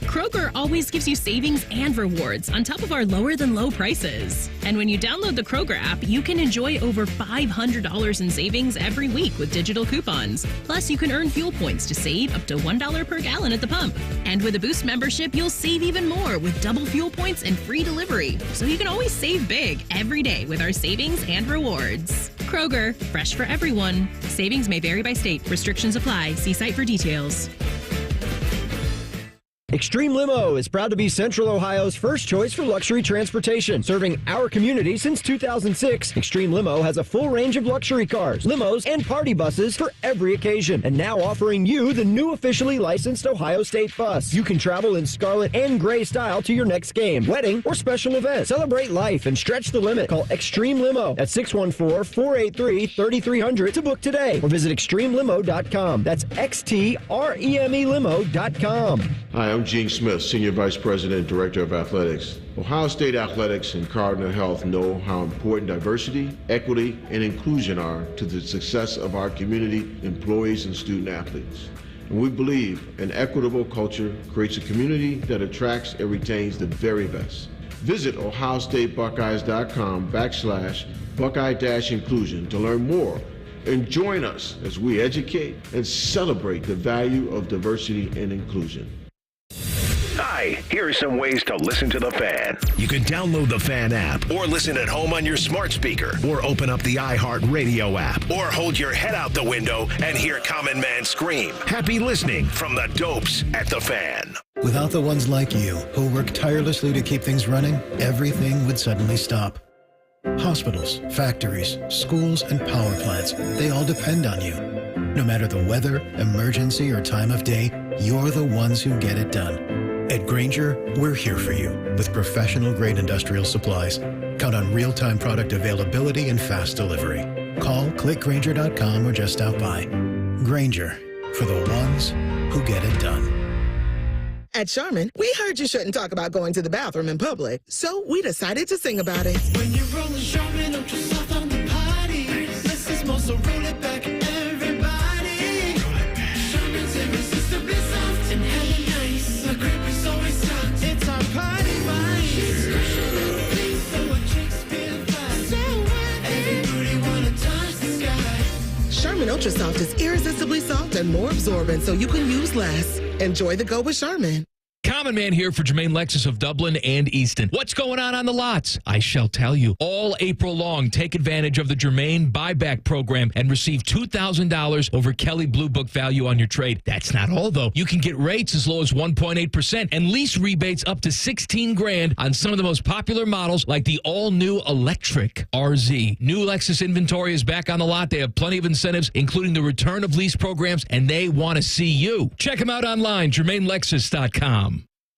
[SPEAKER 9] Kroger always gives you savings and rewards on top of our lower than low prices. And when you download the Kroger app, you can enjoy over $500 in savings every week with digital coupons. Plus, you can earn fuel points to save up to $1 per gallon at the pump. And with a Boost membership, you'll save even more with double fuel points and free delivery. So you can always save big every day with our savings and rewards. Kroger, fresh for everyone. Savings may vary by state. Restrictions apply. See site for details.
[SPEAKER 2] Extreme Limo is proud to be Central Ohio's first choice for luxury transportation. Serving our community since 2006, Extreme Limo has a full range of luxury cars, limos, and party buses for every occasion. And now offering you the new officially licensed Ohio State bus. You can travel in scarlet and gray style to your next game, wedding, or special event. Celebrate life and stretch the limit. Call Extreme Limo at 614-483-3300 to book today or visit extremelimo.com. That's XTREME limo.com.
[SPEAKER 12] Hi, I'm Gene Smith, Senior Vice President and Director of Athletics. Ohio State Athletics and Cardinal Health know how important diversity, equity, and inclusion are to the success of our community, employees, and student athletes. And we believe an equitable culture creates a community that attracts and retains the very best. Visit ohiostatebuckeyes.com/Buckeye-inclusion to learn more and join us as we educate and celebrate the value of diversity and inclusion.
[SPEAKER 14] Hi, here are some ways to listen to The Fan. You can download the Fan app or listen at home on your smart speaker or open up the iHeartRadio app or hold your head out the window and hear Common Man scream. Happy listening from the Dopes at The Fan.
[SPEAKER 10] Without the ones like you who work tirelessly to keep things running, everything would suddenly stop. Hospitals, factories, schools, and power plants, they all depend on you. No matter the weather, emergency, or time of day, you're the ones who get it done. At Grainger, we're here for you with professional-grade industrial supplies. Count on real-time product availability and fast delivery. Call, clickgrainger.com, or just stop by. Grainger, for the ones who get it done.
[SPEAKER 13] At Charmin, we heard you shouldn't talk about going to the bathroom in public, so we decided to sing about it. When you're rolling Charmin, up to soft on the potty. This is more, so roll it back, everybody. Roll it back. Charmin's irresistibly soft and hella nice. The grip is always soft. It's our party vice. So what Shakespeare vibes. So what? Everybody wanna touch the sky. Charmin Ultra Soft is irresistibly soft and more absorbent, so you can use less. Enjoy the go with Charmin.
[SPEAKER 25] Common Man here for Jermaine Lexus of Dublin and Easton. What's going on the lots? I shall tell you. All April long, take advantage of the Jermaine buyback program and receive $2,000 over Kelly Blue Book value on your trade. That's not all, though. You can get rates as low as 1.8% and lease rebates up to $16,000 on some of the most popular models like the all-new electric RZ. New Lexus inventory is back on the lot. They have plenty of incentives, including the return of lease programs, and they want to see you. Check them out online, JermaineLexus.com.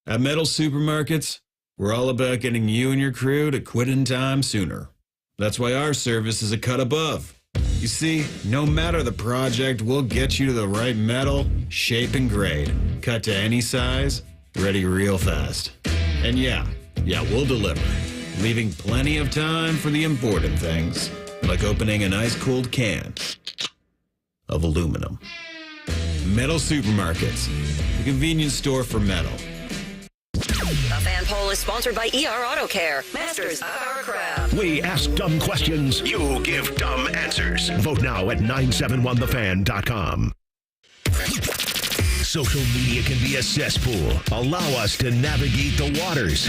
[SPEAKER 21] At Metal Supermarkets, we're all about getting you and your crew to quit in time sooner. That's why our service is a cut above. You see, no matter the project, we'll get you to the right metal, shape, and grade. Cut to any size, ready real fast. And yeah, we'll deliver, leaving plenty of time for the important things, like opening an ice-cold can of aluminum. Metal Supermarkets, the convenience store for metal.
[SPEAKER 3] The Fan Poll is sponsored by ER Auto Care, masters of our craft.
[SPEAKER 14] We ask dumb questions. You give dumb answers. Vote now at 971thefan.com. Social media can be a cesspool. Allow us to navigate the waters.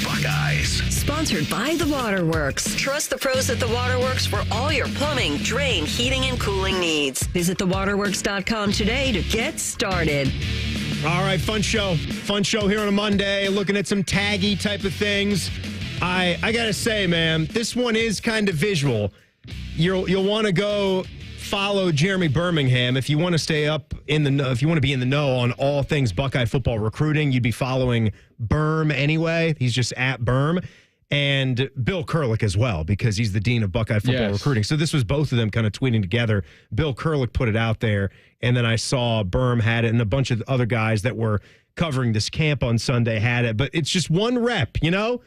[SPEAKER 14] #Buckeyes.
[SPEAKER 3] Sponsored by The Waterworks. Trust the pros at The Waterworks for all your plumbing, drain, heating, and cooling needs. Visit thewaterworks.com today to get started.
[SPEAKER 4] All right, fun show. Fun show here on a Monday, looking at some taggy type of things. I got to say, man, this one is kind of visual. You'll want to go follow Jeremy Birmingham if you want to stay up in the know, if you want to be in the know on all things Buckeye football recruiting. You'd be following Birm anyway. He's just at Birm. And Bill Kurlick as well, because he's the dean of Buckeye football recruiting. So this was both of them kind of tweeting together. Bill Kurlick put it out there, and then I saw Birm had it, and a bunch of other guys that were covering this camp on Sunday had it. But it's just one rep, you know?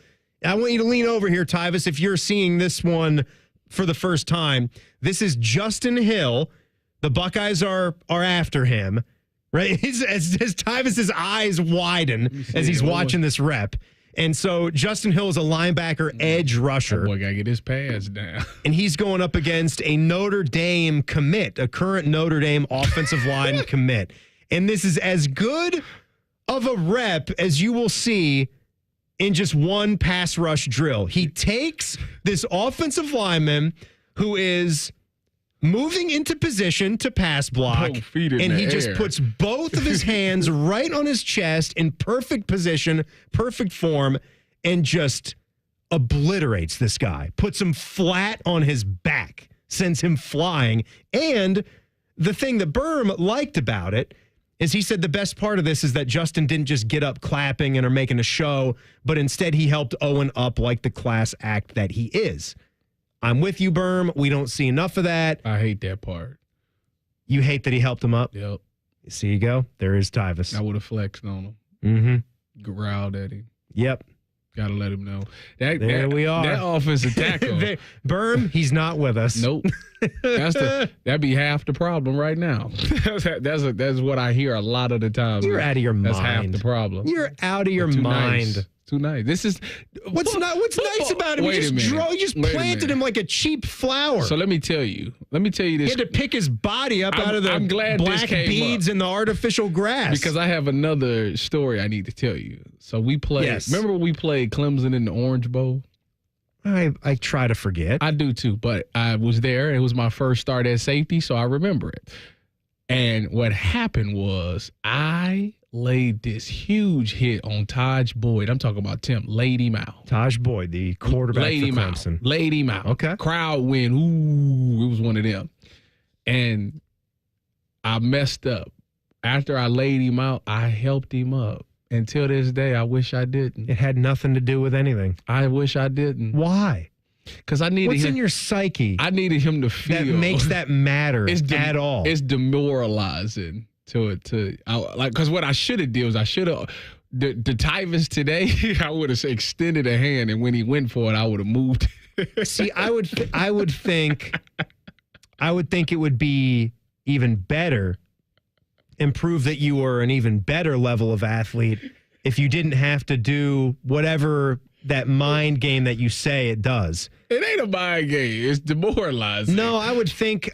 [SPEAKER 4] I want you to lean over here, Tyvis, if you're seeing this one for the first time. This is Justin Hill. The Buckeyes are after him. right? As Tyvus's eyes widen as he's watching this rep. And so Justin Hill is a linebacker edge rusher.
[SPEAKER 5] That boy got to get his pads down.
[SPEAKER 4] And he's going up against a Notre Dame commit, a current Notre Dame offensive line commit. And this is as good of a rep as you will see in just one pass rush drill. He takes this offensive lineman who is moving into position to pass block, and he just puts both of his hands right on his chest in perfect position, perfect form, and just obliterates this guy, puts him flat on his back, sends him flying. And the thing that Berm liked about it is he said the best part of this is that Justin didn't just get up clapping and are making a show, but instead he helped Owen up like the class act that he is. I'm with you, Berm. We don't see enough of that.
[SPEAKER 5] I hate that part.
[SPEAKER 4] You hate that he helped him up?
[SPEAKER 5] Yep.
[SPEAKER 4] See you go. There is Tyvus.
[SPEAKER 5] I would have flexed on him.
[SPEAKER 4] Mm-hmm.
[SPEAKER 5] Growled at him.
[SPEAKER 4] Yep.
[SPEAKER 5] Got to let him know.
[SPEAKER 4] We are.
[SPEAKER 5] That offensive tackle.
[SPEAKER 4] Berm, he's not with us.
[SPEAKER 5] Nope. That'd be half the problem right now. That's what I hear a lot of the time.
[SPEAKER 4] You're out of your mind.
[SPEAKER 5] That's half the problem.
[SPEAKER 4] You're out of your mind.
[SPEAKER 5] Nice. Too nice. This is
[SPEAKER 4] what's nice about him. You just planted him like a cheap flower.
[SPEAKER 5] So let me tell you this.
[SPEAKER 4] He had to pick his body up out of the black beads in the artificial grass.
[SPEAKER 5] Because I have another story I need to tell you. So we played.
[SPEAKER 4] Yes.
[SPEAKER 5] Remember when we played Clemson in the Orange Bowl?
[SPEAKER 4] I try to forget.
[SPEAKER 5] I do too, but I was there. It was my first start at safety, so I remember it. And what happened was I laid this huge hit on Taj Boyd. I'm talking about Tim. Laid him out.
[SPEAKER 4] Taj Boyd, the quarterback for Clemson.
[SPEAKER 5] Laid him out.
[SPEAKER 4] Okay.
[SPEAKER 5] Crowd went, ooh, it was one of them. And I messed up. After I laid him out, I helped him up. Until this day, I wish I didn't.
[SPEAKER 4] It had nothing to do with anything.
[SPEAKER 5] I wish I didn't.
[SPEAKER 4] Why?
[SPEAKER 5] Because I needed
[SPEAKER 4] What's
[SPEAKER 5] him.
[SPEAKER 4] in your psyche?
[SPEAKER 5] I needed him to feel.
[SPEAKER 4] That makes that matter at all.
[SPEAKER 5] It's demoralizing. Because what I should have did was the Tyvus today, I would have extended a hand, and when he went for it, I would have moved.
[SPEAKER 4] See, I would think it would be even better and prove that you were an even better level of athlete if you didn't have to do whatever that mind game that you say it does.
[SPEAKER 5] It ain't a mind game. It's demoralizing.
[SPEAKER 4] No, I would think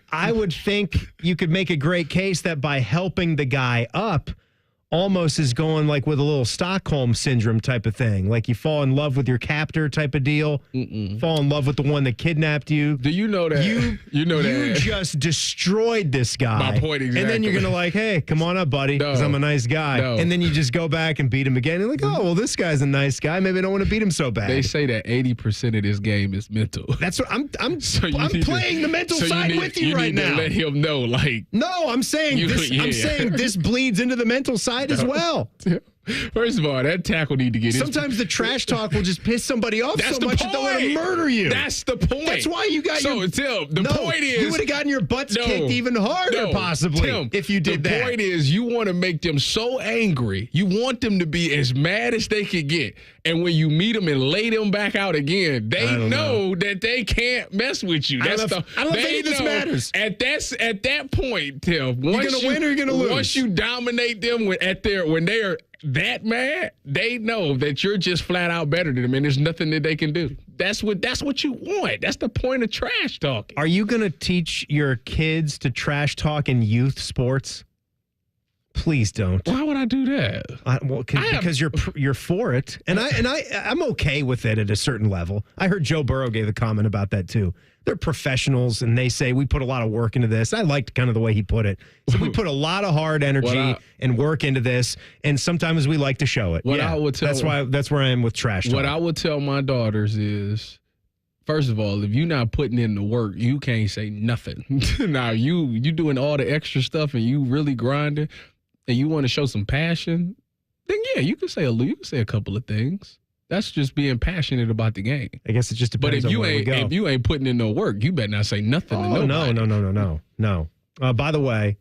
[SPEAKER 4] you could make a great case that by helping the guy up almost is going like with a little Stockholm syndrome type of thing. Like you fall in love with your captor type of deal. Fall in love with the one that kidnapped you.
[SPEAKER 5] Do you know that?
[SPEAKER 4] You just destroyed this guy.
[SPEAKER 5] My point exactly.
[SPEAKER 4] And then you're going to like, hey, come on up, buddy, because I'm a nice guy.
[SPEAKER 5] No.
[SPEAKER 4] And then you just go back and beat him again. And like, oh, well, this guy's a nice guy. Maybe I don't want to beat him so bad.
[SPEAKER 5] They say that 80% of this game is mental.
[SPEAKER 4] That's what I'm playing the mental side with you right now.
[SPEAKER 5] You need to let him know, like.
[SPEAKER 4] No, I'm saying this bleeds into the mental side as well.
[SPEAKER 5] First of all, that tackle need to get.
[SPEAKER 4] Sometimes the trash talk will just piss somebody off so much that they'll want to murder you.
[SPEAKER 5] That's the point.
[SPEAKER 4] That's why you got
[SPEAKER 5] Tim, the point is
[SPEAKER 4] you would have gotten your butts kicked even harder, possibly,
[SPEAKER 5] Tim,
[SPEAKER 4] if you did that.
[SPEAKER 5] The point is you want to make them so angry. You want them to be as mad as they can get. And when you meet them and lay them back out again, they know that they can't mess with you.
[SPEAKER 4] I don't know if any of this matters.
[SPEAKER 5] At that point, Tim, once
[SPEAKER 4] you're gonna win or you're gonna lose.
[SPEAKER 5] Once you dominate them when they are that mad, they know that you're just flat out better than them, and there's nothing that they can do. That's what you want. That's the point of trash talking.
[SPEAKER 4] Are you going to teach your kids to trash talk in youth sports? Please don't.
[SPEAKER 5] Why would I do that?
[SPEAKER 4] Because you're for it, and I'm okay with it at a certain level. I heard Joe Burrow gave a comment about that too. They're professionals, and they say we put a lot of work into this. I liked kind of the way he put it. So we put a lot of hard energy and work into this, and sometimes we like to show it.
[SPEAKER 5] I would tell,
[SPEAKER 4] that's where I am with trash talk.
[SPEAKER 5] What I would tell my daughters is, first of all, if you're not putting in the work, you can't say nothing. Now you doing all the extra stuff and you really grinding, and you want to show some passion, then yeah, you can say a couple of things. That's just being passionate about the game.
[SPEAKER 4] I guess it just depends.
[SPEAKER 5] But
[SPEAKER 4] if
[SPEAKER 5] you ain't putting in no work, you better not say nothing to nobody.
[SPEAKER 4] No. By the way,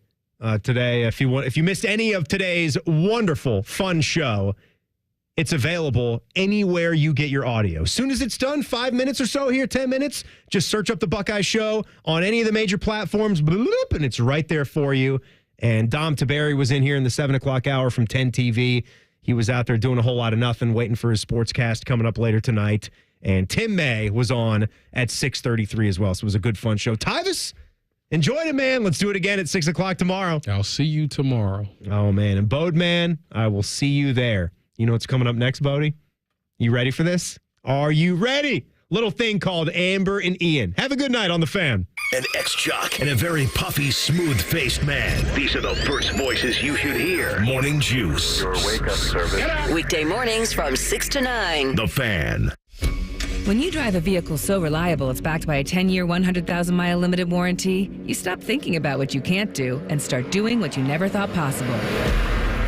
[SPEAKER 4] today, if you missed any of today's wonderful, fun show, it's available anywhere you get your audio. As soon as it's done, 5 minutes or so here, 10 minutes, just search up the Buckeye Show on any of the major platforms, bloop, and it's right there for you. And Dom Taberi was in here in the 7 o'clock hour from 10 TV. He was out there doing a whole lot of nothing, waiting for his sportscast coming up later tonight. And Tim May was on at 6:33 as well. So it was a good, fun show. Tyvis, enjoyed it, man. Let's do it again at 6 o'clock tomorrow.
[SPEAKER 5] I'll see you tomorrow.
[SPEAKER 4] Oh, man. And Bode, man, I will see you there. You know what's coming up next, Bodie? You ready for this? Are you ready? Little thing called Amber and Ian. Have a good night on The Fan.
[SPEAKER 14] An ex-jock and a very puffy, smooth-faced man. These are the first voices you should hear. Morning Juice. Your wake-up service.
[SPEAKER 3] Weekday mornings from 6 to 9.
[SPEAKER 14] The Fan.
[SPEAKER 6] When you drive a vehicle so reliable it's backed by a 10-year, 100,000-mile limited warranty, you stop thinking about what you can't do and start doing what you never thought possible.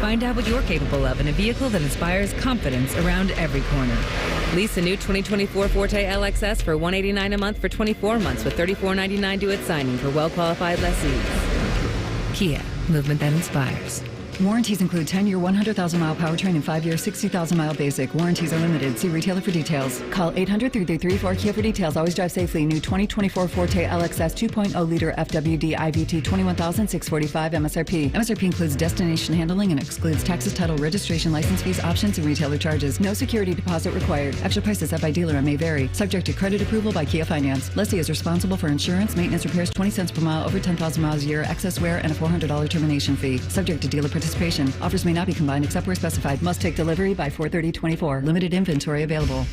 [SPEAKER 6] Find out what you're capable of in a vehicle that inspires confidence around every corner. Lease a new 2024 Forte LXS for $189 a month for 24 months with $34.99 due at signing for well-qualified lessees. Kia, movement that inspires.
[SPEAKER 15] Warranties include 10-year, 100,000-mile powertrain and 5-year, 60,000-mile basic. Warranties are limited. See retailer for details. Call 800-3334-KIA for details. Always drive safely. New 2024 Forte LXS 2.0-liter FWD IVT 21,645 MSRP. MSRP includes destination handling and excludes taxes, title, registration, license fees, options, and retailer charges. No security deposit required. Extra prices set by dealer and may vary. Subject to credit approval by Kia Finance. Lessee is responsible for insurance, maintenance, repairs, 20 cents per mile over 10,000 miles a year, excess wear, and a $400 termination fee. Subject to dealer participation. Offers may not be combined except where specified. Must take delivery by 4/30/24. Limited inventory available.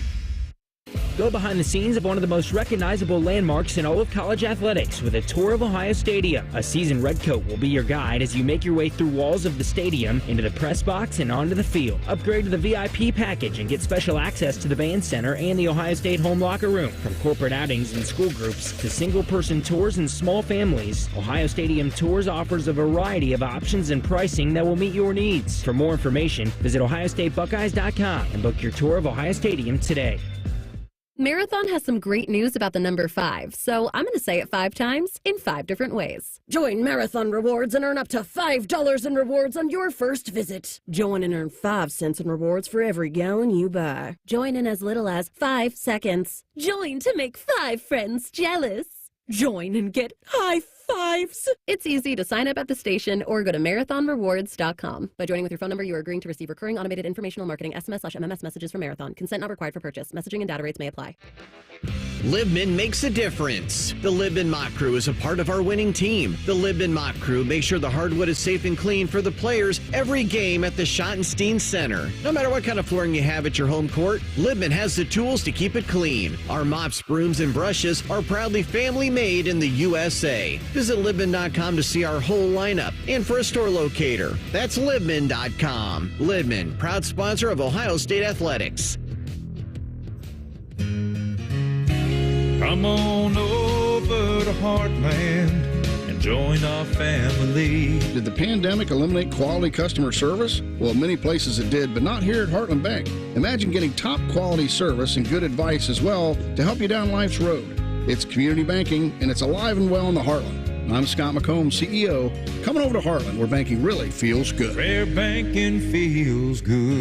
[SPEAKER 16] Go behind the scenes of one of the most recognizable landmarks in all of college athletics with a tour of Ohio Stadium. A seasoned redcoat will be your guide as you make your way through walls of the stadium, into the press box, and onto the field. Upgrade to the VIP package and get special access to the band center and the Ohio State home locker room. From corporate outings and school groups to single-person tours and small families, Ohio Stadium Tours offers a variety of options and pricing that will meet your needs. For more information, visit OhioStateBuckeyes.com and book your tour of Ohio Stadium today.
[SPEAKER 20] Marathon has some great news about the number 5, so I'm going to say it 5 times in 5 different ways. Join Marathon Rewards and earn up to $5 in rewards on your first visit. Join and earn 5 cents in rewards for every gallon you buy. Join in as little as 5 seconds. Join to make 5 friends jealous. Join and get high fives. It's easy to sign up at the station or go to marathonrewards.com. By joining with your phone number, you are agreeing to receive recurring automated informational marketing SMS/MMS messages from Marathon. Consent not required for purchase. Messaging and data rates may apply.
[SPEAKER 22] Libman makes a difference. The Libman Mop Crew is a part of our winning team. The Libman Mop Crew makes sure the hardwood is safe and clean for the players every game at the Schottenstein Center. No matter what kind of flooring you have at your home court, Libman has the tools to keep it clean. Our mops, brooms, and brushes are proudly family made in the USA. Visit Libman.com to see our whole lineup and for a store locator. That's Libman.com. Libman, proud sponsor of Ohio State Athletics.
[SPEAKER 23] Come on over to Heartland and join our family.
[SPEAKER 26] Did the pandemic eliminate quality customer service? Well, many places it did, but not here at Heartland Bank. Imagine getting top quality service and good advice as well to help you down life's road. It's community banking, and it's alive and well in the Heartland. I'm Scott McComb, CEO, coming over to Heartland, where banking really feels good.
[SPEAKER 23] Where banking feels good.